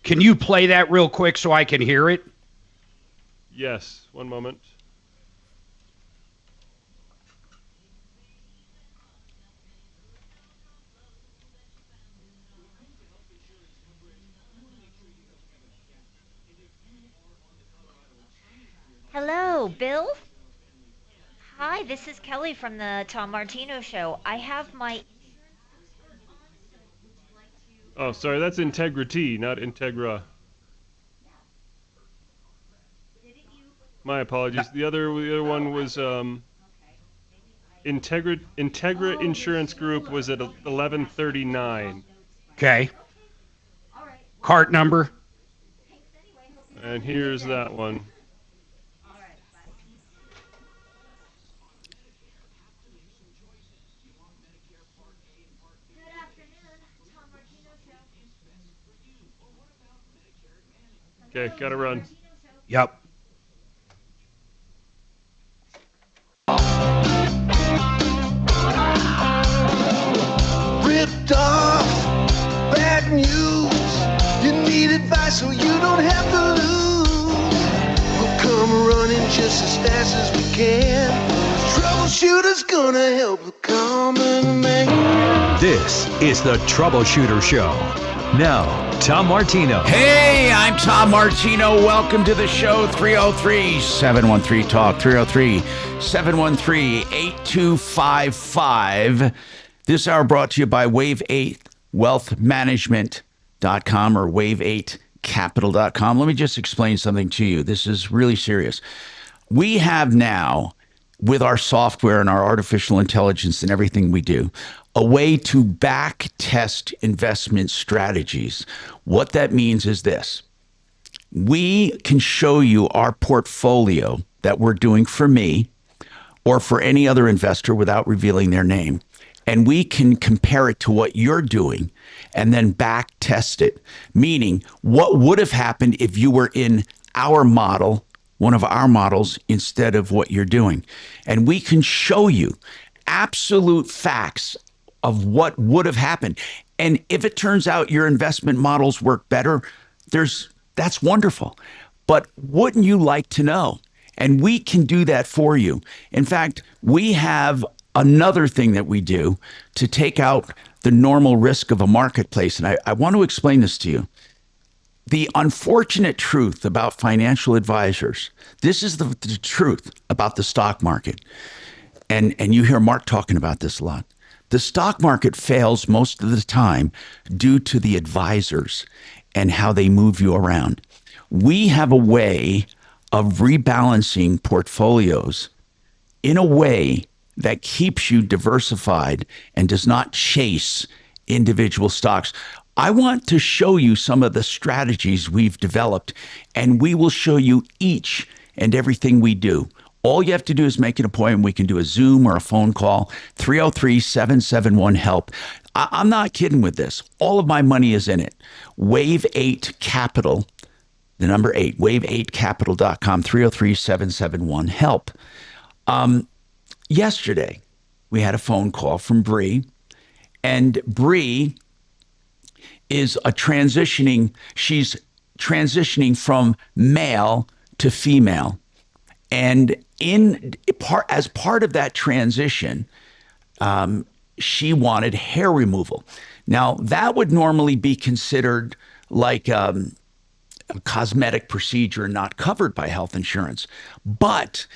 Can you play that real quick so I can hear it? Yes, one moment. Hello, Bill. Hi, this is Kelly from the Tom Martino Show. I have my Oh, sorry, that's Integrity, not Integra. My apologies. The other one was Integra Insurance Group was at 11:39. Okay. Cart number? And here's that one. Okay, gotta run. Yep. Ripped off, bad news. You need advice so you don't have to lose. We'll come running just as fast as we can. Troubleshooter's gonna help the common man. This is the Troubleshooter Show. Now, Tom Martino. Hey, I'm Tom Martino. Welcome to the show. 303-713-TALK. 303-713-8255. This hour brought to you by Wave 8 Wealthmanagement.com or Wave8Capital.com. Let me just explain something to you. This is really serious. We have now, with our software and our artificial intelligence and everything we do, a way to back test investment strategies. What that means is this. We can show you our portfolio that we're doing for me or for any other investor without revealing their name. And we can compare it to what you're doing and then back test it. Meaning, what would have happened if you were in our model, one of our models, instead of what you're doing. And we can show you absolute facts of what would have happened. And if it turns out your investment models work better, that's wonderful. But wouldn't you like to know? And we can do that for you. In fact, we have another thing that we do to take out the normal risk of a marketplace. And I want to explain this to you. The unfortunate truth about financial advisors, this is the truth about the stock market. And you hear Mark talking about this a lot. The stock market fails most of the time due to the advisors and how they move you around. We have a way of rebalancing portfolios in a way that keeps you diversified and does not chase individual stocks. I want to show you some of the strategies we've developed, and we will show you each and everything we do. All you have to do is make an appointment. We can do a Zoom or a phone call, 303-771-HELP. I'm not kidding with this. All of my money is in it. Wave8Capital.com the number 8, wave8capital.com, 303-771-HELP. Yesterday, we had a phone call from Bree, and Bree is she's transitioning from male to female. And as part of that transition, she wanted hair removal. Now, that would normally be considered like a cosmetic procedure not covered by health insurance. But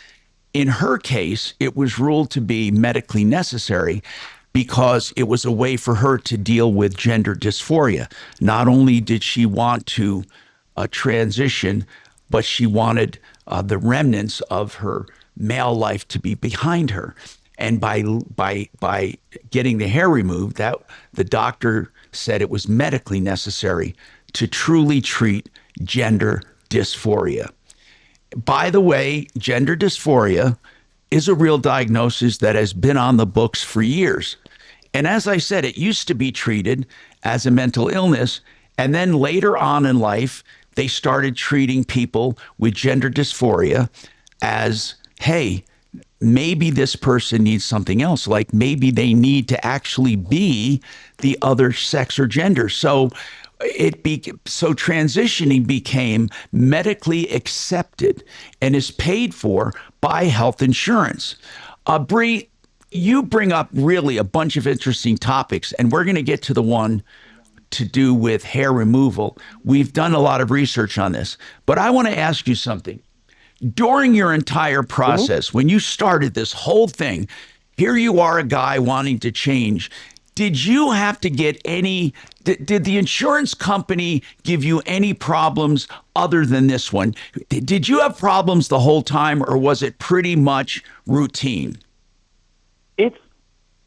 in her case, it was ruled to be medically necessary because it was a way for her to deal with gender dysphoria. Not only did she want to transition, but she wanted the remnants of her male life to be behind her. And by getting the hair removed, that the doctor said it was medically necessary to truly treat gender dysphoria. By the way, gender dysphoria is a real diagnosis that has been on the books for years. And as I said, it used to be treated as a mental illness. And then later on in life, they started treating people with gender dysphoria as, hey, maybe this person needs something else. Like maybe they need to actually be the other sex or gender. So transitioning became medically accepted and is paid for by health insurance. Bree, you bring up really a bunch of interesting topics, and we're going to get to the one to do with hair removal. We've done a lot of research on this, but I want to ask you something. During your entire process, when you started this whole thing, here you are, a guy wanting to change. Did you have to get did the insurance company give you any problems other than this one? Did you have problems the whole time, or was it pretty much routine?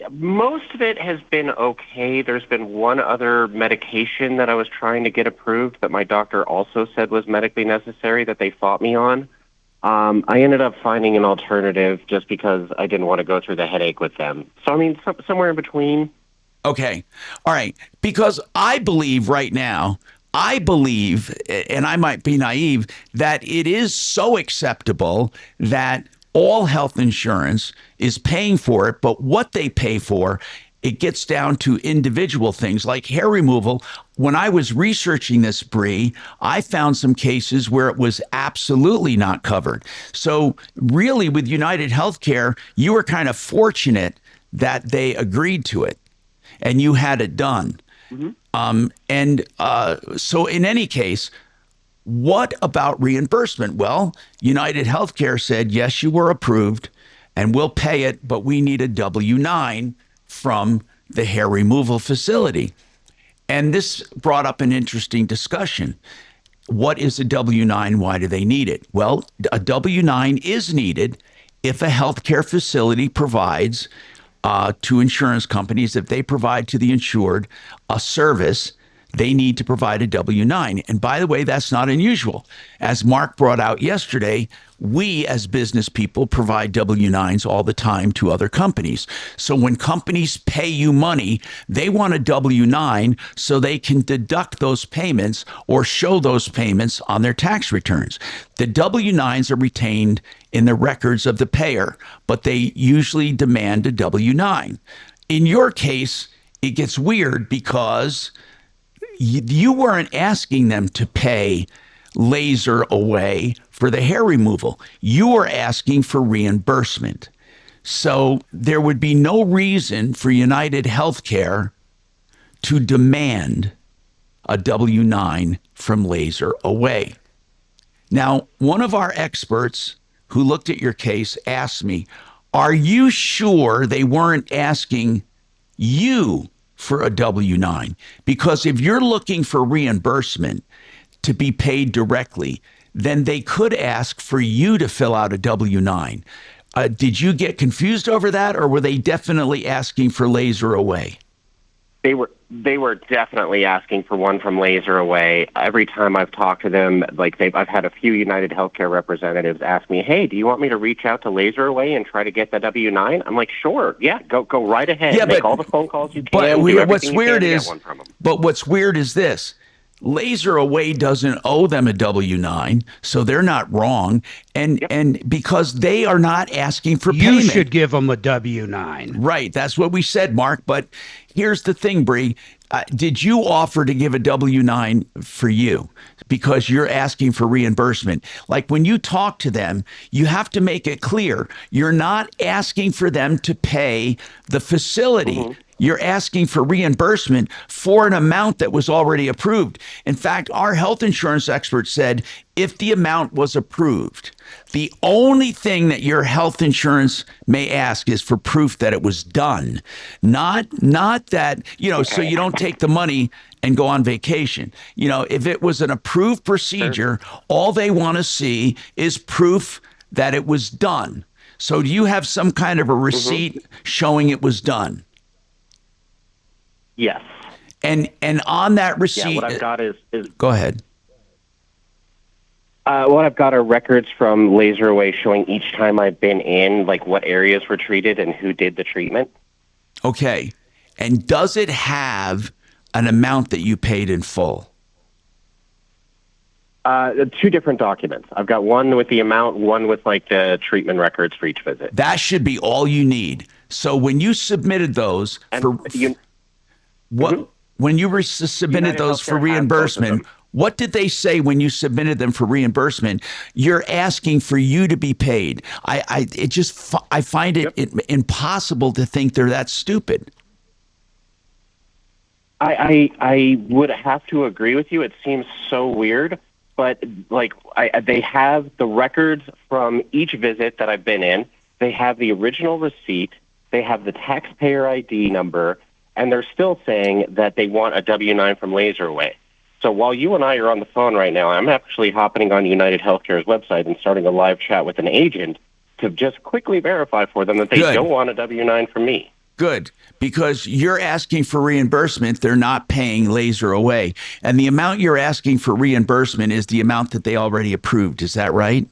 Most of it has been okay. There's been one other medication that I was trying to get approved that my doctor also said was medically necessary that they fought me on. I ended up finding an alternative just because I didn't want to go through the headache with them. So, I mean, somewhere in between. Okay. All right. Because I believe right now, and I might be naive, that it is so acceptable that all health insurance is paying for it, but what they pay for, it gets down to individual things like hair removal. When I was researching this, Bree, I found some cases where it was absolutely not covered. So really with United Healthcare, you were kind of fortunate that they agreed to it and you had it done. So in any case, what about reimbursement? Well, United Healthcare said, yes, you were approved and we'll pay it, but we need a W-9 from the hair removal facility. And this brought up an interesting discussion. What is a W-9? Why do they need it? Well, a W-9 is needed if a healthcare facility provides to insurance companies, if they provide to the insured a service, they need to provide a W-9. And by the way, that's not unusual. As Mark brought out yesterday, we as business people provide W-9s all the time to other companies. So when companies pay you money, they want a W-9 so they can deduct those payments or show those payments on their tax returns. The W-9s are retained in the records of the payer, but they usually demand a W-9. In your case, it gets weird because you weren't asking them to pay Laser Away for the hair removal. You were asking for reimbursement. So there would be no reason for United Healthcare to demand a W-9 from Laser Away. Now, one of our experts who looked at your case asked me, are you sure they weren't asking you for a W-9? Because if you're looking for reimbursement to be paid directly, then they could ask for you to fill out a W-9. Did you get confused over that, or were they definitely asking for Laser Away? They were definitely asking for one from Laser Away. Every time I've talked to them, I've had a few United Healthcare representatives ask me, "Hey, do you want me to reach out to Laser Away and try to get the W-9?" I'm like, "Sure, yeah, go right ahead. Make all the phone calls you can. But what's weird is this: Laser Away doesn't owe them a W-9, so they're not wrong. And because they are not asking for You payment. should give them a W-9. Right. That's what we said, Mark. But here's the thing, Bree. Did you offer to give a W-9 for you? Because you're asking for reimbursement. Like when you talk to them, you have to make it clear. You're not asking for them to pay the facility. You're asking for reimbursement for an amount that was already approved. In fact, our health insurance expert said if the amount was approved, the only thing that your health insurance may ask is for proof that it was done. Not that, so you don't take the money and go on vacation. If it was an approved procedure, all they want to see is proof that it was done. So do you have some kind of a receipt showing it was done? Yes. And on that receipt, what I've got is go ahead. What I've got are records from Laser Away showing each time I've been in, like what areas were treated and who did the treatment. Okay. And does it have an amount that you paid in full? Two different documents. I've got one with the amount, one with like the treatment records for each visit. That should be all you need. So when you submitted those when you submitted those for reimbursement, what did they say when you submitted them for reimbursement? You're asking for you to be paid. I find it impossible to think they're that stupid. I would have to agree with you. It seems so weird, but they have the records from each visit that I've been in. They have the original receipt. They have the taxpayer ID number, and they're still saying that they want a W-9 from Laser Away. So while you and I are on the phone right now, I'm actually hopping on United Healthcare's website and starting a live chat with an agent to just quickly verify for them that they don't want a W-9 from me. Good, because you're asking for reimbursement. They're not paying Laser Away. And the amount you're asking for reimbursement is the amount that they already approved. Is that right?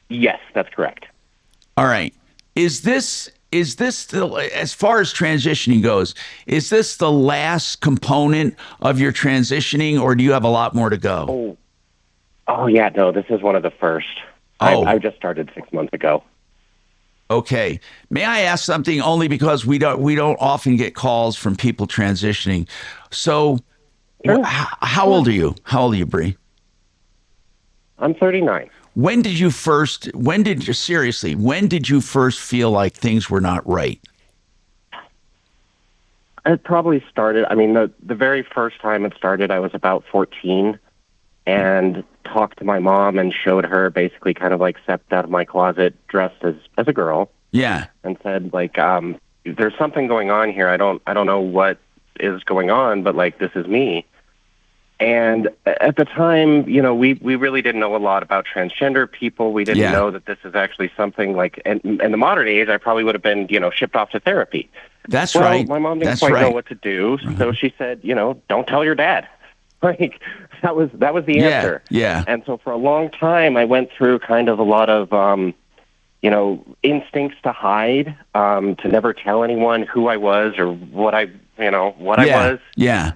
Yes, that's correct. All right. Is this as far as transitioning goes, is this the last component of your transitioning, or do you have a lot more to go? Oh yeah, no, this is one of the first. I just started 6 months ago. Okay. May I ask something, only because we don't often get calls from people transitioning. So how old are you? How old are you, Bree? I'm 39. When did you first feel like things were not right? It probably started, the very first time it started, I was about 14 and talked to my mom and showed her, basically kind of like stepped out of my closet dressed as a girl. Yeah. And said, there's something going on here. I don't know what is going on, but this is me. And at the time, we really didn't know a lot about transgender people. We didn't know that this is actually something in the modern age, I probably would have been, shipped off to therapy. That's right. My mom didn't quite know what to do. So she said, don't tell your dad. That was the answer. Yeah. And so for a long time, I went through kind of a lot of, instincts to hide, to never tell anyone who I was or what I was. Yeah.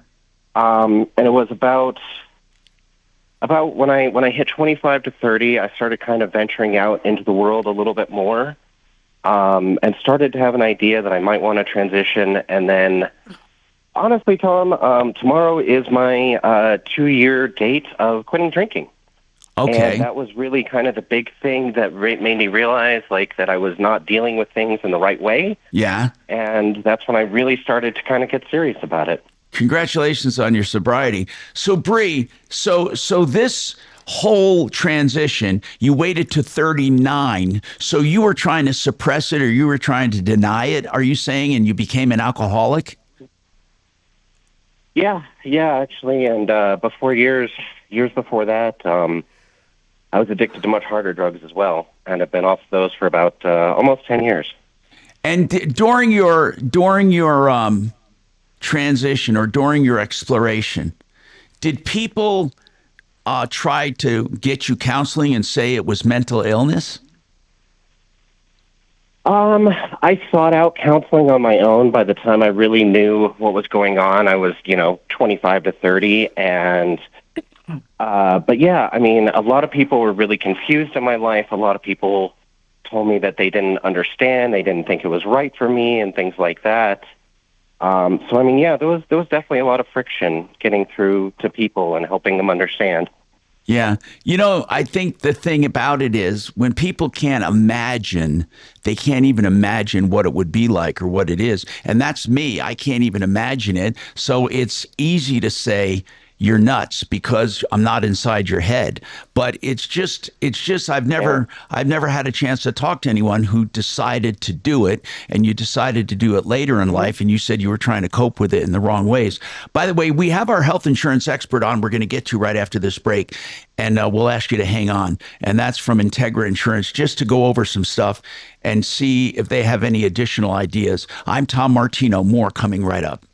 And it was about when I hit 25 to 30, I started kind of venturing out into the world a little bit more, and started to have an idea that I might want to transition. And then, honestly, Tom, tomorrow is my 2-year date of quitting drinking. Okay. And that was really kind of the big thing that made me realize that I was not dealing with things in the right way. Yeah. And that's when I really started to kind of get serious about it. Congratulations on your sobriety. So Bree, so this whole transition, you waited to 39. So you were trying to suppress it, or you were trying to deny it, are you saying, and you became an alcoholic? Yeah, actually. And years before that, I was addicted to much harder drugs as well, and I've been off those for about almost 10 years. And during your transition, or during your exploration, did people try to get you counseling and say it was mental illness? I sought out counseling on my own. By the time I really knew what was going on, I was, 25 to 30. And, but yeah, I mean, a lot of people were really confused in my life. A lot of people told me that they didn't understand. They didn't think it was right for me and things like that. So, I mean, yeah, there was definitely a lot of friction getting through to people and helping them understand. Yeah. I think the thing about it is when people can't imagine, they can't even imagine what it would be like or what it is. And that's me. I can't even imagine it. So it's easy to say you're nuts because I'm not inside your head. But it's just I've never had a chance to talk to anyone who decided to do it, and you decided to do it later in life, and you said you were trying to cope with it in the wrong ways. By the way, we have our health insurance expert on we're going to get to right after this break, and we'll ask you to hang on. And that's from Integra Insurance, just to go over some stuff and see if they have any additional ideas. I'm Tom Martino. More coming right up.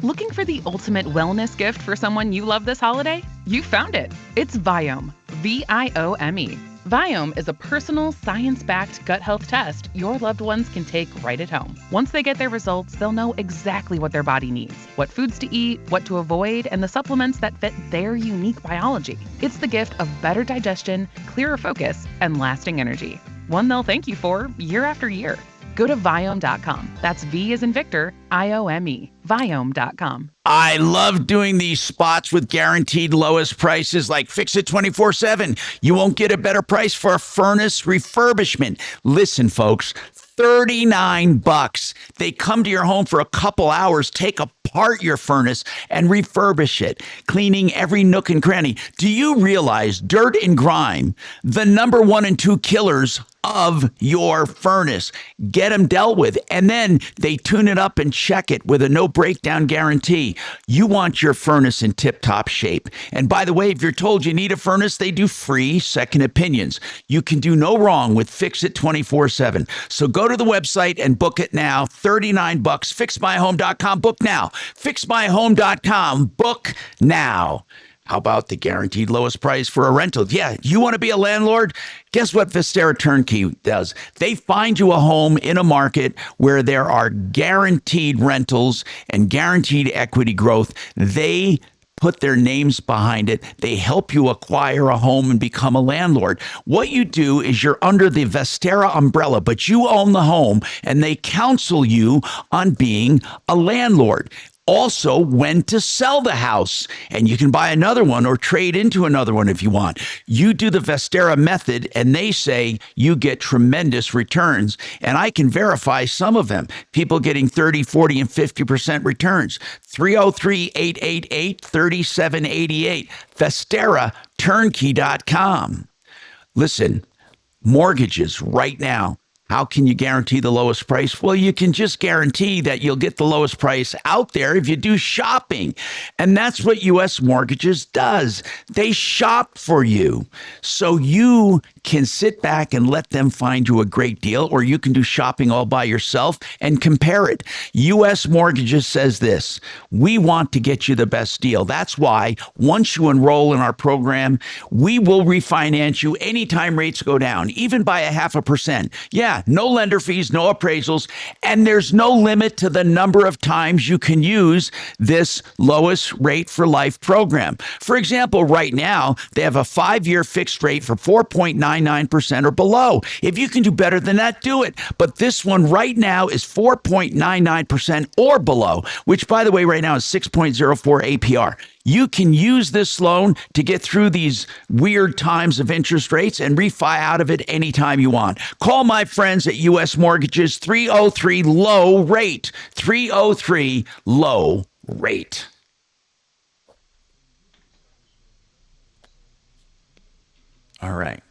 Looking for the ultimate wellness gift for someone you love this holiday? You found it. It's Viome. Viome. Viome is a personal, science-backed gut health test your loved ones can take right at home. Once they get their results, they'll know exactly what their body needs, what foods to eat, what to avoid, and the supplements that fit their unique biology. It's the gift of better digestion, clearer focus, and lasting energy. One they'll thank you for year after year. Go to Viome.com. That's V as in Victor, I-O-M-E. Viome.com. I love doing these spots with guaranteed lowest prices like Fix It 24/7. You won't get a better price for a furnace refurbishment. Listen, folks, $39. They come to your home for a couple hours, take apart your furnace and refurbish it, cleaning every nook and cranny. Do you realize dirt and grime, the number 1 and 2 killers of your furnace? Get them dealt with, and then they tune it up and check it with a no breakdown guarantee. You want your furnace in tip-top shape. And by the way, if you're told you need a furnace, they do free second opinions. You can do no wrong with Fix It 24/7. So go to the website and book it now. $39. FixMyHome.com. Book now. FixMyHome.com. Book now. How about the guaranteed lowest price for a rental? Yeah, you want to be a landlord? Guess what Vistara Turnkey does? They find you a home in a market where there are guaranteed rentals and guaranteed equity growth. They put their names behind it. They help you acquire a home and become a landlord. What you do is you're under the Vistara umbrella, but you own the home, and they counsel you on being a landlord. Also, when to sell the house, and you can buy another one or trade into another one if you want. You do the Vistara method, and they say you get tremendous returns, and I can verify some of them. People getting 30, 40, and 50% returns. 303-888-3788, VistaraTurnkey.com. Listen, mortgages right now. How can you guarantee the lowest price? Well, you can just guarantee that you'll get the lowest price out there if you do shopping. And that's what U.S. Mortgages does. They shop for you. So you can sit back and let them find you a great deal, or you can do shopping all by yourself and compare it. U.S. Mortgages says this: we want to get you the best deal. That's why once you enroll in our program, we will refinance you anytime rates go down, even by 0.5%. Yeah, no lender fees, no appraisals, and there's no limit to the number of times you can use this lowest rate for life program. For example, right now, they have a 5-year fixed rate for 4.99% or below. If you can do better than that, do it. But this one right now is 4.99% or below, which, by the way, right now is 6.04 APR. You can use this loan to get through these weird times of interest rates and refi out of it anytime you want. Call my friends at U.S. Mortgages, 303-LOW-RATE, 303-LOW-RATE. All right.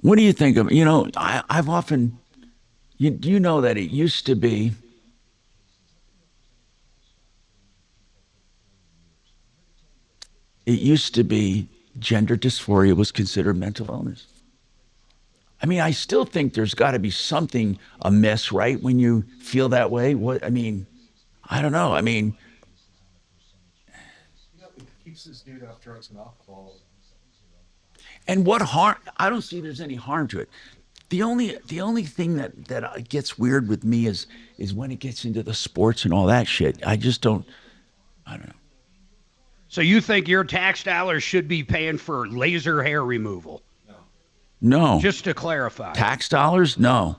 What do you think of, I've often... You know that it used to be gender dysphoria was considered mental illness. I mean, I still think there's got to be something amiss, right? When you feel that way. I don't know. I mean, It keeps this dude off drugs and alcohol. and what harm? I don't see there's any harm to it. The only thing that gets weird with me is when it gets into the sports and all that shit. I just don't. I don't know. So you think your tax dollars should be paying for laser hair removal? No. Just to clarify. Tax dollars? No.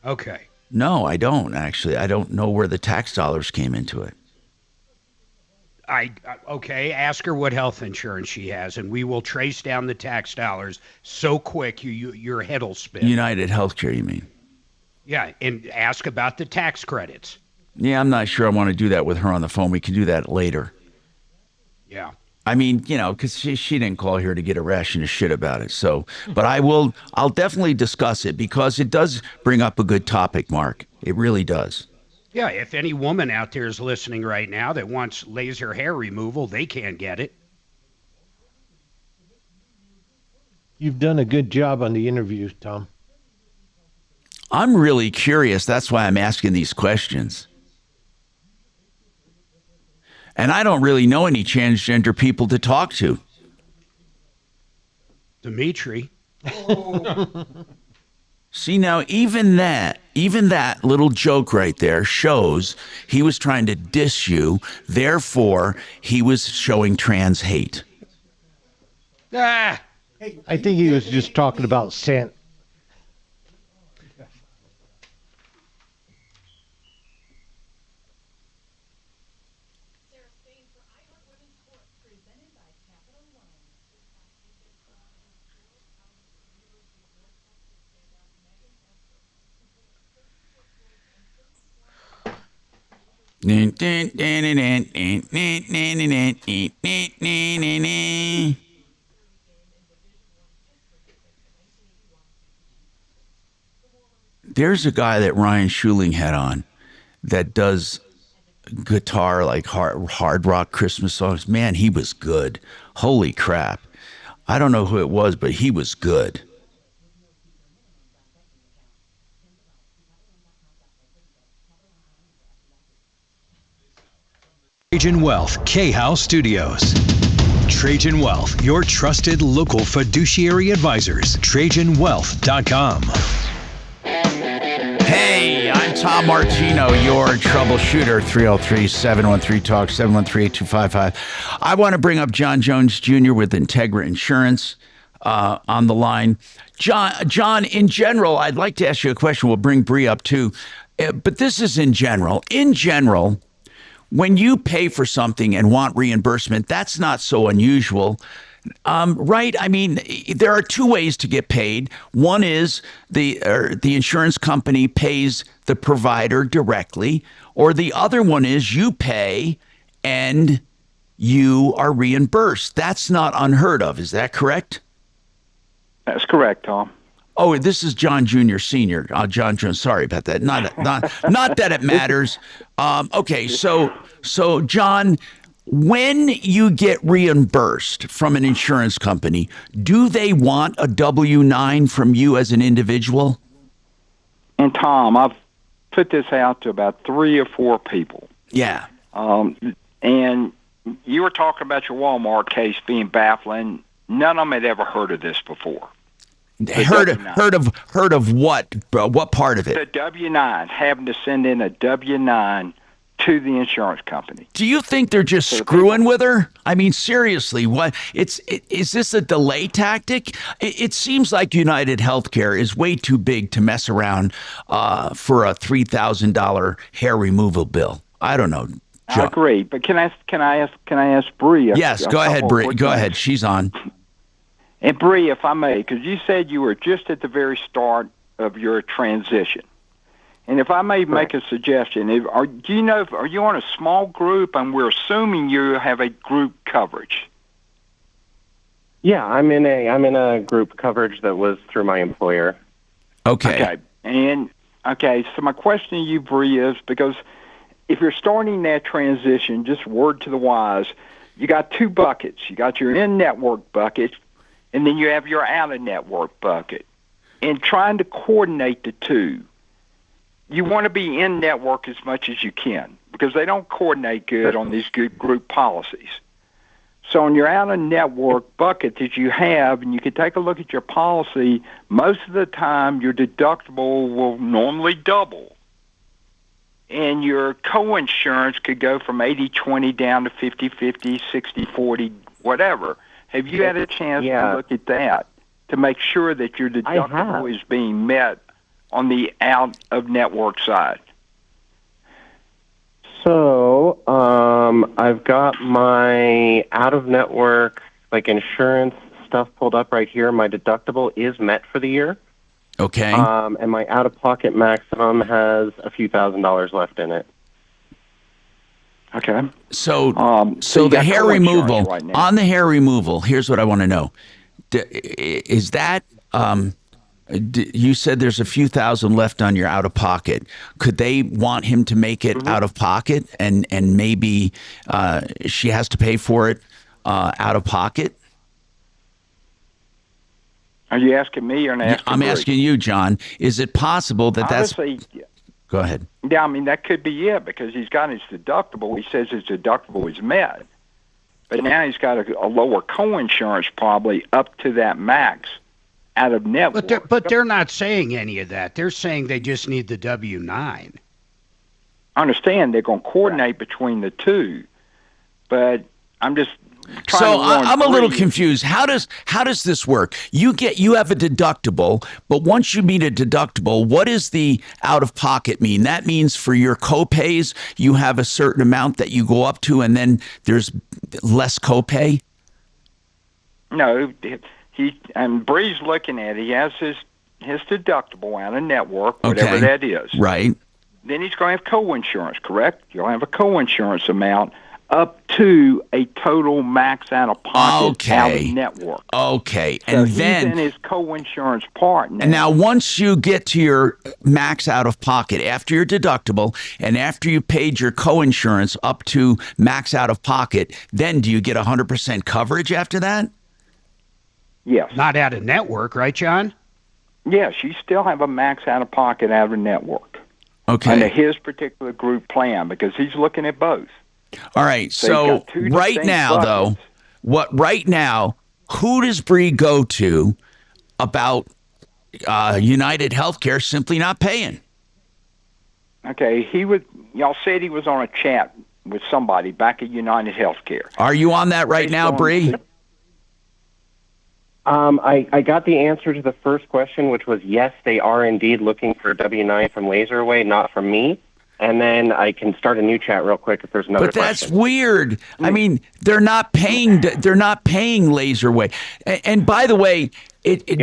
Okay. No, I don't actually. I don't know where the tax dollars came into it. Okay, ask her what health insurance she has, and we will trace down the tax dollars so quick your head will spin. United Healthcare, you mean? Yeah, and ask about the tax credits. Yeah, I'm not sure I want to do that with her on the phone. We can do that later. Yeah. I mean, because she didn't call here to get a ration of shit about it. So, but I'll definitely discuss it because it does bring up a good topic, Mark. It really does. Yeah, if any woman out there is listening right now that wants laser hair removal, they can't get it. You've done a good job on the interviews, Tom. I'm really curious. That's why I'm asking these questions. And I don't really know any transgender people to talk to. Dimitri. See, now, even that little joke right there shows he was trying to diss you. Therefore, he was showing trans hate. Ah! I think he was just talking about scent. There's a guy that Ryan Schuling had on that does guitar, like hard rock Christmas songs. Man, he was good. Holy crap. I don't know who it was, but he was good. Trajan Wealth, K-House Studios. Trajan Wealth, your trusted local fiduciary advisors. TrajanWealth.com. Hey, I'm Tom Martino, your troubleshooter. 303-713-TALK, 713-8255. I want to bring up John Jones Jr. with Integra Insurance on the line. John, in general, I'd like to ask you a question. We'll bring Bree up too. But this is in general. In general, when you pay for something and want reimbursement, that's not so unusual. Right? I mean, there are two ways to get paid. One is the insurance company pays the provider directly, or the other one is you pay and you are reimbursed. That's not unheard of. Is that correct? That's correct, Tom. Oh, this is John Jr. Sr. John Jones. Sorry about that. Not that it matters. Okay, so John, when you get reimbursed from an insurance company, do they want a W-9 from you as an individual? And Tom, I've put this out to about 3 or 4 people. Yeah. And you were talking about your Walmart case being baffling. None of them had ever heard of this before. Heard of what? What part of it? The W-9, having to send in a W-9 to the insurance company. Do you think they're just screwing with her? I mean, seriously, what? Is this a delay tactic? It seems like United Healthcare is way too big to mess around for a $3,000 hair removal bill. I don't know. I agree, but can I ask Bree? Yes, go ahead, Bree. Go ahead. She's on. And Bree, if I may, because you said you were just at the very start of your transition. And if I may make a suggestion, are you on a small group, and we're assuming you have a group coverage? Yeah, I'm in a group coverage that was through my employer. Okay. So my question to you, Bree, is because if you're starting that transition, just word to the wise, you got 2 buckets. You got your in-network bucket, and then you have your out-of-network bucket. And trying to coordinate the two, you want to be in-network as much as you can. because they don't coordinate good on these good group policies. So on your out-of-network bucket that you have, and you can take a look at your policy, most of the time your deductible will normally double. And your co-insurance could go from 80-20 down to 50-50, 60-40, whatever. Have you had a chance to look at that to make sure that your deductible is being met on the out-of-network side? So, I've got my out-of-network, like, insurance stuff pulled up right here. My deductible is met for the year. Okay. And my out-of-pocket maximum has a few $1,000s left in it. Okay. So, you so the got hair co-insurance removal, right now. on the hair removal, here's what I want to know. Is that, you said there's a few thousand left on your out-of-pocket. Could they want him to make it out-of-pocket, and maybe she has to pay for it out-of-pocket? Are you asking me or I'm Bree? asking you, John. Is it possible that Honestly, Go ahead. Yeah, I mean, that could be it because he's got his deductible. He says his deductible is met. But now he's got a lower co-insurance probably up to that max out of network. But they're not saying any of that. They're saying they just need the W-9. I understand they're going to coordinate between the two, but I'm just trying So to warn I'm a little Bree. confused. How does this work? You have a deductible, but once you meet a deductible, what does the out of pocket mean? That means for your copays, you have a certain amount that you go up to, and then there's less copay. No, and Bree's looking at it. He has his deductible out of network, whatever that is. Right. Then he's going to have co-insurance, correct? You'll have a co-insurance amount up to a total max out-of-pocket out of network. Okay. So And he's then in his co-insurance part now. And now once you get to your max out of pocket, after your deductible and after you paid your co-insurance up to max out of pocket, then do you get 100% coverage after that? Yes. Not out of network, right, John? Yes, you still have a max out-of-pocket out of network. Okay. Under his particular group plan because he's looking at both. All right. So So you've got two right distinct now, though, who does Bree go to about United Healthcare simply not paying? Okay, y'all said he was on a chat with somebody back at United Healthcare. Are you on that right now, Bree? I got the answer to the first question, which was yes, they are indeed looking for a W-9 from Laserway, not from me. And then I can start a new chat real quick if there's another But that's question. weird. I mean, they're not paying Laserway. And by the way,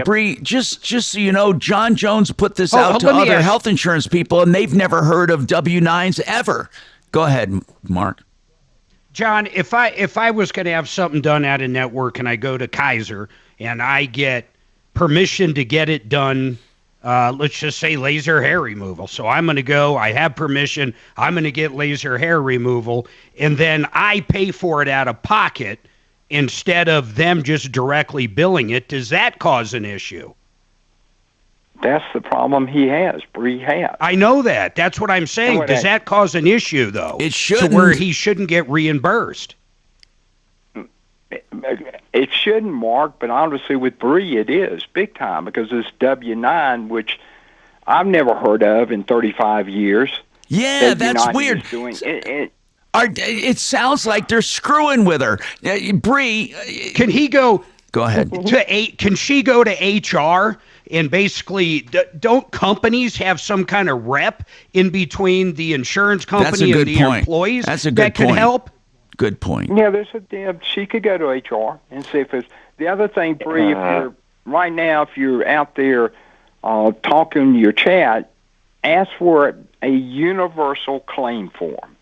Bree, just so you know, John Jones put this out to other health insurance people, and they've never heard of W-9s ever. Go ahead, Mark. John, if I was going to have something done out of network and I go to Kaiser and I get permission to get it done, let's just say laser hair removal. So I'm going to go, I have permission, I'm going to get laser hair removal, and then I pay for it out of pocket instead of them just directly billing it. Does that cause an issue? That's the problem he has, Bree has. I know that. That's what I'm saying. Does that cause an issue, though? It shouldn't. To where he shouldn't get reimbursed. It shouldn't, Mark, but honestly with Bree it is big time because this W-9, which I've never heard of in 35 years. Yeah, that's weird. It sounds like they're screwing with her. Bree, can he go? Go ahead. Can she go to HR and basically don't companies have some kind of rep in between the insurance company and the employees? That's a good that can help. Good point. Yeah, she could go to HR and see if it's the other thing, Bree. If you're right now, if you're out there talking your chat, ask for a universal claim form.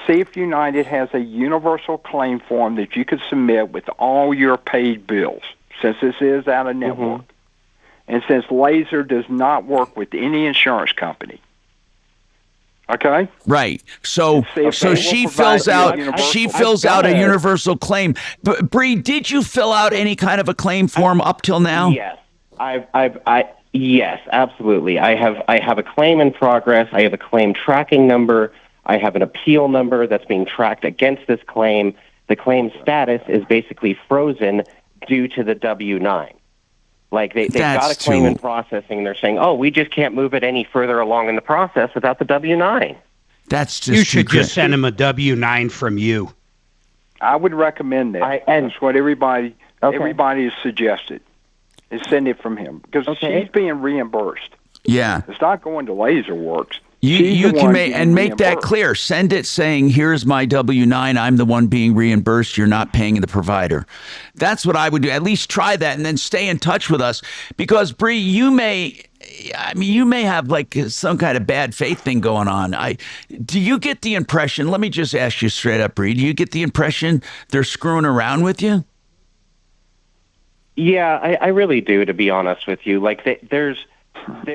See if United has a universal claim form that you could submit with all your paid bills, since this is out of network, and since Laser does not work with any insurance company. Okay. Right. So she fills out a universal claim. But Bree, did you fill out any kind of a claim form up till now? Yes. Yes, absolutely. I have a claim in progress. I have a claim tracking number. I have an appeal number that's being tracked against this claim. The claim status is basically frozen due to the W-9. Like they've got a claim in processing, and they're saying, "Oh, we just can't move it any further along in the process without the W-9." That's just you should just send him a W-9 from you. I would recommend that. That's what everybody has suggested. Is send it from him because she's being reimbursed. Yeah. It's not going to LaserWorks. You can make that clear. Send it saying, "Here's my W-9. I'm the one being reimbursed. You're not paying the provider." That's what I would do. At least try that, and then stay in touch with us, because Bree, you may have like some kind of bad faith thing going on. Do you get the impression? Let me just ask you straight up, Bree. Do you get the impression they're screwing around with you? Yeah, I really do, to be honest with you. Like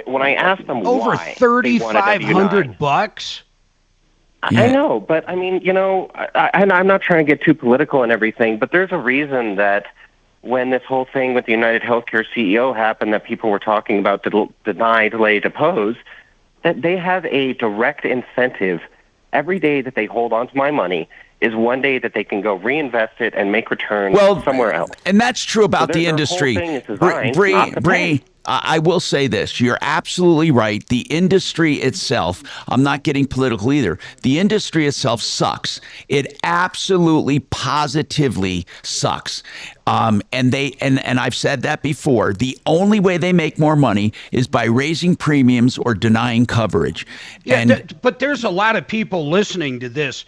when I ask them over why $3,500. I know, but I mean, and I'm not trying to get too political and everything, but there's a reason that when this whole thing with the United Healthcare CEO happened, that people were talking about deny, delay, depose, that they have a direct incentive. Every day that they hold on to my money is one day that they can go reinvest it and make returns somewhere else. And that's true about the industry. Bree, I will say this. You're absolutely right. The industry itself, I'm not getting political either. The industry itself sucks. It absolutely, positively sucks. And I've said that before. The only way they make more money is by raising premiums or denying coverage. Yeah, but there's a lot of people listening to this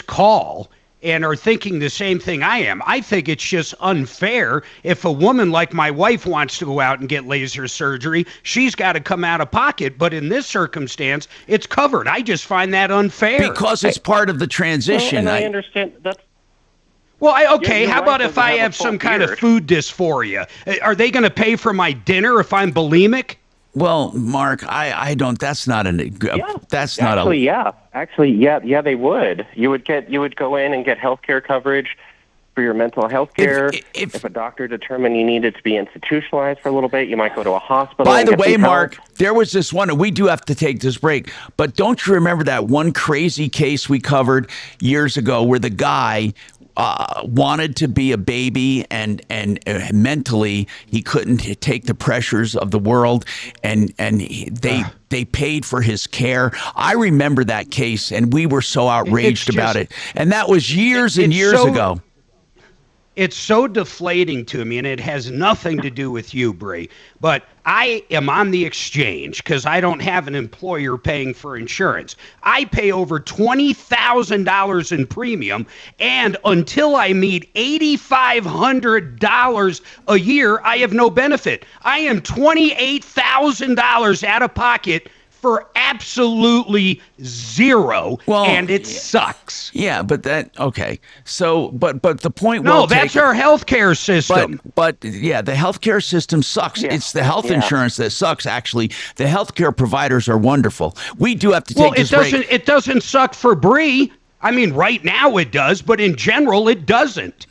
call and are thinking the same thing I am. I think it's just unfair. If a woman like my wife wants to go out and get laser surgery, she's got to come out of pocket. But in this circumstance, it's covered. I just find that unfair. Because it's part of the transition. Well, and I understand that. Well, how about if I have some kind of food dysphoria? Are they going to pay for my dinner if I'm bulimic? Well, Mark, I don't. That's not Actually, they would. You would go in and get health care coverage for your mental health care. If a doctor determined you needed to be institutionalized for a little bit, you might go to a hospital. By the way, Mark, there was this one, and we do have to take this break, but don't you remember that one crazy case we covered years ago where the guy wanted to be a baby and mentally he couldn't take the pressures of the world, and they paid for his care. I remember that case, and we were so outraged about it. And that was years and years ago. It's so deflating to me, and it has nothing to do with you, Bree. But I am on the exchange because I don't have an employer paying for insurance. I pay over $20,000 in premium, and until I meet $8,500 a year, I have no benefit. I am $28,000 out of pocket for absolutely zero, and it sucks. Yeah, but So, but the point. No, that's our healthcare system. But yeah, the healthcare system sucks. Yeah. It's the health insurance that sucks. Actually, the healthcare providers are wonderful. We do have to take this break. It doesn't suck for Bree. I mean, right now it does, but in general, it doesn't.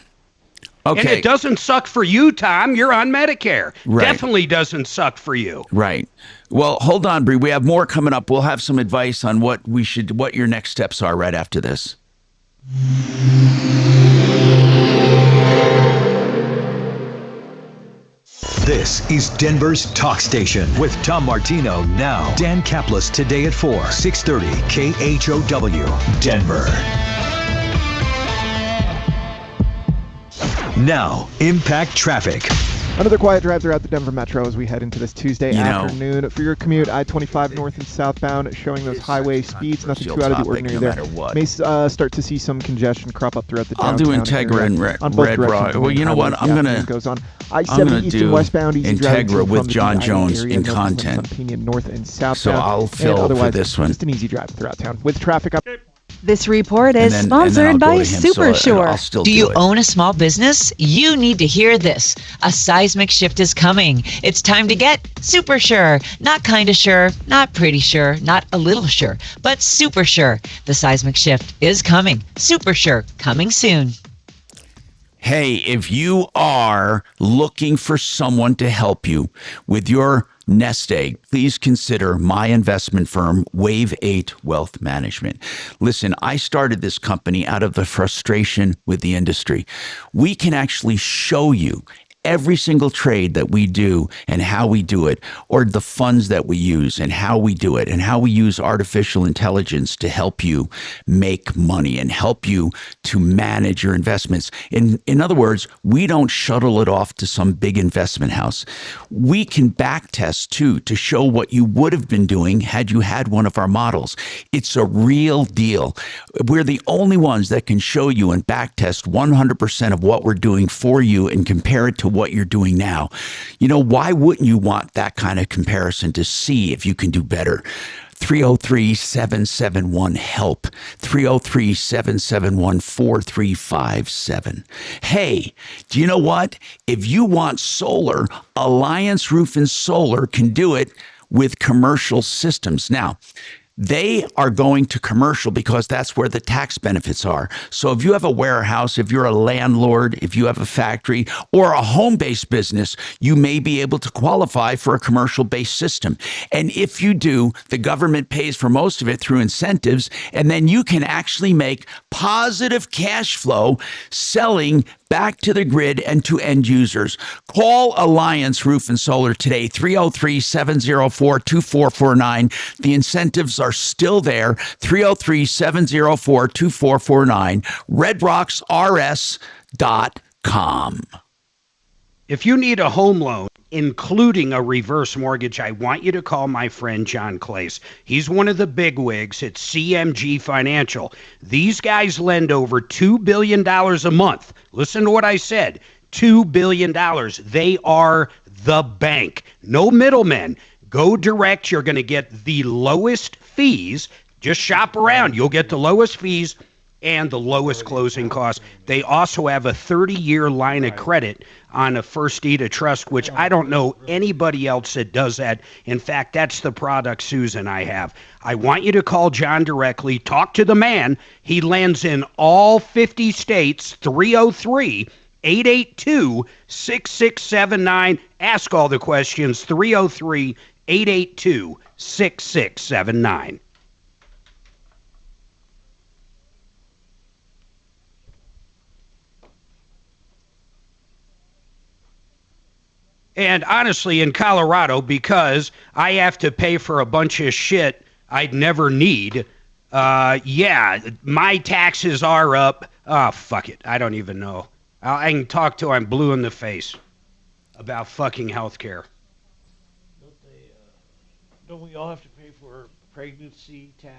Okay. And it doesn't suck for you, Tom. You're on Medicare. Right. Definitely doesn't suck for you. Right. Well, hold on, Bree. We have more coming up. We'll have some advice on what your next steps are right after this. This is Denver's Talk Station with Tom Martino now. Dan Kaplan today at 4, 630 KHOW, Denver. Now, Impact Traffic. Another quiet drive throughout the Denver Metro as we head into this Tuesday afternoon. For your commute, I-25 north and southbound, showing those highway speeds. Nothing too out of the ordinary there. May start to see some congestion crop up throughout the downtown. I'll do Integra and Red Rock. Well, you know what? I'm gonna do westbound Integra with John Jones in content. North and southbound. So I'll fill for this one. Just an easy drive throughout town with traffic up. This report is sponsored by SuperSure. Do you own a small business? You need to hear this. A seismic shift is coming. It's time to get SuperSure. Not kinda sure, not pretty sure, not a little sure, but SuperSure. The seismic shift is coming. SuperSure, coming soon. Hey, if you are looking for someone to help you with your nest egg, please consider my investment firm, Wave 8 Wealth Management. Listen, I started this company out of the frustration with the industry. We can actually show you every single trade that we do and how we do it, or the funds that we use and how we do it, and how we use artificial intelligence to help you make money and help you to manage your investments. In other words, we don't shuttle it off to some big investment house. We can back test too to show what you would have been doing had you had one of our models. It's a real deal. We're the only ones that can show you and back test 100% of what we're doing for you and compare it to what you're doing now. You know, why wouldn't you want that kind of comparison to see if you can do better? 303-771-HELP, 303-771-4357. Hey, do you know what? If you want solar, Alliance Roof and Solar can do it with commercial systems. Now, they are going to commercial because that's where the tax benefits are. So if you have a warehouse, if you're a landlord, if you have a factory or a home-based business, you may be able to qualify for a commercial-based system. And if you do, the government pays for most of it through incentives, and then you can actually make positive cash flow selling back to the grid and to end users. Call Alliance Roof and Solar today, 303-704-2449. The incentives are still there, 303-704-2449, redrocksrs.com. If you need a home loan, including a reverse mortgage, I want you to call my friend John Clace. He's one of the bigwigs at CMG Financial. These guys lend over $2 billion a month. Listen to what I said, $2 billion. They are the bank. No middlemen. Go direct. You're going to get the lowest fees. Just shop around. You'll get the lowest fees and the lowest closing costs. They also have a 30-year line of credit on a first deed of trust, which I don't know anybody else that does that. In fact, that's the product Susan I have. I want you to call John directly. Talk to the man. He lands in all 50 states, 303-882-6679. Ask all the questions, 303-882-6679. And honestly, in Colorado, because I have to pay for a bunch of shit I'd never need, my taxes are up. Oh, fuck it. I don't even know. I can talk till I'm blue in the face about fucking healthcare. Don't we all have to pay for pregnancy tax?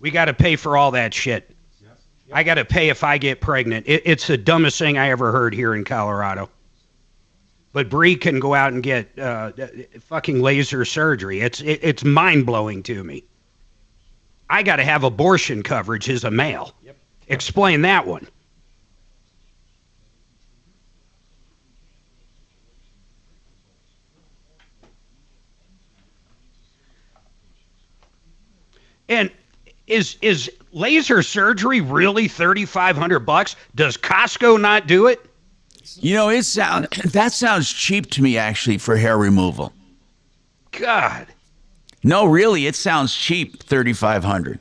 We got to pay for all that shit. Yes. I got to pay if I get pregnant. It's the dumbest thing I ever heard here in Colorado. But Bree can go out and get fucking laser surgery. It's mind-blowing to me. I got to have abortion coverage as a male. Yep. Explain that one. And is laser surgery really $3,500? Does Costco not do it? You know, that sounds cheap to me, actually, for hair removal. God. No, really, it sounds cheap, $3,500.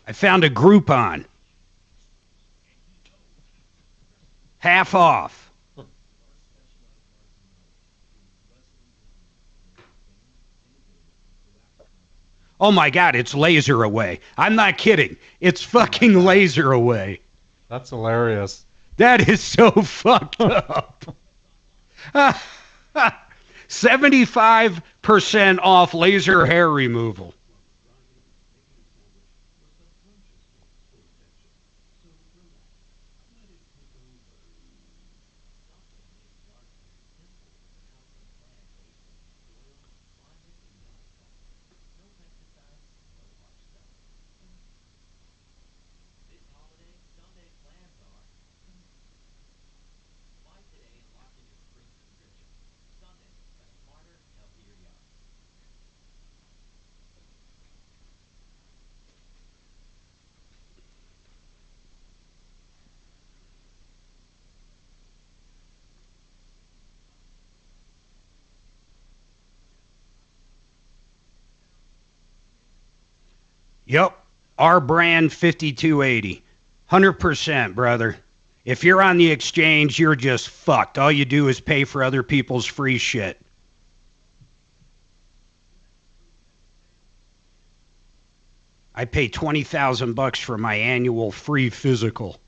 I found a Groupon. Half off. Oh my God, it's laser away. I'm not kidding. It's fucking laser away. That's hilarious. That is so fucked up. 75% off laser hair removal. Yep. Our brand 5280. 100%, brother. If you're on the exchange, you're just fucked. All you do is pay for other people's free shit. I pay $20,000 for my annual free physical.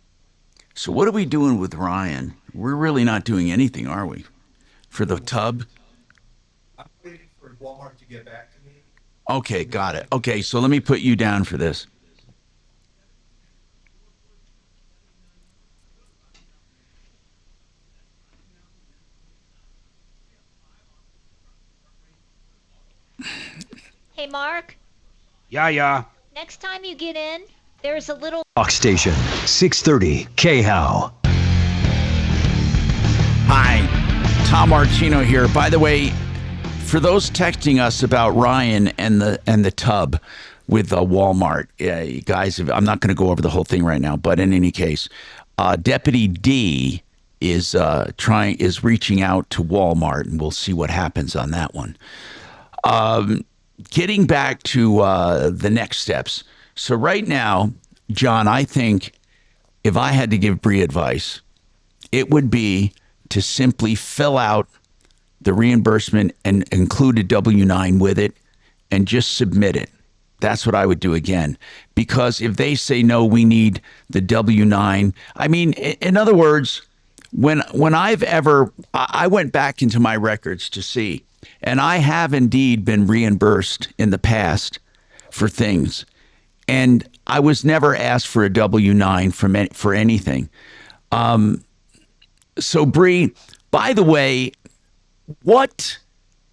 So what are we doing with Ryan? We're really not doing anything, are we? For the tub? I'm waiting for Walmart to get back to me. Okay, got it. Okay, so let me put you down for this. Hey, Mark, Yeah. next time you get in, there's a little. Talk Station, 630 KHOW. Hi, Tom Martino here. By the way, for those texting us about Ryan and the tub with Walmart, you guys, I'm not going to go over the whole thing right now, but in any case, Deputy D is reaching out to Walmart, and we'll see what happens on that one. Getting back to the next steps. So right now, John, I think if I had to give Bree advice, it would be to simply fill out the reimbursement and include a W-9 with it and just submit it. That's what I would do again. Because if they say, no, we need the W-9, I mean, in other words, when I went back into my records to see, and I have indeed been reimbursed in the past for things. And I was never asked for a W-9 for anything. So, Bree, by the way, what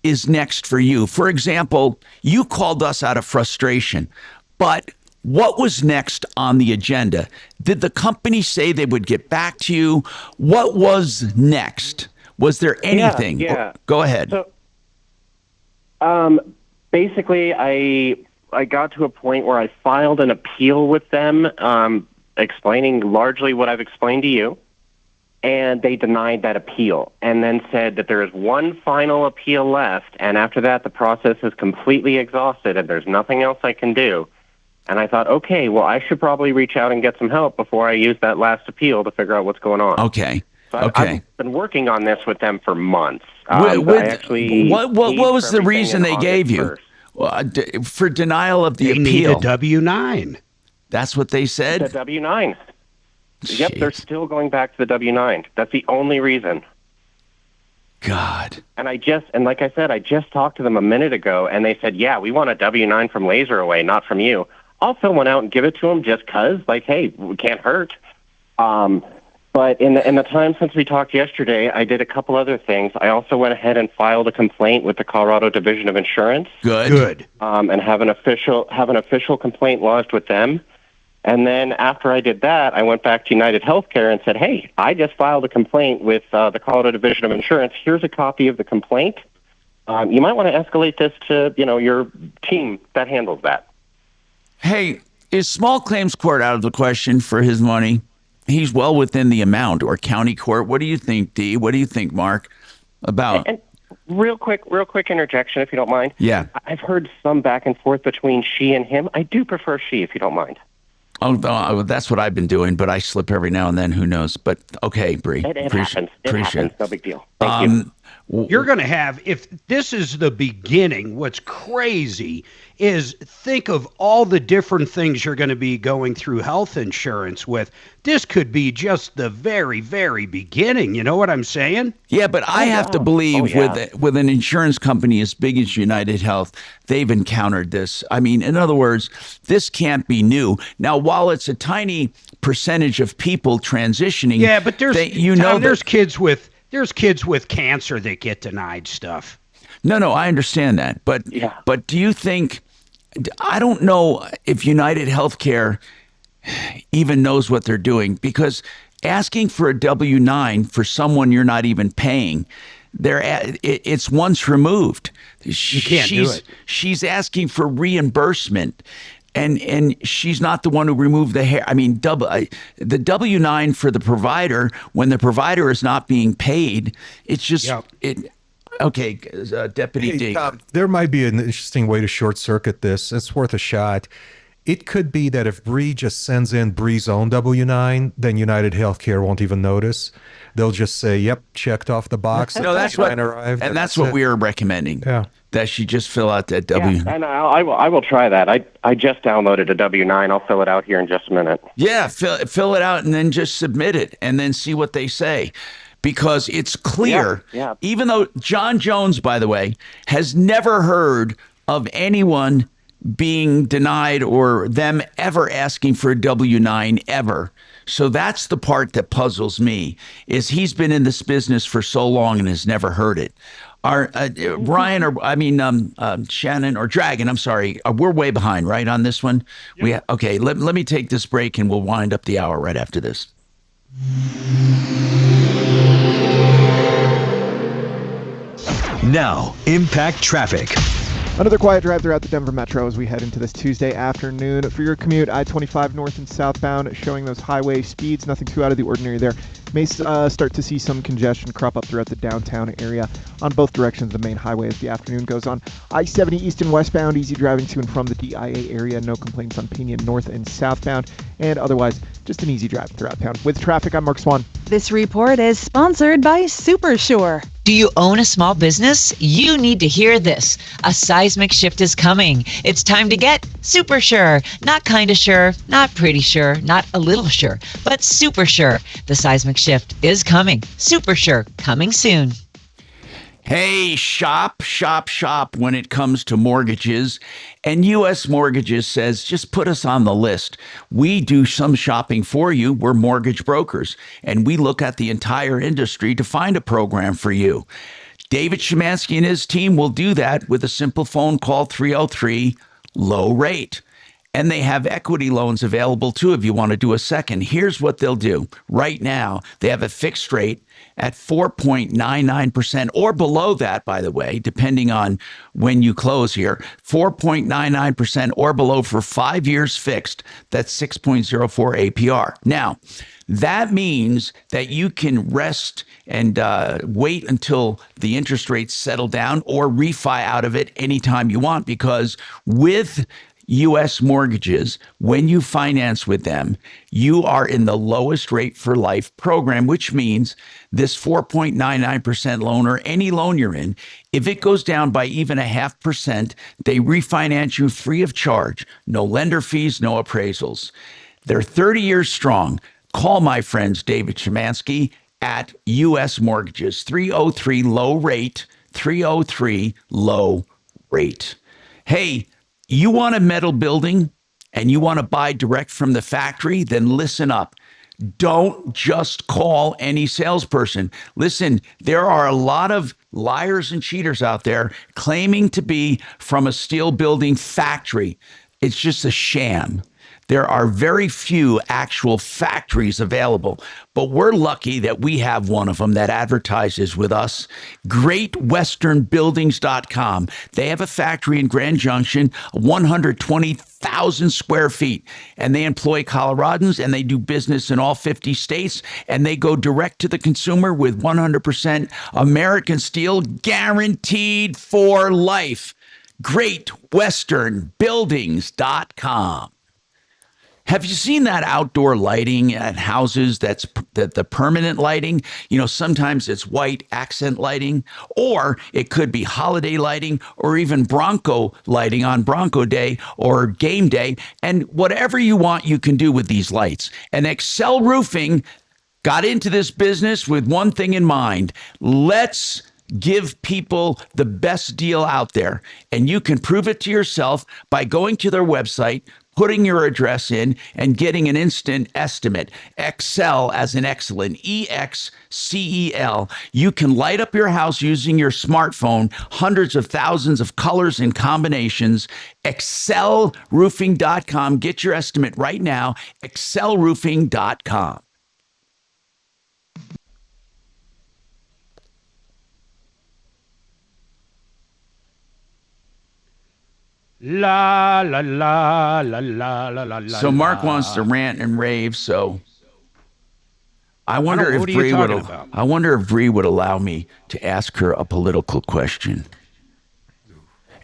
is next for you? For example, you called us out of frustration, but what was next on the agenda? Did the company say they would get back to you? What was next? Was there anything? Yeah. Go ahead. So, basically, I got to a point where I filed an appeal with them, explaining largely what I've explained to you, and they denied that appeal and then said that there is one final appeal left, and after that, the process is completely exhausted and there's nothing else I can do. And I thought, okay, well, I should probably reach out and get some help before I use that last appeal to figure out what's going on. Okay. So Okay. I've been working on this with them for months. What What was the reason they gave you? For denial of the They need appeal? a W-9. That's what they said? The W-9. Yep, they're still going back to the W-9. That's the only reason. God. And like I said, I just talked to them a minute ago, and they said, yeah, we want a W-9 from Laser Away, not from you. I'll fill one out and give it to them just because, like, hey, we can't hurt. But in the time since we talked yesterday, I did a couple other things. I also went ahead and filed a complaint with the Colorado Division of Insurance. Good. And have an official complaint lodged with them. And then after I did that, I went back to United Healthcare and said, hey, I just filed a complaint with the Colorado Division of Insurance. Here's a copy of the complaint. You might want to escalate this to, your team that handles that. Hey, is small claims court out of the question for his money? He's well within the amount, or county court. What do you think, Dee? What do you think, Mark, about? And real quick interjection, if you don't mind. Yeah. I've heard some back and forth between she and him. I do prefer she, if you don't mind. Oh, that's what I've been doing, but I slip every now and then. Who knows? But okay, Bree. It happens. It happens. No big deal. Thank you. You're going to have, if this is the beginning, what's crazy is think of all the different things you're going to be going through health insurance with. This could be just the very, very beginning. You know what I'm saying? Yeah, but I have to believe with an insurance company as big as United Health, they've encountered this. I mean, in other words, this can't be new. Now, while it's a tiny percentage of people transitioning, yeah, but there's kids with cancer that get denied stuff. No, I understand that. But do you think, I don't know if United Healthcare even knows what they're doing, because asking for a W-9 for someone you're not even paying, it's once removed. You can't do it. She's asking for reimbursement. And she's not the one who removed the hair. I mean, the W-9 for the provider, when the provider is not being paid, it's just okay. Deputy D. Tom, there might be an interesting way to short circuit this. It's worth a shot. it could be that if Bree just sends in Bree's own W-9, then United Healthcare won't even notice. They'll just say, "Yep, checked off the box." No, that's what, arrived, and that's what we are recommending. Yeah, that she just fill out that W. Yeah, and I will try that. I just downloaded a W-9. I'll fill it out here in just a minute. Yeah, fill it out and then just submit it and then see what they say. Because it's clear, even though John Jones, by the way, has never heard of anyone being denied or them ever asking for a W-9 ever. So that's the part that puzzles me, is he's been in this business for so long and has never heard it. Our Ryan, or I mean Shannon or Dragon, I'm sorry, we're way behind, right, on this one. Yep. Okay. Let me take this break and we'll wind up the hour right after this. Now, Impact Traffic. Another quiet drive throughout the Denver Metro as we head into this Tuesday afternoon. For your commute, I-25 north and southbound, showing those highway speeds. Nothing too out of the ordinary there. May start to see some congestion crop up throughout the downtown area on both directions of the main highway as the afternoon goes on. I-70 east and westbound, easy driving to and from the DIA area. No complaints on Pinion north and southbound. And otherwise, just an easy drive throughout town. With traffic, I'm Mark Swan. This report is sponsored by SuperSure. Do you own a small business? You need to hear this. A seismic shift is coming. It's time to get super sure. Not kind of sure, not pretty sure, not a little sure, but super sure. The seismic shift is coming. Super sure, coming soon. Hey, shop when it comes to mortgages. And U.S. Mortgages says, just put us on the list. We do some shopping for you. We're mortgage brokers, and we look at the entire industry to find a program for you. David Szymanski and his team will do that with a simple phone call, 303 low rate. And they have equity loans available too if you want to do a second. Here's what they'll do. Right now, they have a fixed rate at 4.99% or below that, by the way, depending on when you close here. 4.99% or below for 5 years fixed. That's 6.04 APR. Now, that means that you can rest and wait until the interest rates settle down or refi out of it anytime you want, because with U.S. Mortgages, when you finance with them, you are in the lowest rate for life program, which means this 4.99% loan or any loan you're in, if it goes down by even 0.5%, they refinance you free of charge. No lender fees, no appraisals. They're 30 years strong. Call my friends David Szymanski at U.S. Mortgages, 303 low rate, 303 low rate. Hey, you want a metal building and you want to buy direct from the factory? Then listen up. Don't just call any salesperson. Listen, there are a lot of liars and cheaters out there claiming to be from a steel building factory. It's just a sham. There are very few actual factories available, but we're lucky that we have one of them that advertises with us, GreatWesternBuildings.com. They have a factory in Grand Junction, 120,000 square feet, and they employ Coloradans, and they do business in all 50 states, and they go direct to the consumer with 100% American steel, guaranteed for life. GreatWesternBuildings.com. Have you seen that outdoor lighting at houses that's the permanent lighting? You know, sometimes it's white accent lighting, or it could be holiday lighting, or even Bronco lighting on Bronco Day or game day. And whatever you want, you can do with these lights. And Excel Roofing got into this business with one thing in mind. Let's give people the best deal out there. And you can prove it to yourself by going to their website, putting your address in, and getting an instant estimate. Excel as in excellent, EXCEL. You can light up your house using your smartphone, hundreds of thousands of colors and combinations. ExcelRoofing.com. Get your estimate right now. ExcelRoofing.com. La la la la la la la. So Mark wants to rant and rave. So I wonder if Bree would allow me to ask her a political question.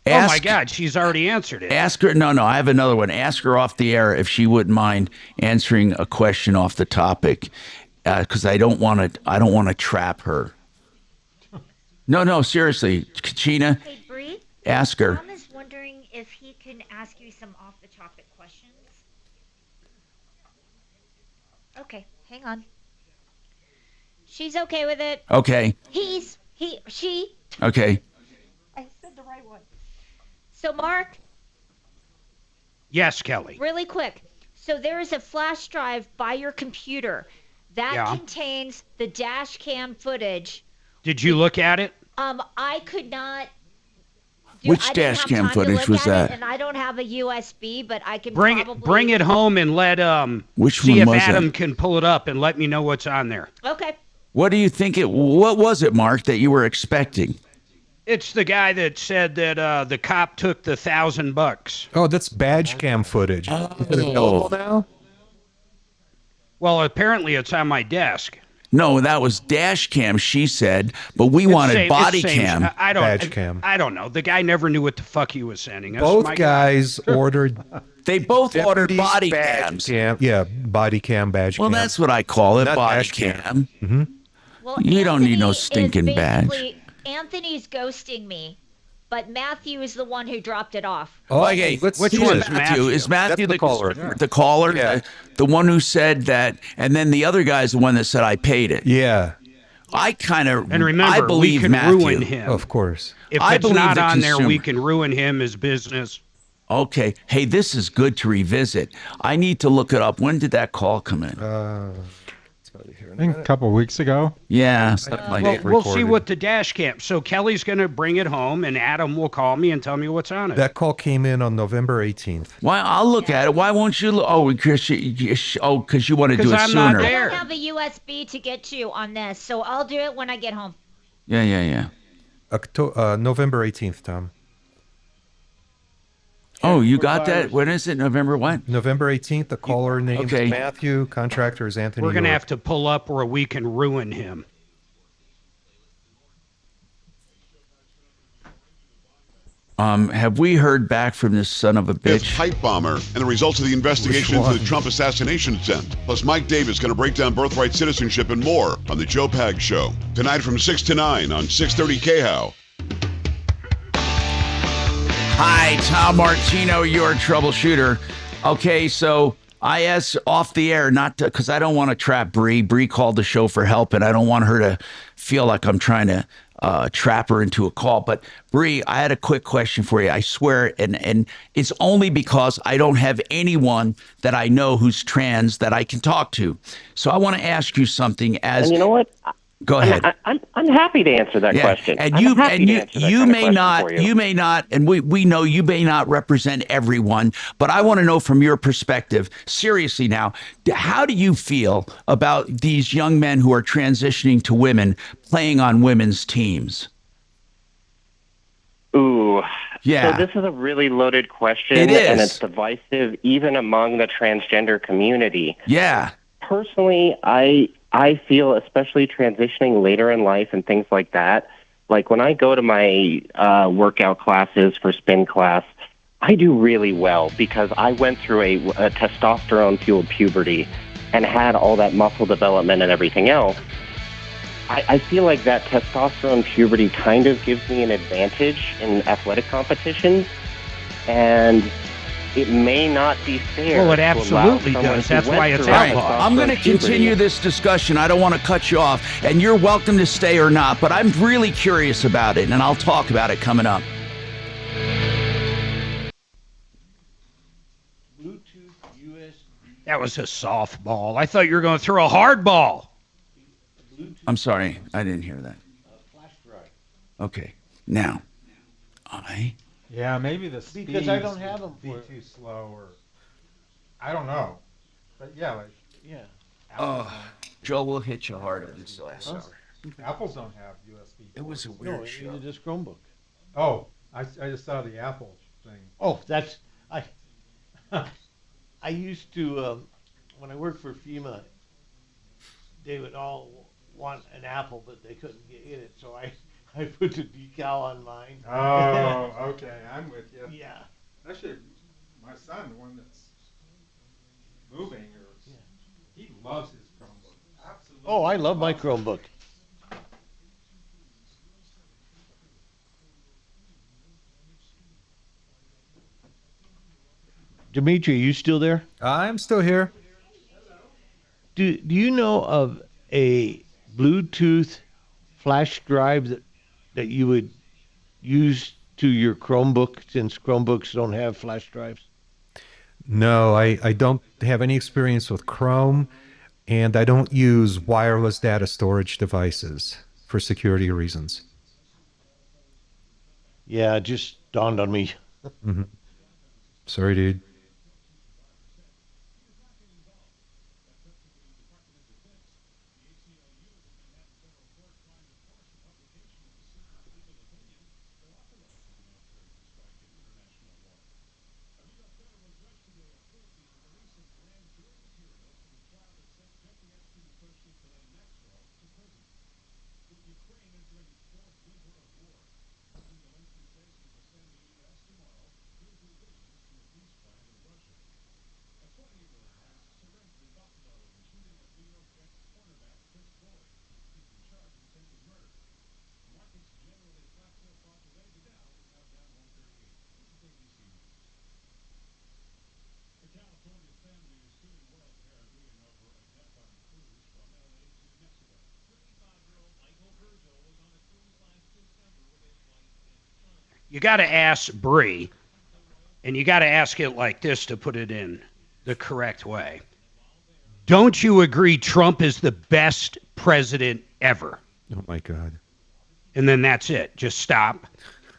Oh my God, she's already answered it. Ask her. No, I have another one. Ask her off the air if she wouldn't mind answering a question off the topic, because I don't want to. I don't want to trap her. No, seriously, Kachina. Hey, Bree. Ask her. Tom is wondering if he can ask you some off-the-topic questions. Okay, hang on. She's okay with it. Okay. She. Okay. I said the right one. So, Mark. Yes, Kelly. Really quick. So there is a flash drive by your computer that contains the dash cam footage. Did you look at it? I could not. Which dash cam footage was that? And I don't have a USB, but I can bring it home and let Which see one if was Adam it? can pull it up and let me know what's on there. Okay. What do you think it? What was it, Mark, that you were expecting? It's the guy that said that the cop took the $1,000. Oh, that's badge cam footage. Is it available now? Well, apparently it's on my desk. No, that was dash cam, she said, but we wanted body cam. I don't. Badge cam. I don't know. The guy never knew what the fuck he was sending us. Both My guys ordered. They both ordered deputies body badge cams. Cam. Yeah, body cam, badge Well, cam. that's what I call it, Not body dash cam. Mm-hmm. Well, You don't need no Anthony stinking is badge. basically- Anthony's ghosting me, but Matthew is the one who dropped it off. Oh, Okay, let's which see one's this. Matthew? Is Matthew That's the caller. The caller, Yeah. the one who said that, and then the other guy's the one that said I paid it. Yeah, I kind of, And remember, I believe we can Matthew. ruin him. of course. If I it's believe not the on there, we consumer. can ruin him, his business. Okay, hey, this is good to revisit. I need to look it up. When did that call come in? I think a couple weeks ago. Yeah, something like Well, that. we'll see what the dash cam. So Kelly's going to bring it home, and Adam will call me and tell me what's on it. That call came in on November 18th. Why? I'll look at it. Why won't you? Oh, because you want to do it I'm not sooner. I there. don't have a USB to get to on this, so I'll do it when I get home. Yeah. November 18th, Tom. Oh, you got that? When is it? November what? November 18th. The caller name is Okay. Matthew. Contractor is Anthony. We're going to York. have to pull up where we can ruin him. Have we heard back from this son of a Fifth bitch? pipe bomber and the results of the investigation into the Trump assassination attempt. Plus, Mike Davis going to break down birthright citizenship and more on the Joe Pag Show tonight from 6 to 9 on 630 KHOW. Hi, Tom Martino, your troubleshooter. Okay, so I asked off the air, not because I don't want to trap Bree. Bree called the show for help, and I don't want her to feel like I'm trying to trap her into a call. But Bree, I had a quick question for you. I swear, and it's only because I don't have anyone that I know who's trans that I can talk to. So I want to ask you something. And you know what? Go ahead. I'm happy to answer that question. And I'm you happy to answer that you kind of may question not for you. you may not, and we know you may not represent everyone, but I want to know from your perspective, seriously now, how do you feel about these young men who are transitioning to women playing on women's teams? Ooh. Yeah. So this is a really loaded question, It is. and it's divisive even among the transgender community. Yeah. Personally, I feel, especially transitioning later in life and things like that, like when I go to my workout classes for spin class, I do really well because I went through a testosterone-fueled puberty and had all that muscle development and everything else. I feel like that testosterone puberty kind of gives me an advantage in athletic competitions, and it may not be fair. Well, it to allow absolutely someone does. who That's went why it's through outlawed. I'm going to testosterone puberty- continue this discussion. I don't want to cut you off, and you're welcome to stay or not, but I'm really curious about it, and I'll talk about it coming up. That was a softball. I thought you were going to throw a hard ball. I'm sorry, I didn't hear that. Okay, now, Yeah, maybe the speed Because I don't have them be for- too slow, or I don't know. But yeah, like Joe will hit you hard on this last hour. Apples don't have USB. It was a No, weird you show. needed this Chromebook. Oh, I just saw the Apple thing. Oh, that's I used to when I worked for FEMA. They would all want an Apple, but they couldn't get in it, so I I put the decal on mine. Oh, okay. I'm with you. Yeah. Actually, my son, the one that's moving, he loves his Chromebook. Absolutely. Oh, I love my Chromebook. Dimitri, you still there? I'm still here. Do you know of a Bluetooth flash drive that you would use to your Chromebook, since Chromebooks don't have flash drives? No, I don't have any experience with Chrome, and I don't use wireless data storage devices for security reasons. Yeah, it just dawned on me. Mm-hmm. Sorry, dude. You got to ask Bree, and you got to ask it like this to put it in the correct way. Don't you agree Trump is the best president ever? Oh, my God. And then that's it. Just stop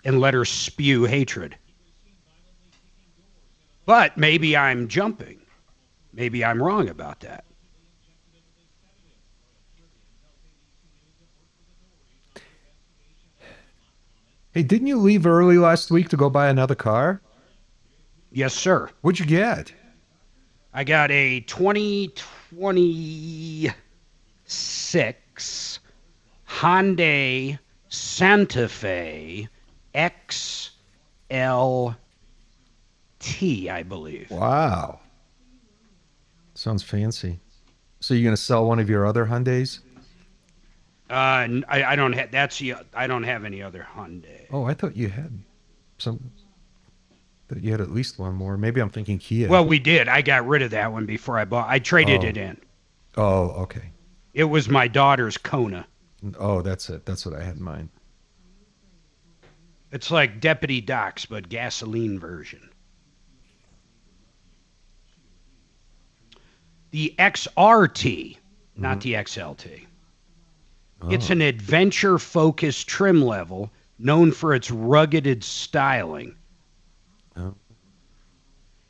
and let her spew hatred. But maybe I'm jumping. Maybe I'm wrong about that. Hey, didn't you leave early last week to go buy another car? Yes, sir. What'd you get? I got a 2026 Hyundai Santa Fe XLT, I believe. Wow. Sounds fancy. So you're going to sell one of your other Hyundais? I don't have I don't have any other Hyundai. Oh, I thought you had some. That you had at least one more. Maybe I'm thinking Kia. Well, we did. I got rid of that one before I bought. I traded it in. Oh, okay. It was my daughter's Kona. Oh, that's it. That's what I had in mind. It's like Deputy Doc's, but gasoline version. The XRT, not the XLT. Oh. It's an adventure-focused trim level known for its rugged styling. Oh.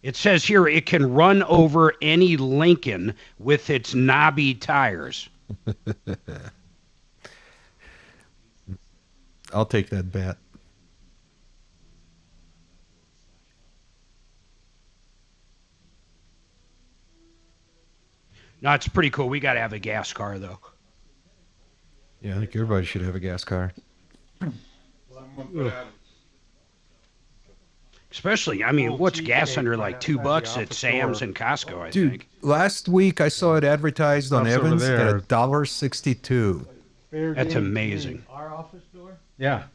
It says here it can run over any Lincoln with its knobby tires. I'll take that bet. No, it's pretty cool. We got to have a gas car, though. Yeah, I think everybody should have a gas car. Especially, I mean, what's gas under like $2 at Sam's and Costco, I Dude, think. last week I saw it advertised on Stuff's over Evans there. at $1.62. That's amazing. Our office door? Yeah.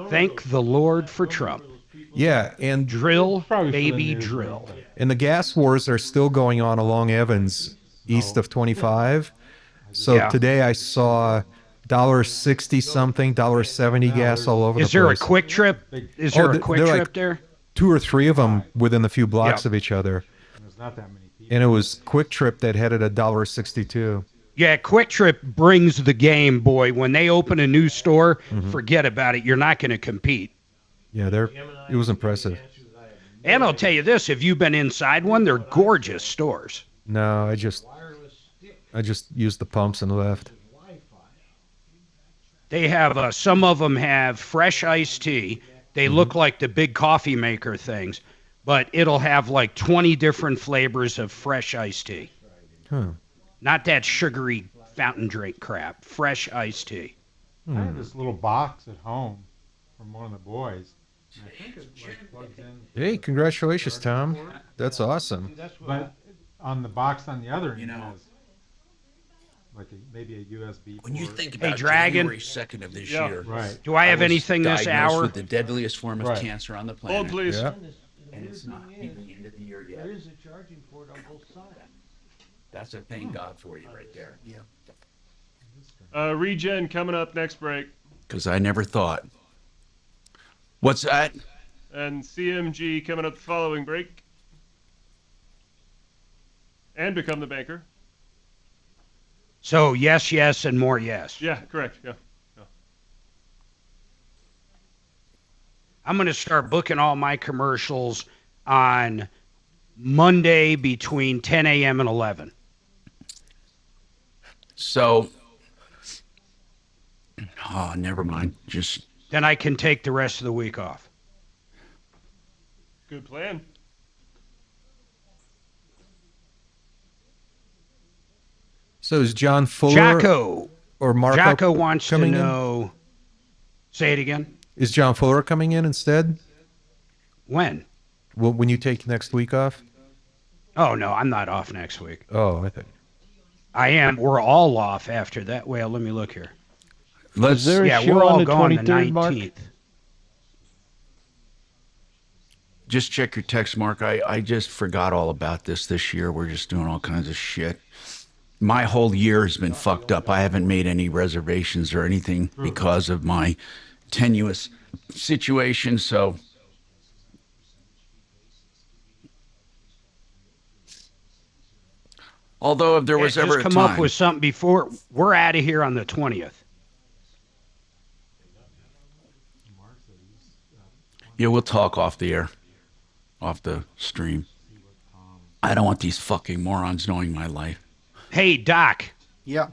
Thank the Lord for Trump. Yeah, and Drill, Probably for the baby, news, drill. and the gas wars are still going on along Evans, east of 25. So Yeah. today I saw $1.60 something, $1.70 gas all over the place. Is there a quick trip? Is there a quick there are trip like there? 2 or 3 of them within a few blocks Yeah. of each other. There's not that many people. And it was Quick Trip that had it at $1.62. Yeah, Quick Trip brings the game, boy. When they open a new store, forget about it. You're not going to compete. Yeah, it was impressive. And I'll tell you this, if you've been inside one, they're gorgeous stores. No, I just used the pumps and left. They have, some of them have fresh iced tea. They look like the big coffee maker things, but it'll have like 20 different flavors of fresh iced tea. Huh. Not that sugary fountain drink crap. Fresh iced tea. I have this little box at home from one of the boys. And I think it plugs in. Hey, congratulations, Tom. That's awesome. But on the box on the other end has like maybe a USB. When you port. think about Dragon. January 2nd of this year, Right. Do I have was anything this diagnosed hour? with the deadliest form of cancer on the planet. Hold, please. Yeah. And it's not even the end of the year yet. There is a charging port on both sides. That's a thank God for you right there. Yeah. Regen coming up next break. Because I never thought. What's that? And CMG coming up the following break. And Become the Banker. So yes, yes, and more yes. Yeah, correct. Yeah. I'm going to start booking all my commercials on Monday between 10 a.m. and 11. So, never mind. Just Then I can take the rest of the week off. Good plan. So is John Fuller Jocko. or Marco Jocko wants to coming know. Say it again. in? Is John Fuller coming in instead? When? Well, when you take next week off? Oh, no, I'm not off next week. Oh, I think. I am. We're all off after that. Well, let me look here. let's. Is there a Yeah, show we're all on the going the 23rd, Mark? 19th. Just check your text, Mark. I just forgot all about this year. We're just doing all kinds of shit. My whole year has been fucked up. I haven't made any reservations or anything because of my tenuous situation. So, although if there was ever just a come time, up with something before we're out of here on the 20th. yeah, we'll talk off the air, off the stream. I don't want these fucking morons knowing my life. Hey, Doc. Yeah.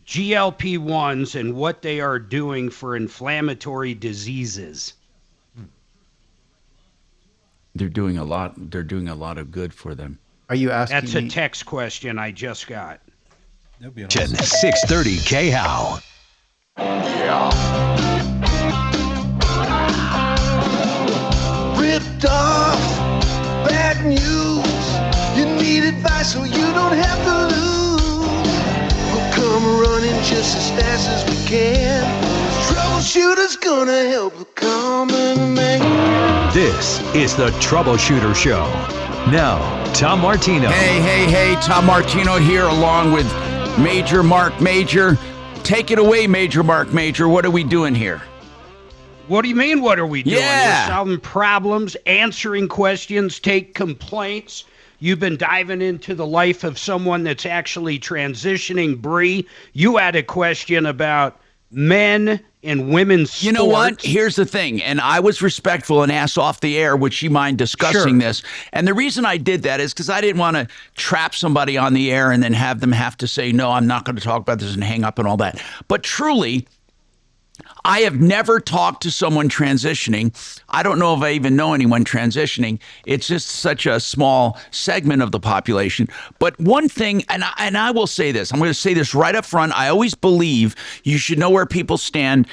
GLP-1s and what they are doing for inflammatory diseases. They're doing a lot. They're doing a lot of good for them. Are you asking That's a me? text question I just got. 630 KHOW. Ripped off, bad news. You need advice so you don't have to lose. We'll come running just as fast as we can. Troubleshooter's gonna help the common man. This is the Troubleshooter Show. Now, Tom Martino. Hey, Tom Martino here along with Major Marc Mager. Take it away, Major Marc Mager. What are we doing here? What do you mean, what are we doing? Yeah. We're solving problems, answering questions, take complaints. You've been diving into the life of someone that's actually transitioning. Bree, you had a question about men and women's sports. You know what? Here's the thing. And I was respectful and asked off the air, would she mind discussing this? And the reason I did that is because I didn't want to trap somebody on the air and then have them have to say, no, I'm not going to talk about this and hang up and all that. But truly, I have never talked to someone transitioning. I don't know if I even know anyone transitioning. It's just such a small segment of the population. But one thing, and I will say this, I'm going to say this right up front. I always believe you should know where people stand,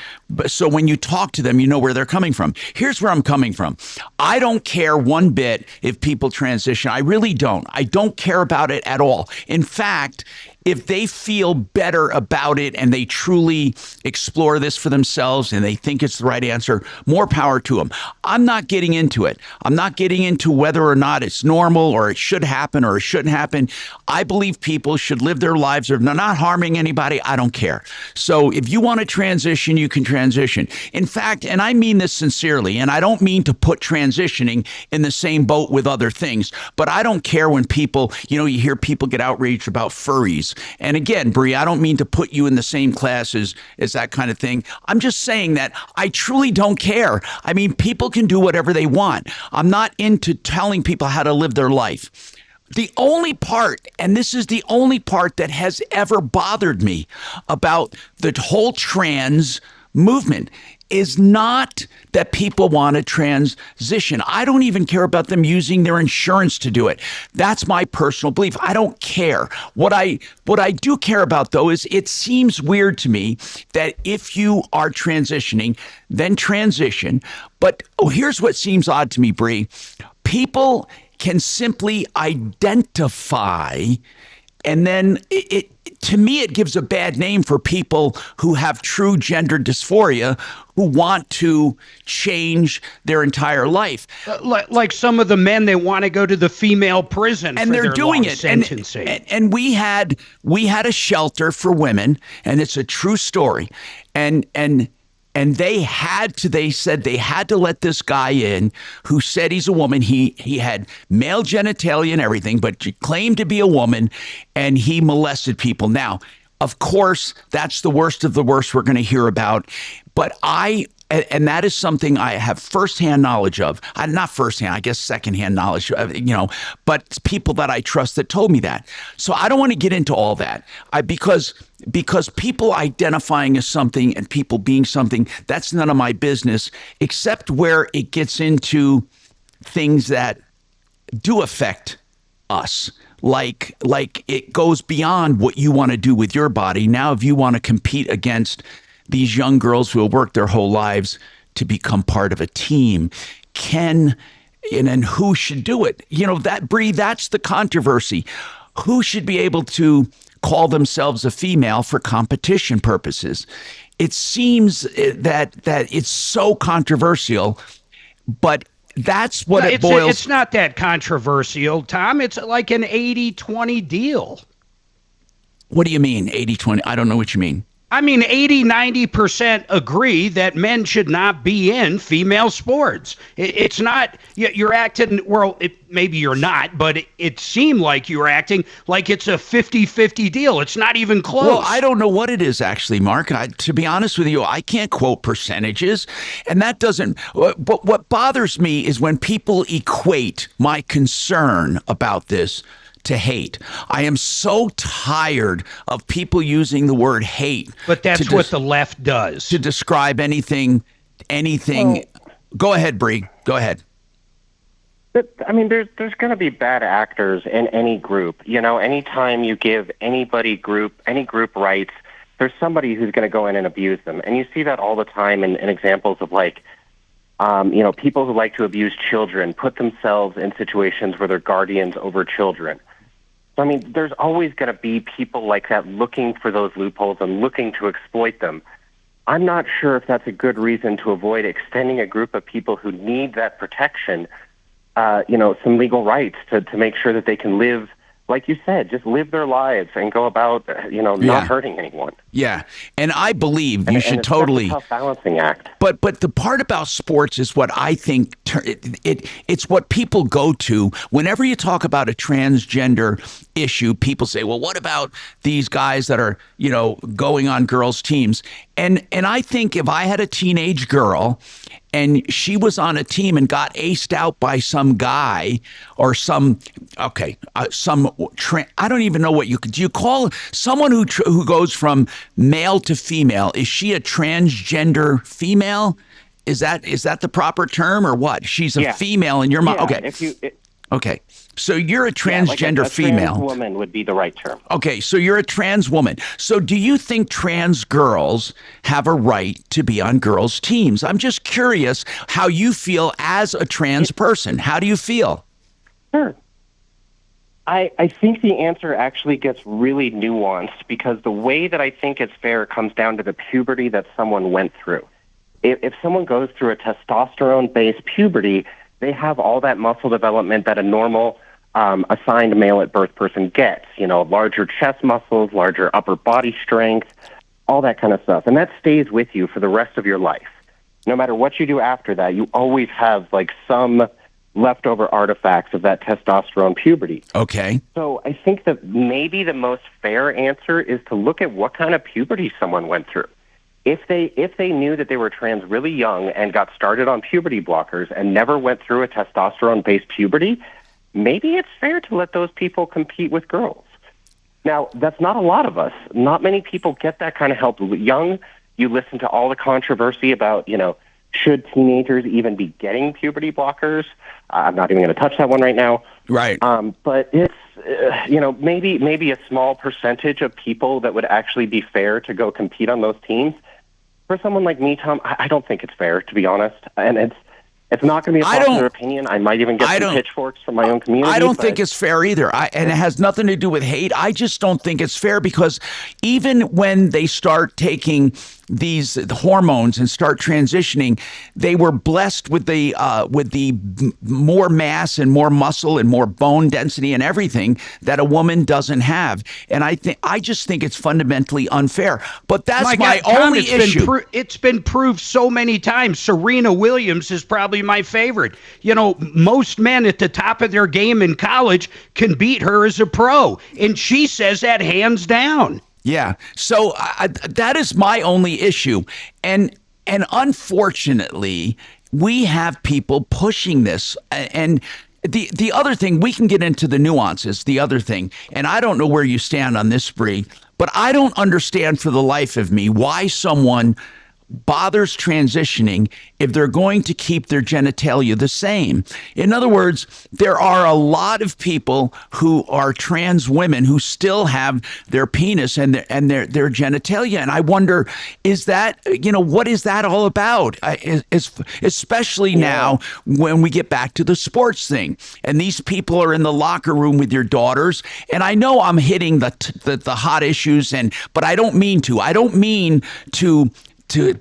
so when you talk to them, you know where they're coming from. Here's where I'm coming from. I don't care one bit if people transition. I really don't. I don't care about it at all. In fact, if they feel better about it and they truly explore this for themselves and they think it's the right answer, more power to them. I'm not getting into it. I'm not getting into whether or not it's normal or it should happen or it shouldn't happen. I believe people should live their lives. If they're not harming anybody, I don't care. So if you want to transition, you can transition. In fact, and I mean this sincerely, and I don't mean to put transitioning in the same boat with other things, but I don't care when people, you hear people get outraged about furries. And again, Bree, I don't mean to put you in the same class as that kind of thing. I'm just saying that I truly don't care. I mean, people can do whatever they want. I'm not into telling people how to live their life. The only part, and this is the only part that has ever bothered me about the whole trans movement, is not that people want to transition. I don't even care about them using their insurance to do it. That's my personal belief. I don't care. What I do care about, though, is it seems weird to me that if you are transitioning, then transition. But here's what seems odd to me, Bree. People can simply identify, and then to me, it gives a bad name for people who have true gender dysphoria, who want to change their entire life. Like some of the men that want to go to the female prison, and for they're their doing long it. sentencing. And we had a shelter for women, and it's a true story. And they said they had to let this guy in who said he's a woman. He had male genitalia and everything, but claimed to be a woman, and he molested people. Now, of course, that's the worst of the worst we're going to hear about. But and that is something I have firsthand knowledge of. Not firsthand, I guess secondhand knowledge, but people that I trust that told me that. So I don't want to get into all that because people identifying as something and people being something, that's none of my business, except where it gets into things that do affect us. Like it goes beyond what you want to do with your body. Now, if you want to compete against these young girls who have worked their whole lives to become part of a team, and who should do it? Bree, that's the controversy. Who should be able to call themselves a female for competition purposes? It seems that it's so controversial, but that's what it boils. It's not that controversial, Tom. It's like an 80-20 deal. What do you mean, 80-20? I don't know what you mean. I mean, 80-90% agree that men should not be in female sports. It's not, you're acting, well, maybe you're not, but it seemed like you were acting like it's a 50-50 deal. It's not even close. Well, I don't know what it is actually, Mark. To be honest with you, I can't quote percentages, and that doesn't, but what bothers me is when people equate my concern about this to hate. I am so tired of people using the word hate. But that's what the left does. To describe anything. Well, go ahead, Bree. Go ahead. I mean, there's going to be bad actors in any group. Anytime you give any group rights, there's somebody who's going to go in and abuse them. And you see that all the time in examples of people who like to abuse children, put themselves in situations where they're guardians over children. I mean, there's always going to be people like that looking for those loopholes and looking to exploit them. I'm not sure if that's a good reason to avoid extending a group of people who need that protection, some legal rights to make sure that they can live, like you said, just live their lives and go about, not hurting anyone. Yeah, and I believe you should totally. It's a tough balancing act. But the part about sports is what I think it's what people go to whenever you talk about a transgender issue. People say, "Well, what about these guys that are going on girls' teams?" And I think if I had a teenage girl and she was on a team and got aced out by some guy or I don't even know what do you call someone who goes from male to female? Is she a transgender female? Is that the proper term or what? She's a female in your mind. Okay. Okay. So you're a transgender a female. Trans woman would be the right term. Okay, so you're a trans woman. So do you think trans girls have a right to be on girls' teams? I'm just curious how you feel as a trans person. How do you feel? Sure. I think the answer actually gets really nuanced because the way that I think it's fair comes down to the puberty that someone went through. If someone goes through a testosterone-based puberty, they have all that muscle development that a normal assigned male at birth person gets, larger chest muscles, larger upper body strength, all that kind of stuff. And that stays with you for the rest of your life. No matter what you do after that, you always have some leftover artifacts of that testosterone puberty. Okay. So I think that maybe the most fair answer is to look at what kind of puberty someone went through. If they knew that they were trans really young and got started on puberty blockers and never went through a testosterone-based puberty, maybe it's fair to let those people compete with girls. Now, that's not a lot of us. Not many people get that kind of help young, You listen to all the controversy about, should teenagers even be getting puberty blockers? I'm not even going to touch that one right now. Right. But it's, maybe a small percentage of people that would actually be fair to go compete on those teams. For someone like me, Tom, I don't think it's fair, to be honest. And it's not going to be a popular opinion. I might even get some pitchforks from my own community. I don't think it's fair either. And it has nothing to do with hate. I just don't think it's fair because even when they start taking the hormones and start transitioning, they were blessed with the more mass and more muscle and more bone density and everything that a woman doesn't have. And I just think it's fundamentally unfair. But that's my only issue. It's been proved so many times. Serena Williams is probably my favorite. Most men at the top of their game in college can beat her as a pro, and she says that hands down. Yeah. So that is my only issue. And unfortunately, we have people pushing this. And the other thing, we can get into the nuances, the other thing, and I don't know where you stand on this, Bree, but I don't understand for the life of me why someone bothers transitioning if they're going to keep their genitalia the same. In other words, there are a lot of people who are trans women who still have their penis and their genitalia, and I wonder, is that, what is that all about? Especially now when we get back to the sports thing, and these people are in the locker room with your daughters, and I know I'm hitting the hot issues, but I don't mean to. I don't mean to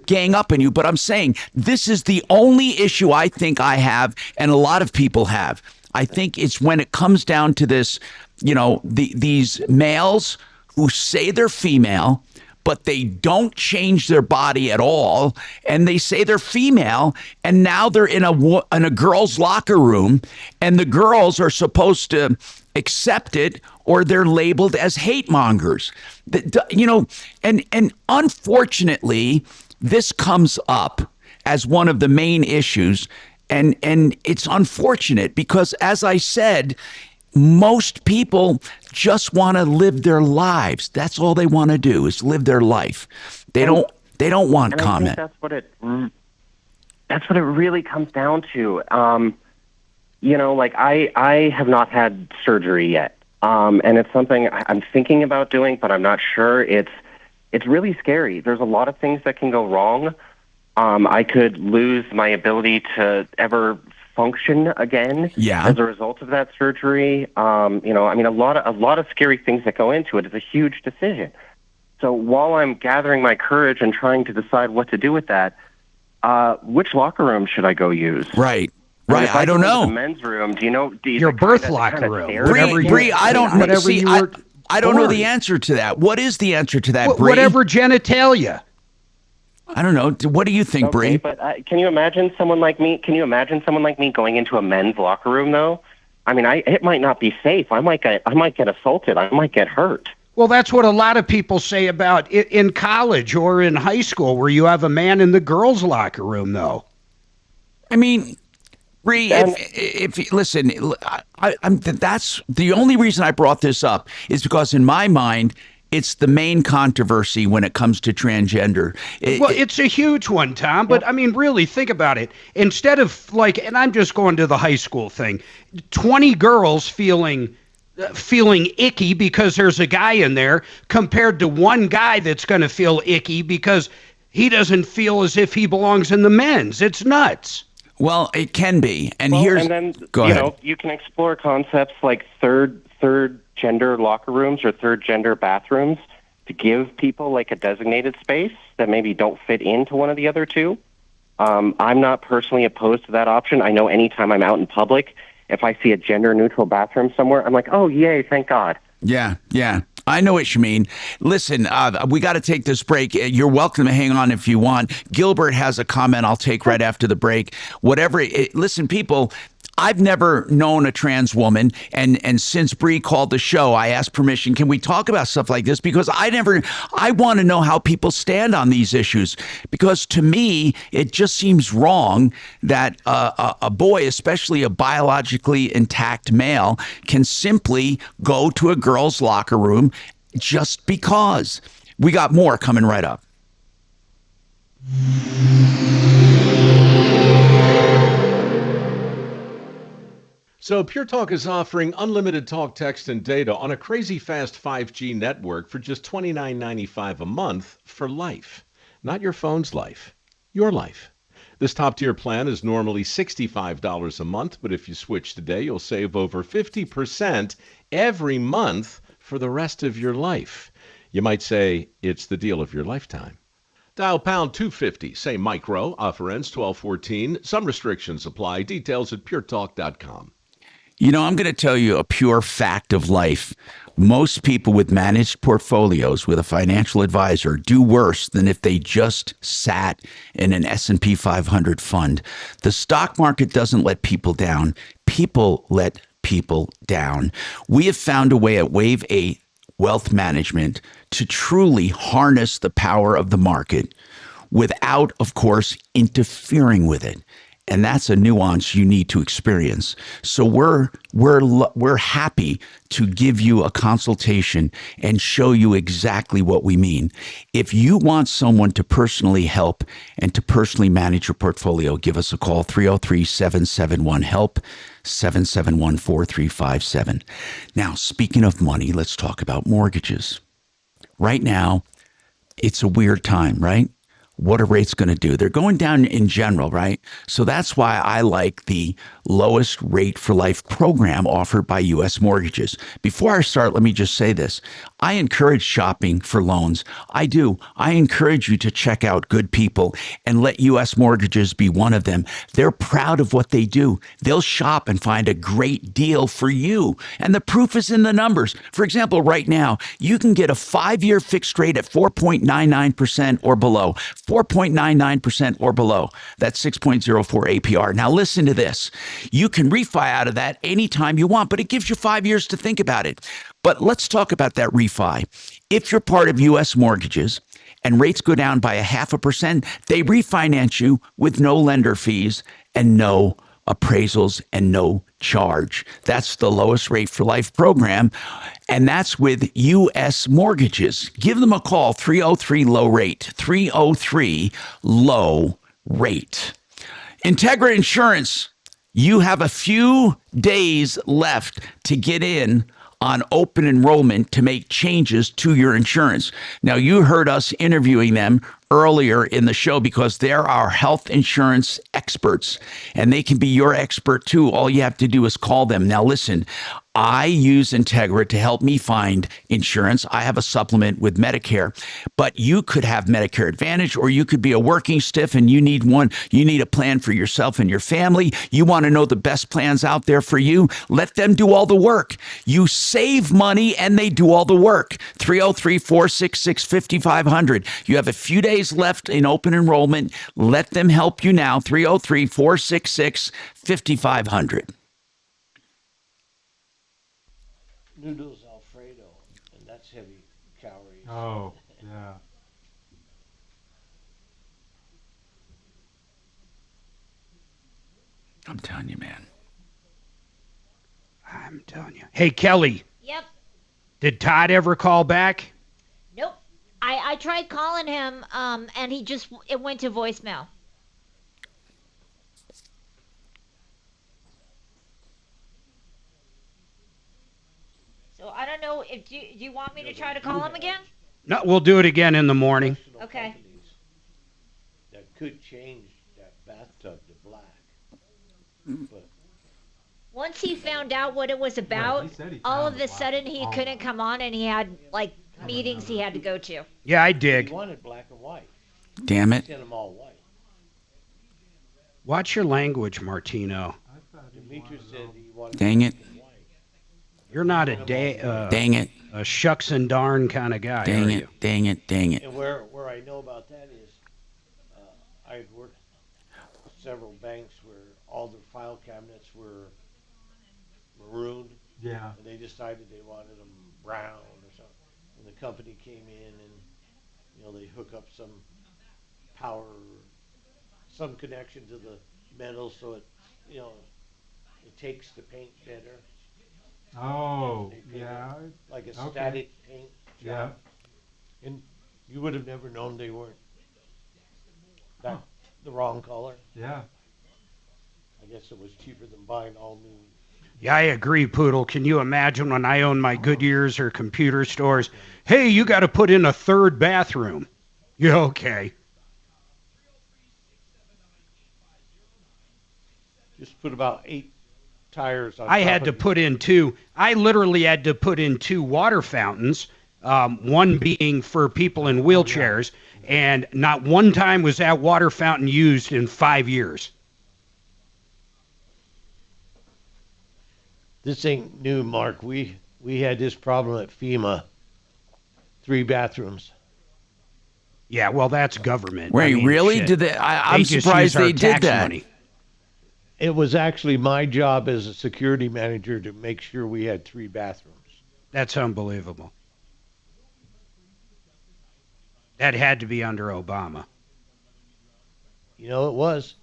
gang up on you, but I'm saying this is the only issue I think I have, and a lot of people have. I think it's when it comes down to this, these males who say they're female, but they don't change their body at all, and they say they're female, and now they're in a girl's locker room, and the girls are supposed to accept it, or they're labeled as hate mongers. And unfortunately, this comes up as one of the main issues, and it's unfortunate because, as I said, most people just want to live their lives. That's all they want to do is live their life. They don't want comment. I think that's what it really comes down to. I have not had surgery yet. And it's something I'm thinking about doing, but I'm not sure. It's really scary. There's a lot of things that can go wrong. I could lose my ability to ever function again as a result of that surgery. A lot of scary things that go into it. It's a huge decision. So while I'm gathering my courage and trying to decide what to do with that, which locker room should I go use? Right. Right, I don't know. The men's room. Do you your birth locker room? Bree, I don't know. See, I don't know the answer to that. What is the answer to that, Bree? Whatever genitalia. I don't know. What do you think, Bree? But can you imagine someone like me? Can you imagine someone like me going into a men's locker room though? I mean, it might not be safe. I might get assaulted. I might get hurt. Well, that's what a lot of people say about in college or in high school, where you have a man in the girls' locker room, though. I mean, Bree, if listen, that's the only reason I brought this up is because in my mind, it's the main controversy when it comes to transgender. It's a huge one, Tom, but I mean, really think about it. Instead of and I'm just going to the high school thing, 20 girls feeling icky because there's a guy in there compared to one guy that's going to feel icky because he doesn't feel as if he belongs in the men's. It's nuts. Well, it can be, and go ahead. You can explore concepts like third gender locker rooms or third gender bathrooms to give people like a designated space that maybe don't fit into one of the other two. I'm not personally opposed to that option. I know anytime I'm out in public, if I see a gender neutral bathroom somewhere, I'm like, oh yay, thank God. Yeah. I know what you mean. Listen, we got to take this break. You're welcome to hang on if you want. Gilbert has a comment I'll take right after the break. Listen, people, I've never known a trans woman, and since Bree called the show, I asked permission, can we talk about stuff like this? Because I want to know how people stand on these issues, because to me, it just seems wrong that a boy, especially a biologically intact male, can simply go to a girl's locker room just because. We got more coming right up. So Pure Talk is offering unlimited talk, text, and data on a crazy fast 5G network for just $29.95 a month for life. Not your phone's life, your life. This top-tier plan is normally $65 a month, but if you switch today, you'll save over 50% every month for the rest of your life. You might say it's the deal of your lifetime. Dial pound 250, say micro, offer ends 12/14. Some restrictions apply. Details at puretalk.com. You know, I'm going to tell you a pure fact of life. Most people with managed portfolios with a financial advisor do worse than if they just sat in an S&P 500 fund. The stock market doesn't let people down. People let people down. We have found a way at Wave 8 Wealth Management to truly harness the power of the market without, of course, interfering with it. And that's a nuance you need to experience. So we're happy to give you a consultation and show you exactly what we mean. If you want someone to personally help and to personally manage your portfolio, give us a call, 303-771-HELP, 771-4357. Now, speaking of money, let's talk about mortgages. Right now, it's a weird time, right? What are rates going to do? They're going down in general, right? So that's why I like the lowest rate for life program offered by U.S. Mortgages. Before I start, let me just say this. I encourage shopping for loans. I do. I encourage you to check out good people and let U.S. Mortgages be one of them. They're proud of what they do. They'll shop and find a great deal for you. And the proof is in the numbers. For example, right now, you can get a 5-year fixed rate at 4.99% or below. 4.99% or below. That's 6.04 APR. Now listen to this. You can refi out of that anytime you want, but it gives you 5 years to think about it. But let's talk about that refi. If you're part of U.S. Mortgages and rates go down by 0.5%, they refinance you with no lender fees and no appraisals and no charge. That's the lowest rate for life program, and that's with U.S. Mortgages. Give them a call, 303-LOW-RATE, 303-LOW-RATE. Integra Insurance, you have a few days left to get in on open enrollment to make changes to your insurance. Now, you heard us interviewing them earlier in the show because they're our health insurance experts, and they can be your expert too. All you have to do is call them. Now, listen, I use Integra to help me find insurance. I have a supplement with Medicare, but you could have Medicare Advantage, or you could be a working stiff and you need one. You need a plan for yourself and your family. You want to know the best plans out there for you. Let them do all the work. You save money and they do all the work. 303-466-5500. You have a few days left in open enrollment. Let them help you now. 303-466-5500. Noodles Alfredo, and that's heavy calories. Oh, yeah. I'm telling you, man. I'm telling you. Hey, Kelly. Yep. Did Todd ever call back? Nope. I tried calling him, and it went to voicemail. So I don't know if do you want me to try to call him again? No, we'll do it again in the morning. Okay. That could change that bathtub to black. But Once he found out what it was about, all of a sudden he couldn't come on, and he had meetings he had to go to. Yeah, I dig. he wanted black and white. Damn it. Sent them all white. Watch your language, Martino. Demetrius said he wanted Dang it. You're not a Dang it. a shucks and darn kind of guy, Dang are it. you? Dang it. Dang it. And where I know about that is, I've worked several banks where all their file cabinets were maroon. Yeah. And they decided they wanted them brown or something. And the company came in and, they hook up some power, some connection to the metal so it, it takes the paint better. Oh, They paint yeah. it like a Okay. static paint Yeah. job. And you would have never known they weren't Got the wrong color. Yeah. I guess it was cheaper than buying all new. Yeah, I agree, Poodle. Can you imagine when I own my Goodyears or computer stores? Hey, you got to put in a third bathroom. Yeah, okay. Just put about 8 tires on I top had of to it. put in 2. I literally had to put in 2 water fountains, one being for people in wheelchairs, and not one time was that water fountain used in 5 years. This ain't new, Mark. We had this problem at FEMA. 3 bathrooms. Yeah, well, that's government. Wait, I mean, really? shit. Did they? I'm just surprised use our they did tax that. money. It was actually my job as a security manager to make sure we had 3 bathrooms. That's unbelievable. That had to be under Obama. You know, it was.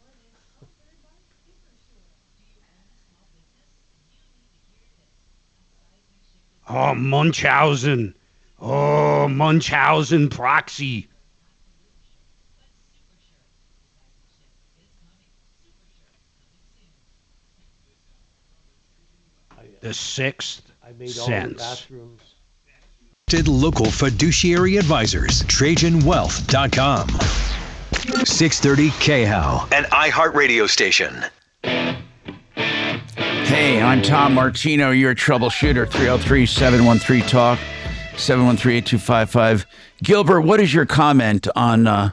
Oh, Munchausen. Oh, Munchausen proxy. The Sixth I made all the Sense. bathrooms. Local fiduciary advisors. TrajanWealth.com. 630 KHOW, an iHeartRadio station. Hey, I'm Tom Martino, your troubleshooter, 303-713-TALK, 713-8255. Gilbert, what is your comment on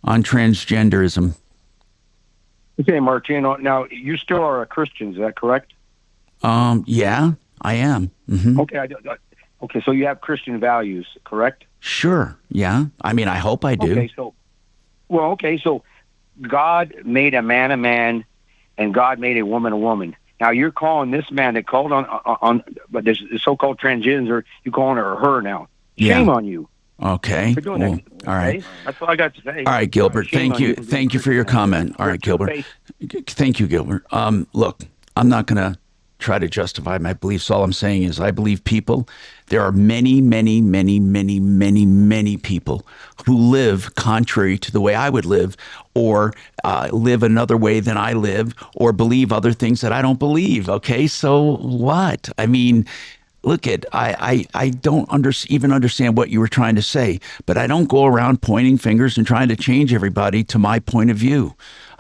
transgenderism? Okay, Martino. Now, you still are a Christian, is that correct? Yeah, I am. Mm-hmm. Okay, okay, so you have Christian values, correct? Sure, yeah. I mean, I hope I do. Okay, so God made a man, and God made a woman. Now, you're calling this man that called on but this so-called transgender, you're calling her now. Shame on you. Okay. For doing Well, that. all right. Okay? That's all I got to say. All right, Gilbert. Shame Thank on you. Thank you for your comment. All right, Gilbert. Thank you, Gilbert. Look, I'm not going to try to justify my beliefs. All I'm saying is I believe people. There are many, many, many, many, many, many people who live contrary to the way I would live, or live another way than I live, or believe other things that I don't believe. Okay, so what? I mean, look at I don't even understand what you were trying to say, but I don't go around pointing fingers and trying to change everybody to my point of view.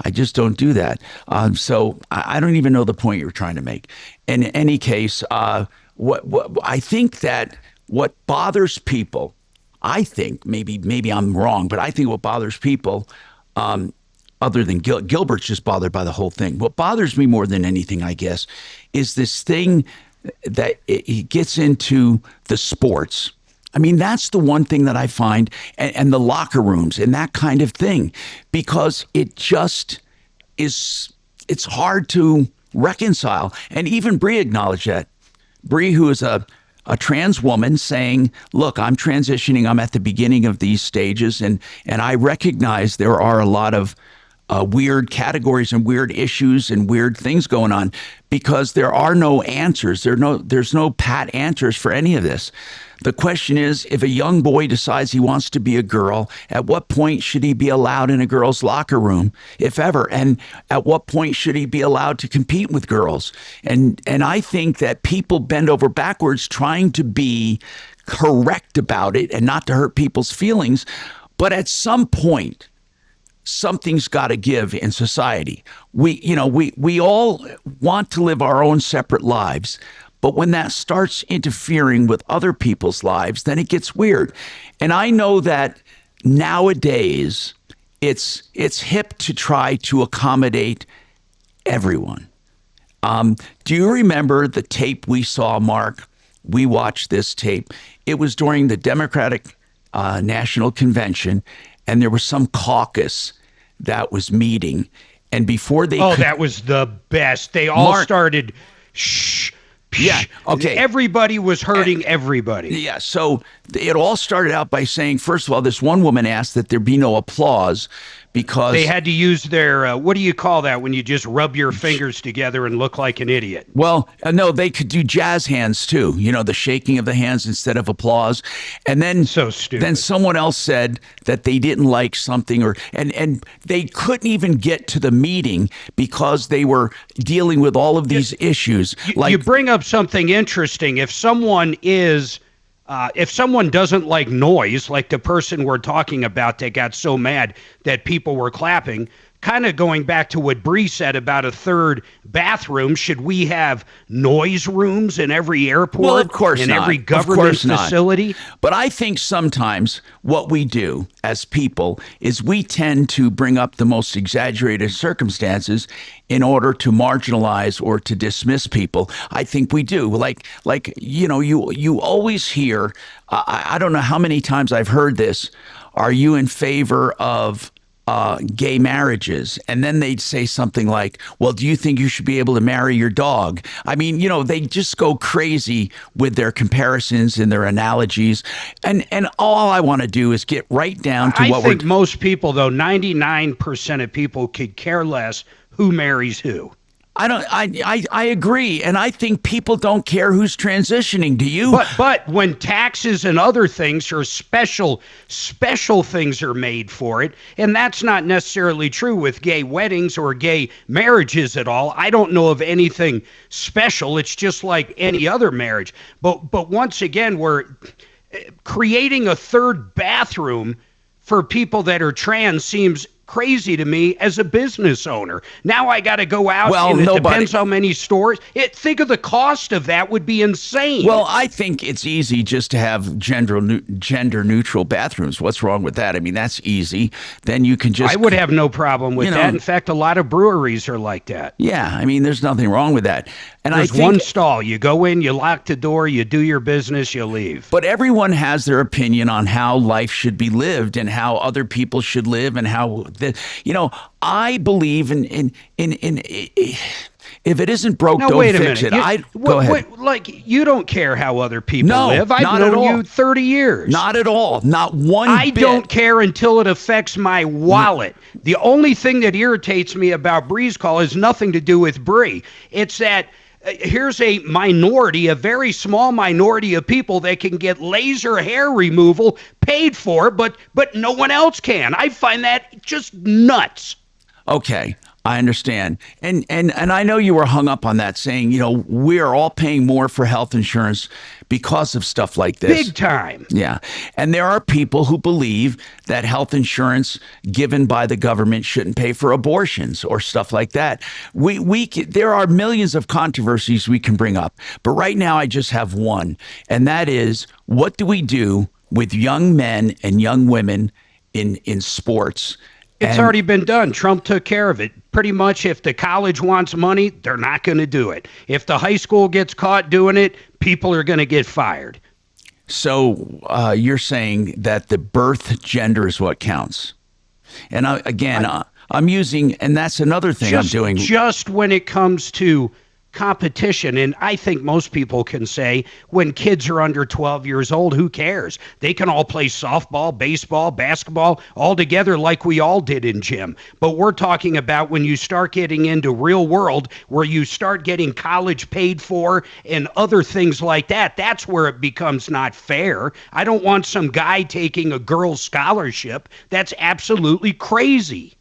I just don't do that. So I don't even know the point you're trying to make. In any case, what I think that what bothers people, I think maybe I'm wrong, but I think what bothers people, other than Gilbert's just bothered by the whole thing. What bothers me more than anything, I guess, is this thing that it gets into the sports. I mean, that's the one thing that I find, and the locker rooms and that kind of thing, because it just is, it's hard to reconcile. And even Bree acknowledged that. Bree, who is a trans woman, saying, look, I'm transitioning, I'm at the beginning of these stages, and I recognize there are a lot of weird categories and weird issues and weird things going on, because there are no answers. There's no pat answers for any of this. The question is, if a young boy decides he wants to be a girl, at what point should he be allowed in a girl's locker room, if ever? And at what point should he be allowed to compete with girls? And I think that people bend over backwards trying to be correct about it and not to hurt people's feelings. But at some point, something's got to give in society. We all want to live our own separate lives, but when that starts interfering with other people's lives, then it gets weird. And I know that nowadays it's hip to try to accommodate everyone. Do you remember the tape we saw, Mark? We watched this tape. It was during the Democratic National Convention, and there was some caucus that was meeting, and before they that was the best. They all started yeah, okay. Everybody was hurting everybody. Yeah, so it all started out by saying, first of all, this one woman asked that there be no applause because they had to use their what do you call that when you just rub your fingers together and look like an idiot? Well, no, they could do jazz hands too. You know, the shaking of the hands instead of applause. And then so stupid. Then someone else said that they didn't like something, and they couldn't even get to the meeting because they were dealing with all of these issues. You bring up something interesting. If someone doesn't like noise, like the person we're talking about that got so mad that people were clapping, kind of going back to what Bree said about a third bathroom, should we have noise rooms in every airport? Well, of course in not. every government facility? But I think sometimes what we do as people is we tend to bring up the most exaggerated circumstances in order to marginalize or to dismiss people. I think we do. Like you always hear, I don't know how many times I've heard this, are you in favor of gay marriages? And then they'd say something like, well, do you think you should be able to marry your dog? I mean, they just go crazy with their comparisons and their analogies. And all I want to do is get right down to I think most people, though, 99% of people could care less who marries who. I agree, and I think people don't care who's transitioning. Do you? But when taxes and other things are special things are made for it, and that's not necessarily true with gay weddings or gay marriages at all. I don't know of anything special. It's just like any other marriage. But once again, we're creating a third bathroom for people that are trans seems crazy to me as a business owner. Now I got to go out, and it depends how many stores. Think of the cost of that would be insane. Well, I think it's easy just to have gender neutral bathrooms. What's wrong with that? I mean, that's easy. Then you can just. I would have no problem with that. In fact, a lot of breweries are like that. Yeah, I mean, there's nothing wrong with that. And there's one stall. You go in, you lock the door, you do your business, you leave. But everyone has their opinion on how life should be lived and how other people should live and how. I believe in if it isn't broke, don't fix it. Go ahead. You don't care how other people live. I've known you 30 years. Not at all. Not one bit. I bit. don't care until it affects my wallet. The only thing that irritates me about Bree's call has nothing to do with Bree. It's that here's a minority, a very small minority of people that can get laser hair removal paid for, but no one else can. I find that just nuts. Okay, I understand. And I know you were hung up on that, saying, we are all paying more for health insurance because of stuff like this. Big time. Yeah. And there are people who believe that health insurance given by the government shouldn't pay for abortions or stuff like that. There are millions of controversies we can bring up. But right now I just have one. And that is, what do we do with young men and young women in sports? It's already been done. Trump took care of it. Pretty much, if the college wants money, they're not going to do it. If the high school gets caught doing it, people are going to get fired. So you're saying that the birth gender is what counts. And I'm using, and that's another thing I'm doing. Just when it comes to competition, and I think most people can say when kids are under 12 years old, who cares? They can all play softball, baseball, basketball all together like we all did in gym. But we're talking about when you start getting into real world where you start getting college paid for and other things like that. That's where it becomes not fair. I don't want some guy taking a girl's scholarship. That's absolutely crazy.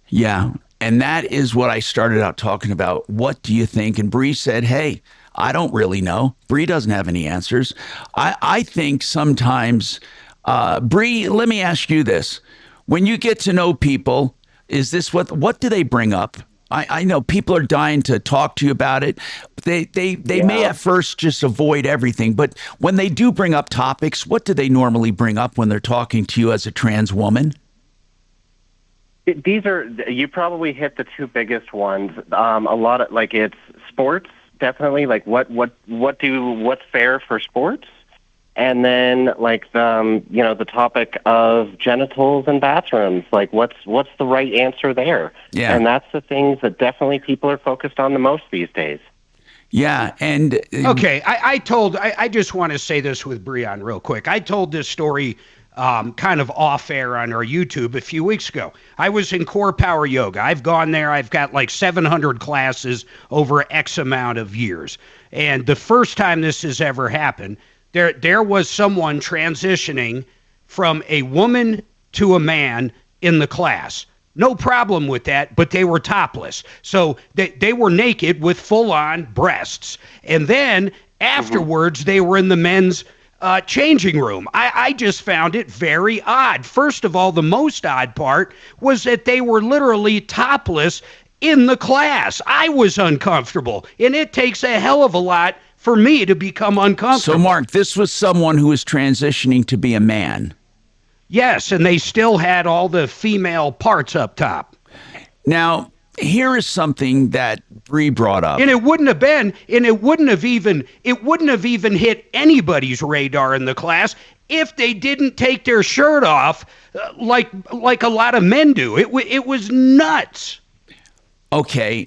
Yeah. And that is what I started out talking about. What do you think? And Bree said, hey, I don't really know. Bree doesn't have any answers. I think sometimes, Bree, let me ask you this. When you get to know people, is this what do they bring up? I know people are dying to talk to you about it. They may at first just avoid everything. But when they do bring up topics, what do they normally bring up when they're talking to you as a trans woman? You probably hit the two biggest ones. A lot of it's sports, definitely. Like what's fair for sports, and then the topic of genitals and bathrooms. Like what's the right answer there? Yeah, and that's the things that definitely people are focused on the most these days. Yeah, and okay, I just want to say this with Breon real quick. I told this story kind of off air on our YouTube a few weeks ago. I was in Core Power Yoga. I've gone there. I've got like 700 classes over X amount of years. And the first time this has ever happened, there was someone transitioning from a woman to a man in the class. No problem with that, but they were topless. So they were naked with full-on breasts. And then afterwards, they were in the men's changing room. I just found it very odd. First of all, the most odd part was that they were literally topless in the class. I was uncomfortable, and it takes a hell of a lot for me to become uncomfortable. So, Mark, this was someone who was transitioning to be a man. Yes, and they still had all the female parts up top. Now, here is something that Bree brought up. And it wouldn't have even hit anybody's radar in the class if they didn't take their shirt off like a lot of men do. It was nuts. Okay,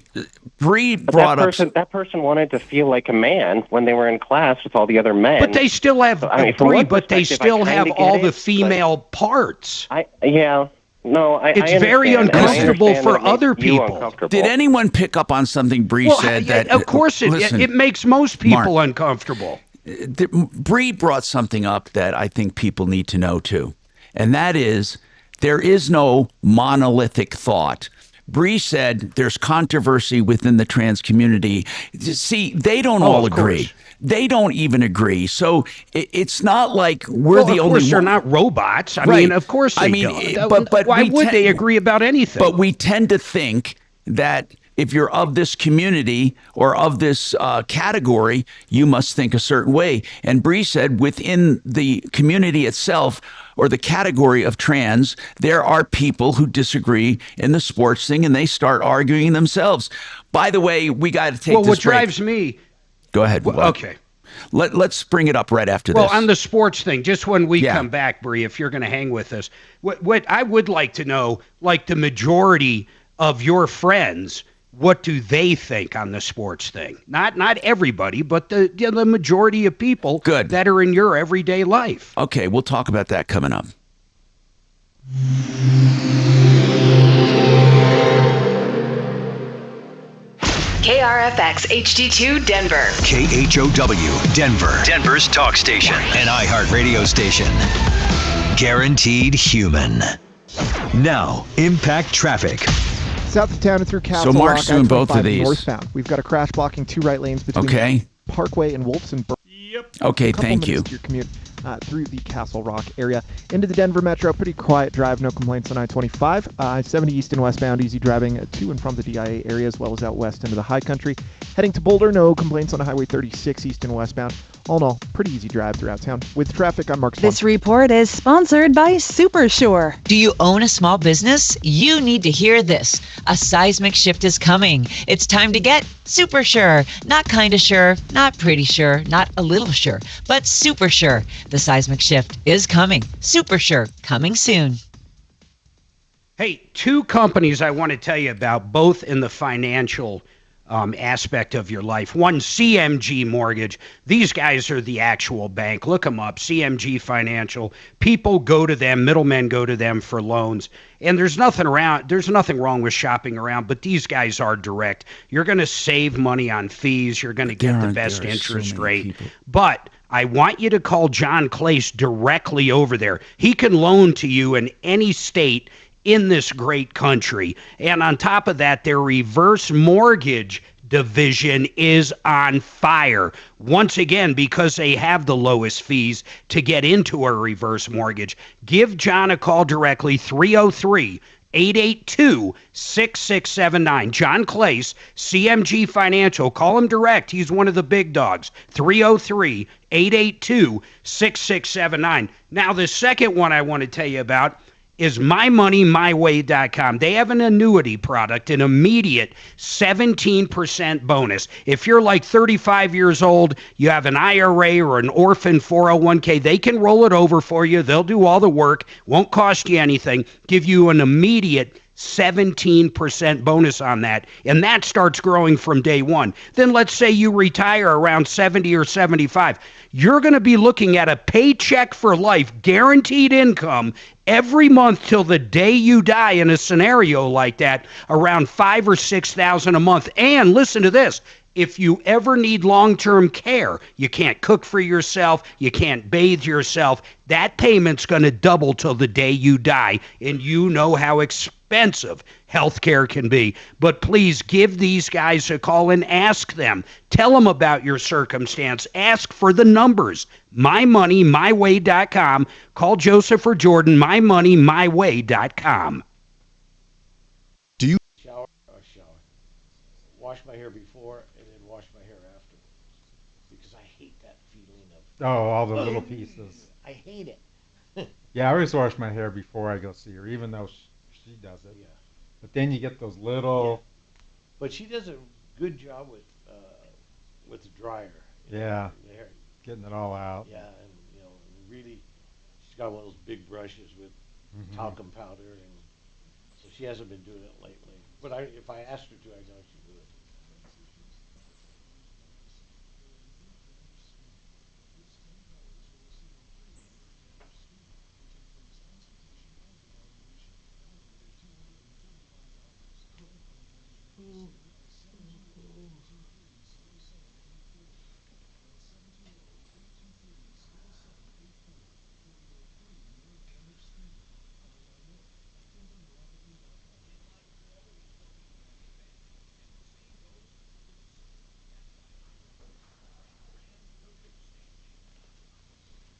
Bree brought up... That person wanted to feel like a man when they were in class with all the other men. But they still have, Bree, but they still have all the female parts. It's very uncomfortable for other people. Did anyone pick up on something Bree said? That of course it makes most people Mark, uncomfortable. Bree brought something up that I think people need to know too, and that is there is no monolithic thought. Bree said there's controversy within the trans community. See, they don't all agree. They don't even agree. So it's not like we're the only one. Of course, they're not robots. I mean, of course they don't. But why would they agree about anything? But we tend to think that if you're of this community or of this category, you must think a certain way. And Bree said within the community itself or the category of trans, there are people who disagree in the sports thing and they start arguing themselves. By the way, we got to take this break. What drives me... Go ahead. Okay. Let's bring it up right after this. Well, on the sports thing, just when we come back, Bree, if you're going to hang with us, what I would like to know, like the majority of your friends, what do they think on the sports thing? Not everybody, but the majority of people that are in your everyday life. Okay, we'll talk about that coming up. KRFX HD2 Denver. KHOW Denver. Denver's talk station. An iHeartRadio station. Guaranteed human. Now, impact traffic. South of town and through Castle So Mark's Rock, doing both of these. Northbound. We've got a crash blocking 2 right lanes between Parkway and Wolfson. Okay, thank you. Your commute through the Castle Rock area. Into the Denver Metro, pretty quiet drive, no complaints on I-25. I-70 east and westbound, easy driving to and from the DIA area as well as out west into the high country. Heading to Boulder, no complaints on Highway 36 east and westbound. All in all, pretty easy drive throughout town. With traffic, I'm Mark Swan. This report is sponsored by Supersure. Do you own a small business? You need to hear this. A seismic shift is coming. It's time to get super sure. Not kind of sure, not pretty sure, not a little sure, but super sure. The seismic shift is coming. Super sure, coming soon. Hey, 2 companies I want to tell you about, both in the financial aspect of your life. One, CMG Mortgage. These guys are the actual bank. Look them up, CMG Financial. People go to them, middlemen go to them for loans. And there's nothing wrong with shopping around, but these guys are direct. You're going to save money on fees. You're going to get the best interest rate. But I want you to call John Clace directly over there. He can loan to you in any state in this great country. And on top of that, their reverse mortgage division is on fire. Once again, because they have the lowest fees to get into a reverse mortgage. Give John a call directly, 303-882-6679. John Clace, CMG Financial. Call him direct. He's one of the big dogs. 303-882-6679. Now, the second one I want to tell you about is mymoneymyway.com. They have an annuity product, an immediate 17% bonus. If you're like 35 years old, you have an IRA or an orphan 401k, they can roll it over for you. They'll do all the work, won't cost you anything, give you an immediate 17% bonus on that, and that starts growing from day one. Then let's say you retire around 70 or 75. You're going to be looking at a paycheck for life, guaranteed income every month till the day you die in a scenario like that, around $5,000 or $6,000 a month. And listen to this. If you ever need long-term care, you can't cook for yourself, you can't bathe yourself, that payment's going to double till the day you die. And you know how expensive health care can be. But please give these guys a call and ask them. Tell them about your circumstance. Ask for the numbers. MyMoneyMyWay.com. Call Joseph or Jordan, MyMoneyMyWay.com. Do you shower? Wash my hair before and then wash my hair after, because I hate that feeling of all the little pieces. I hate it. Yeah, I always wash my hair before I go see her, even though she does it. Yeah. But then you get those little. But she does a good job with the dryer. Yeah. The hair. Getting it all out. Yeah, and really, she's got one of those big brushes with talcum powder, and so she hasn't been doing it lately. But if I asked her to, I know she'd do it.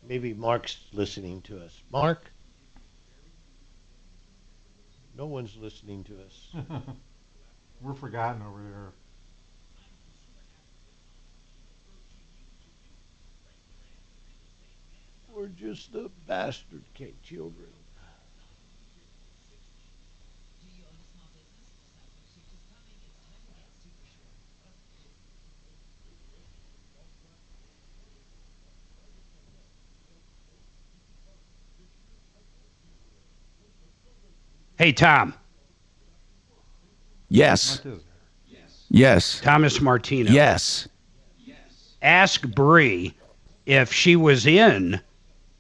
Maybe Mark's listening to us. Mark? No one's listening to us. We're forgotten over here. We're just the bastard children. Hey, Tom. Yes. Yes. Thomas Martino. Yes. Ask Bree if she was in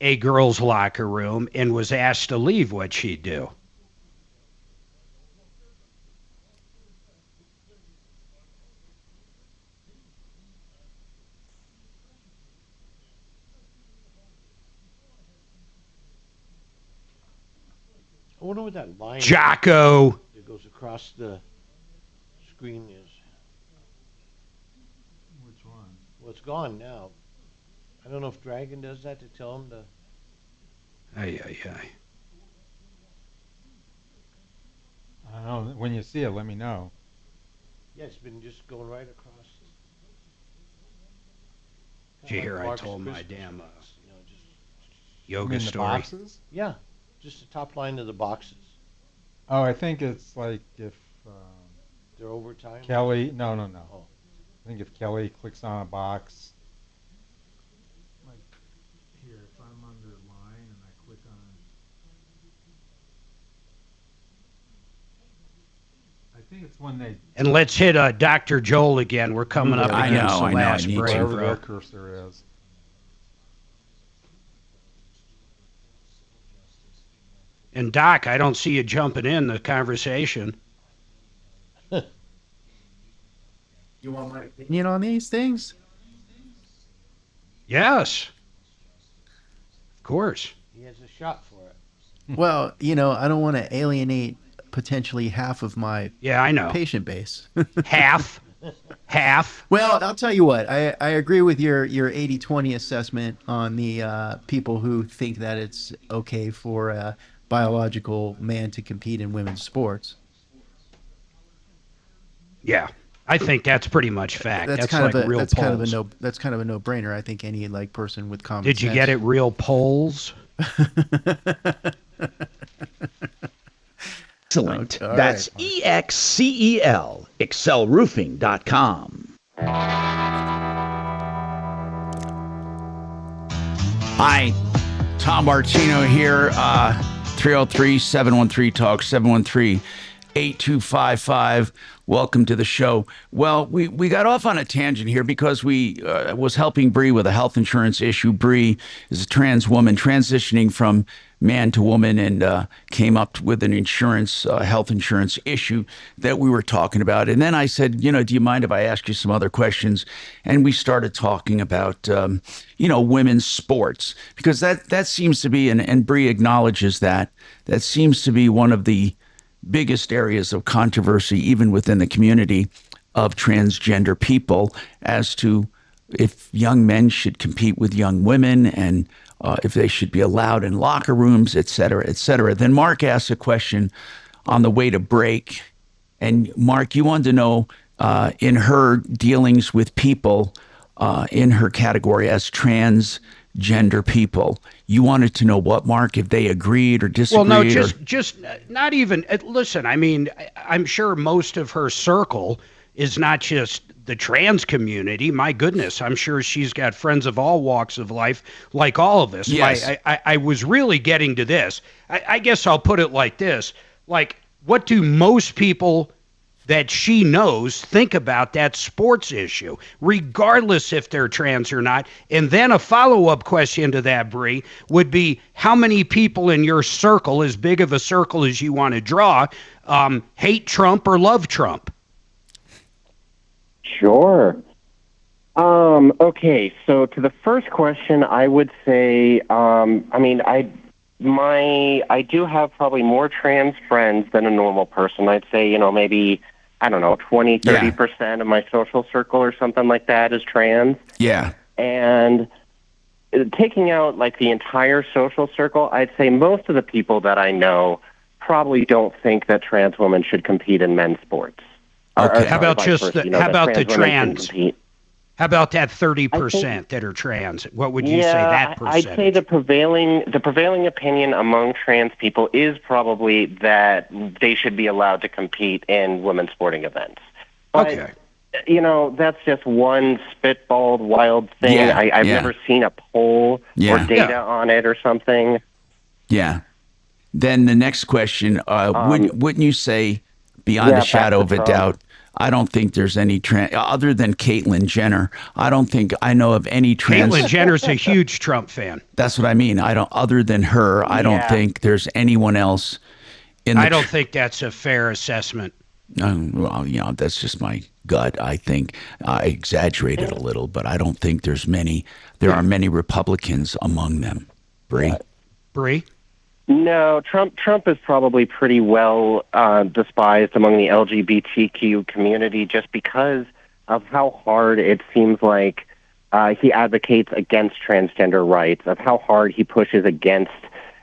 a girl's locker room and was asked to leave, what she'd do. I wonder what that line Jocko. that goes across the screen is. Which one? Well, it's gone now. I don't know if Dragon does that to tell him to. Ay, ay, ay. I don't know. When you see it, let me know. Yeah, it's been just going right across. Did you hear I Mark's told my Christmas damn cards, just yoga the story? boxes? Yeah, just the top line of the boxes. Oh, I think it's like if They're overtime. Kelly. No. Oh. I think if Kelly clicks on a box. Like here, if I'm under line and I click on. I think it's when they. And let's hit Dr. Joel again. We're coming up I against know, the last I need to. break. Wherever bro. their cursor is. And Doc, I don't see you jumping in the conversation. You want my opinion on these things? Yes. Of course. He has a shot for it. Well, I don't want to alienate potentially half of my I know. patient base. Half. Well, I'll tell you what. I agree with your 80-20 assessment on the people who think that it's okay for a biological man to compete in women's sports. Yeah. I think that's pretty much fact. That's kind like of real that's polls. kind of a no-brainer. I think any person with common Did you sense. get it? Real polls? Excellent. All That's right. EXCEL, excelroofing.com. Hi, Tom Martino here. 303-713-TALK, 8255. Welcome to the show. Well, we got off on a tangent here because we was helping Bree with a health insurance issue. Bree is a trans woman transitioning from man to woman and came up with an health insurance issue that we were talking about. And then I said, do you mind if I ask you some other questions? And we started talking about, women's sports, because that seems to be, and Bree acknowledges that seems to be one of the biggest areas of controversy, even within the community of transgender people, as to if young men should compete with young women and if they should be allowed in locker rooms, et cetera, et cetera. Then Mark asked a question on the way to break. And Mark, you wanted to know in her dealings with people in her category as transgender people, you wanted to know what, Mark, if they agreed or disagreed? Well, no, just not even. Listen, I mean, I'm sure most of her circle is not just the trans community. My goodness, I'm sure she's got friends of all walks of life, like all of us. Yes. I was really getting to this. I guess I'll put it like this. Like, what do most people that she knows think about that sports issue, regardless if they're trans or not? And then a follow-up question to that, Bree, would be how many people in your circle, as big of a circle as you want to draw, hate Trump or love Trump? Sure. Okay, so to the first question, I would say, I do have probably more trans friends than a normal person. I'd say, maybe, 20, 30% of my social circle or something like that is trans. Yeah. And taking out like the entire social circle, I'd say most of the people that I know probably don't think that trans women should compete in men's sports. Okay. How about the trans? How about that 30% that are trans? What would you say that percentage? I'd say the prevailing opinion among trans people is probably that they should be allowed to compete in women's sporting events. But, okay. That's just one spitballed wild thing. Yeah, I've never seen a poll or data on it or something. Yeah. Then the next question, wouldn't you say, beyond a shadow of a doubt, I don't think there's any other than Caitlyn Jenner. I don't think I know of any trans. Caitlyn Jenner's a huge Trump fan. That's what I mean. Other than her, I don't think there's anyone else I don't think that's a fair assessment. Well, that's just my gut. I think I exaggerated a little, but I don't think there are many Republicans among them. Bree? No, Trump is probably pretty well despised among the LGBTQ community just because of how hard it seems like he advocates against transgender rights, of how hard he pushes against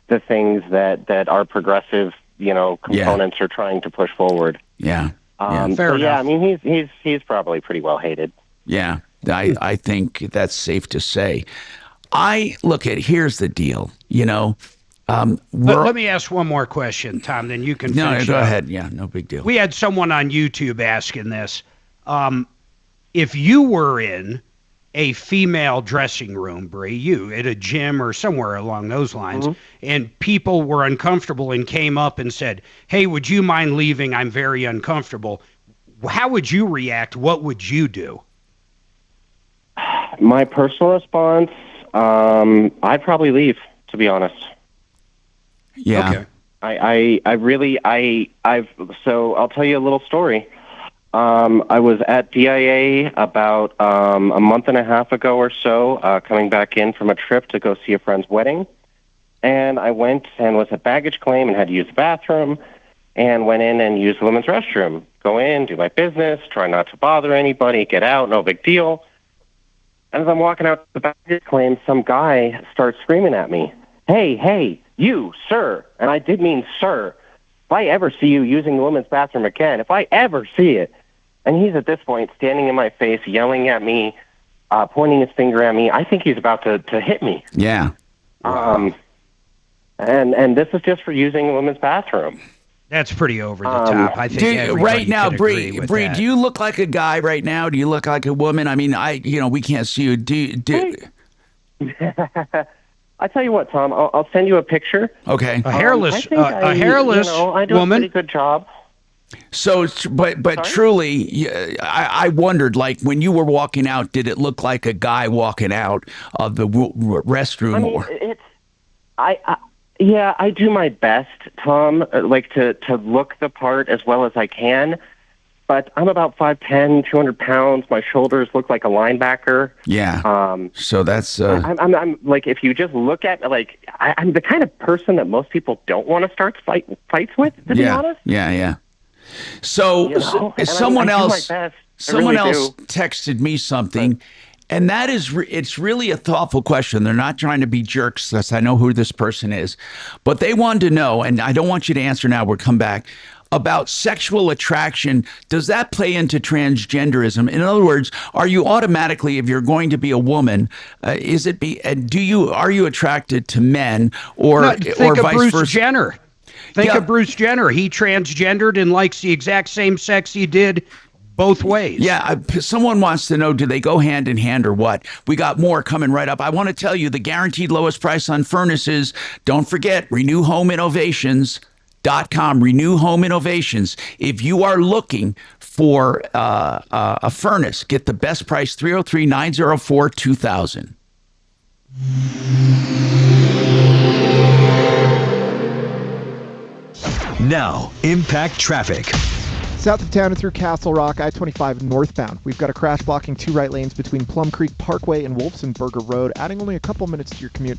the things that our progressive, components are trying to push forward. Yeah. Fair enough. I mean, he's probably pretty well hated. Yeah, I think that's safe to say. Here's the deal, let me ask one more question, Tom, then you can finish. No, go ahead. Yeah, no big deal. We had someone on YouTube asking this. If you were in a female dressing room, Bree, at a gym or somewhere along those lines, and people were uncomfortable and came up and said, hey, would you mind leaving? I'm very uncomfortable. How would you react? What would you do? My personal response, I'd probably leave, to be honest. Yeah. Okay. So I'll tell you a little story. I was at DIA about a month and a half ago or so, coming back in from a trip to go see a friend's wedding. And I went and was at baggage claim and had to use the bathroom and went in and used the women's restroom. Go in, do my business, try not to bother anybody, get out, no big deal. And as I'm walking out the baggage claim, some guy starts screaming at me, hey, you, sir, and I did mean sir, if I ever see you using the women's bathroom again, if I ever see it, and he's at this point standing in my face, yelling at me, pointing his finger at me, I think he's about to hit me. Yeah. And this is just for using a women's bathroom. That's pretty over the top. I think right now, Bree, that. do you look like a guy right now? Do you look like a woman? I mean, we can't see you. Do I tell you what, Tom, I'll send you a picture. Okay. A hairless I do woman. a pretty good job. So, but truly, I wondered, like, when you were walking out, did it look like a guy walking out of the restroom? I mean, yeah, I do my best, Tom, like to look the part as well as I can. But I'm about 5'10", 200 pounds. My shoulders look like a linebacker. Yeah. So that's. I'm like, if you just look at, like, I'm the kind of person that most people don't want to start fights with, to be honest. Yeah. So, someone else texted me something, and that is, it's really a thoughtful question. They're not trying to be jerks, because I know who this person is, but they wanted to know, and I don't want you to answer now. We'll come back. About sexual attraction, does that play into transgenderism? In other words, are you automatically, if you're going to be a woman, are you attracted to men, or vice Bruce versa? Jenner. Think of Bruce Jenner. He transgendered and likes the exact same sex he did both ways. Yeah, someone wants to know, do they go hand in hand or what? We got more coming right up. I want to tell you the guaranteed lowest price on furnaces. Don't forget, Renew Home Innovations. Renew Home Innovations. If you are looking for a furnace, get the best price, 303-904-2000. Now, impact traffic. South of town and through Castle Rock, I-25 northbound. We've got a crash blocking 2 right lanes between Plum Creek Parkway and Wolfsonburger Road, adding only a couple minutes to your commute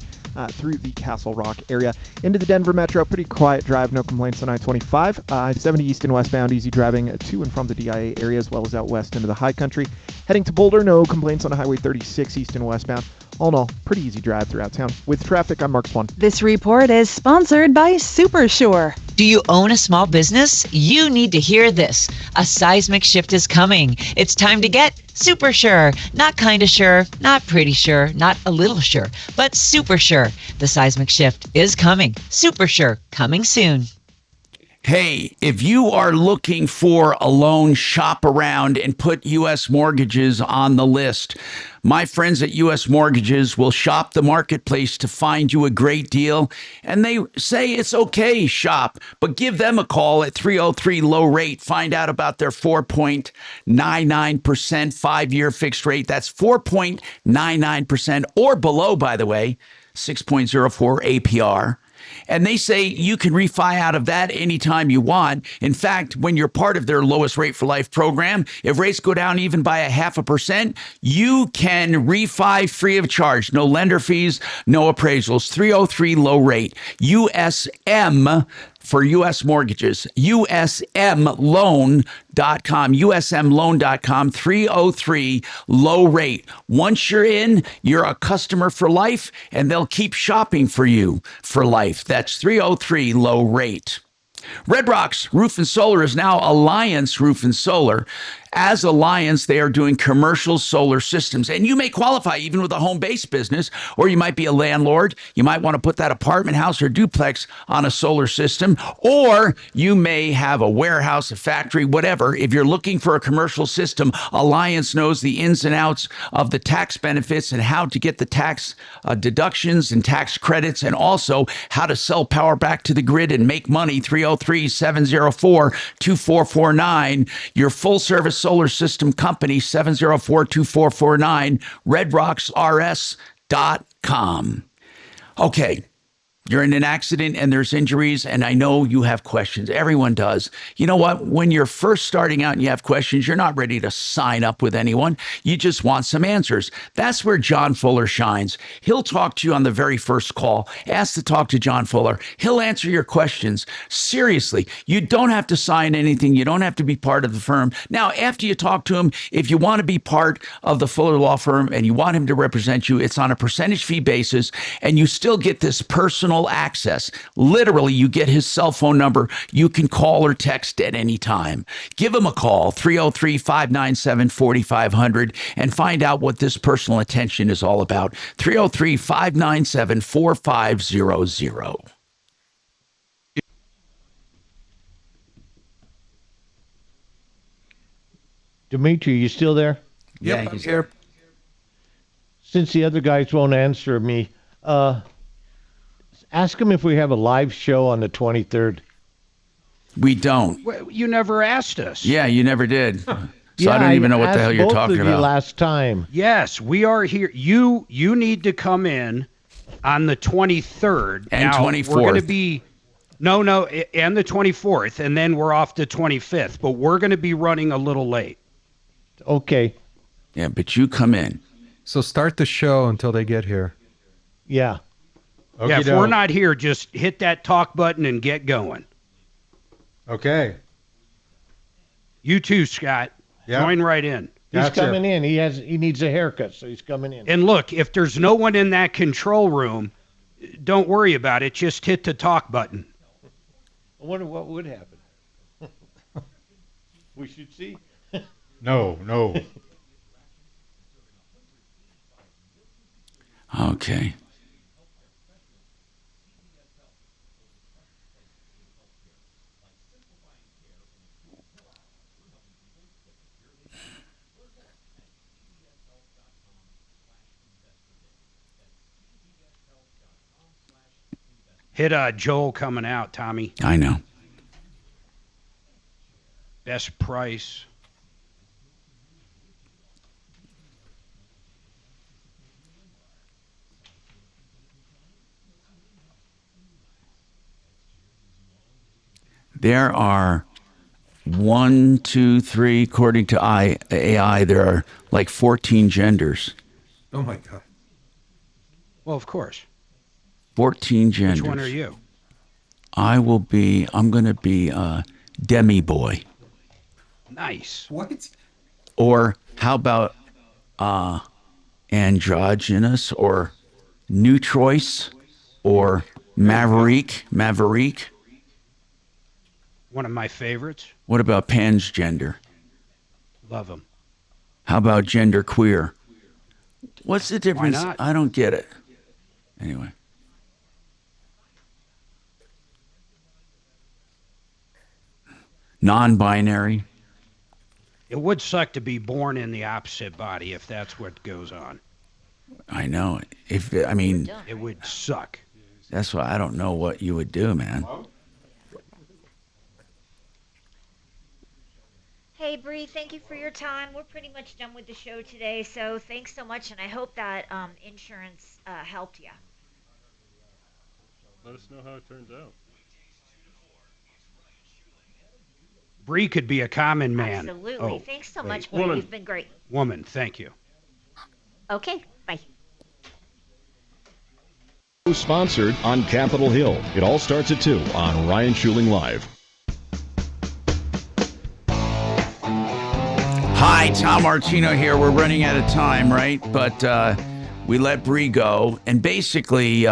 through the Castle Rock area. Into the Denver Metro, pretty quiet drive, no complaints on I-25. I-70 east and westbound, easy driving to and from the DIA area as well as out west into the high country. Heading to Boulder, no complaints on Highway 36 east and westbound. All in all, pretty easy drive throughout town. With traffic, I'm Mark Swan. This report is sponsored by Supersure. Do you own a small business? You need to hear this. A seismic shift is coming. It's time to get super sure. Not kind of sure, not pretty sure, not a little sure, but super sure. The seismic shift is coming. Super sure, coming soon. Hey, if you are looking for a loan, shop around and put U.S. Mortgages on the list. My friends at U.S. Mortgages will shop the marketplace to find you a great deal. And they say it's okay, shop, but give them a call at 303 low rate. Find out about their 4.99% 5-year fixed rate. That's 4.99% or below, by the way, 6.04 APR. And they say you can refi out of that anytime you want. In fact, when you're part of their lowest rate for life program, if rates go down even by 0.5%, you can refi free of charge. No lender fees, no appraisals. 303 low rate. USM for U.S. Mortgages. USMLoan.com. USMLoan.com. 303 low rate. Once you're in, you're a customer for life, and they'll keep shopping for you for life. That's 303 low rate. Red Rocks Roof and Solar is now Alliance Roof and Solar. As Alliance, they are doing commercial solar systems, and you may qualify even with a home-based business, or you might be a landlord. You might want to put that apartment house or duplex on a solar system, or you may have a warehouse, a factory, whatever. If you're looking for a commercial system, Alliance knows the ins and outs of the tax benefits and how to get the tax deductions and tax credits, and also how to sell power back to the grid and make money. 303-704-2449. Your full-service solar system company, 704-2449, redrocksrs.com. Okay. You're in an accident and there's injuries, and I know you have questions. Everyone does. You know what? When you're first starting out and you have questions, you're not ready to sign up with anyone. You just want some answers. That's where John Fuller shines. He'll talk to you on the very first call. Ask to talk to John Fuller. He'll answer your questions. Seriously, you don't have to sign anything. You don't have to be part of the firm. Now, after you talk to him, if you want to be part of the Fuller Law Firm and you want him to represent you, it's on a percentage fee basis, and you still get this personal access. Literally, you get his cell phone number. You can call or text at any time. Give him a call, 303-597-4500, and find out what this personal attention is all about. 303-597-4500. Dimitri, you still there? Yep, I'm here. Since the other guys won't answer me, ask them if we have a live show on the 23rd. We don't. Well, you never asked us. Yeah, you never did. So Yeah, I don't even know what the asked hell you're both talking of you about. last time. Yes, we are here. You need to come in on the 23rd. And now, 24th. We're going to be no, and the 24th, and then we're off the 25th. But we're going to be running a little late. Okay. Yeah, but you come in. So start the show until they get here. Yeah. Yeah, if we're not here, just hit that talk button and get going. Okay. You too, Scott. Yeah. Join right in. He's coming in. He needs a haircut, so he's coming in. And look, if there's no one in that control room, don't worry about it. Just hit the talk button. I wonder what would happen. We should see. No. Okay. Hit Joel coming out, Tommy. I know. Best price. There are 1, 2, 3, according to AI, there are like 14 genders. Oh my God. Well, of course. 14 genders. Which one are you? I'm going to be Demi Boy. Nice. What? Or how about androgynous or neutrois or maverick? One of my favorites. What about pansgender? Love them. How about gender queer? What's the difference? not? I don't get it. Anyway. Non-binary. It would suck to be born in the opposite body if that's what goes on. I know. It would suck. That's why I don't know what you would do, man. Hey, Bree, thank you for your time. We're pretty much done with the show today, so thanks so much, and I hope that insurance helped you. Let us know how it turns out. Bree could be a common man. Absolutely. Oh, Thanks so wait. much, Bree. Woman. You've been great. Woman, thank you. Okay, bye. Sponsored on Capitol Hill. It all starts at 2 on Ryan Schuling Live. Hi, Tom Martino here. We're running out of time, right? But we let Bree go. And basically,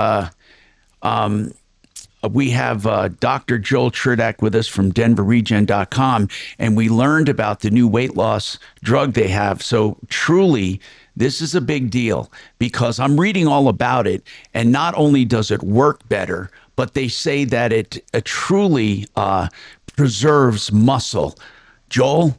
we have Dr. Joel Cherdak with us from DenverRegen.com, and we learned about the new weight loss drug they have. So truly, this is a big deal because I'm reading all about it, and not only does it work better, but they say that it truly preserves muscle. Joel?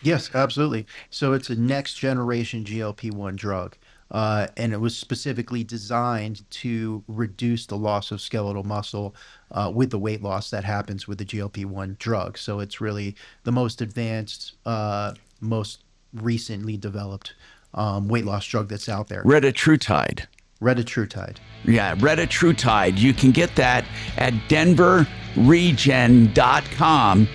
Yes, absolutely. So it's a next generation GLP-1 drug. And it was specifically designed to reduce the loss of skeletal muscle with the weight loss that happens with the GLP-1 drug. So it's really the most advanced, most recently developed weight loss drug that's out there. Retatrutide. Yeah, Retatrutide. You can get that at DenverRegen.com,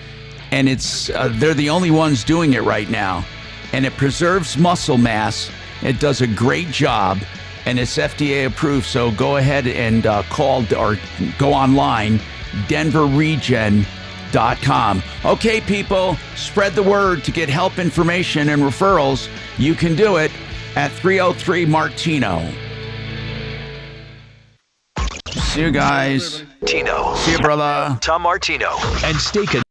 and it's they're the only ones doing it right now, and it preserves muscle mass. It does a great job, and it's FDA approved. So go ahead and call or go online, DenverRegen.com. Okay, people, spread the word to get help, information, and referrals. You can do it at 303 Martino. See you guys. Tino. See you, brother. Tom Martino. And stay connected.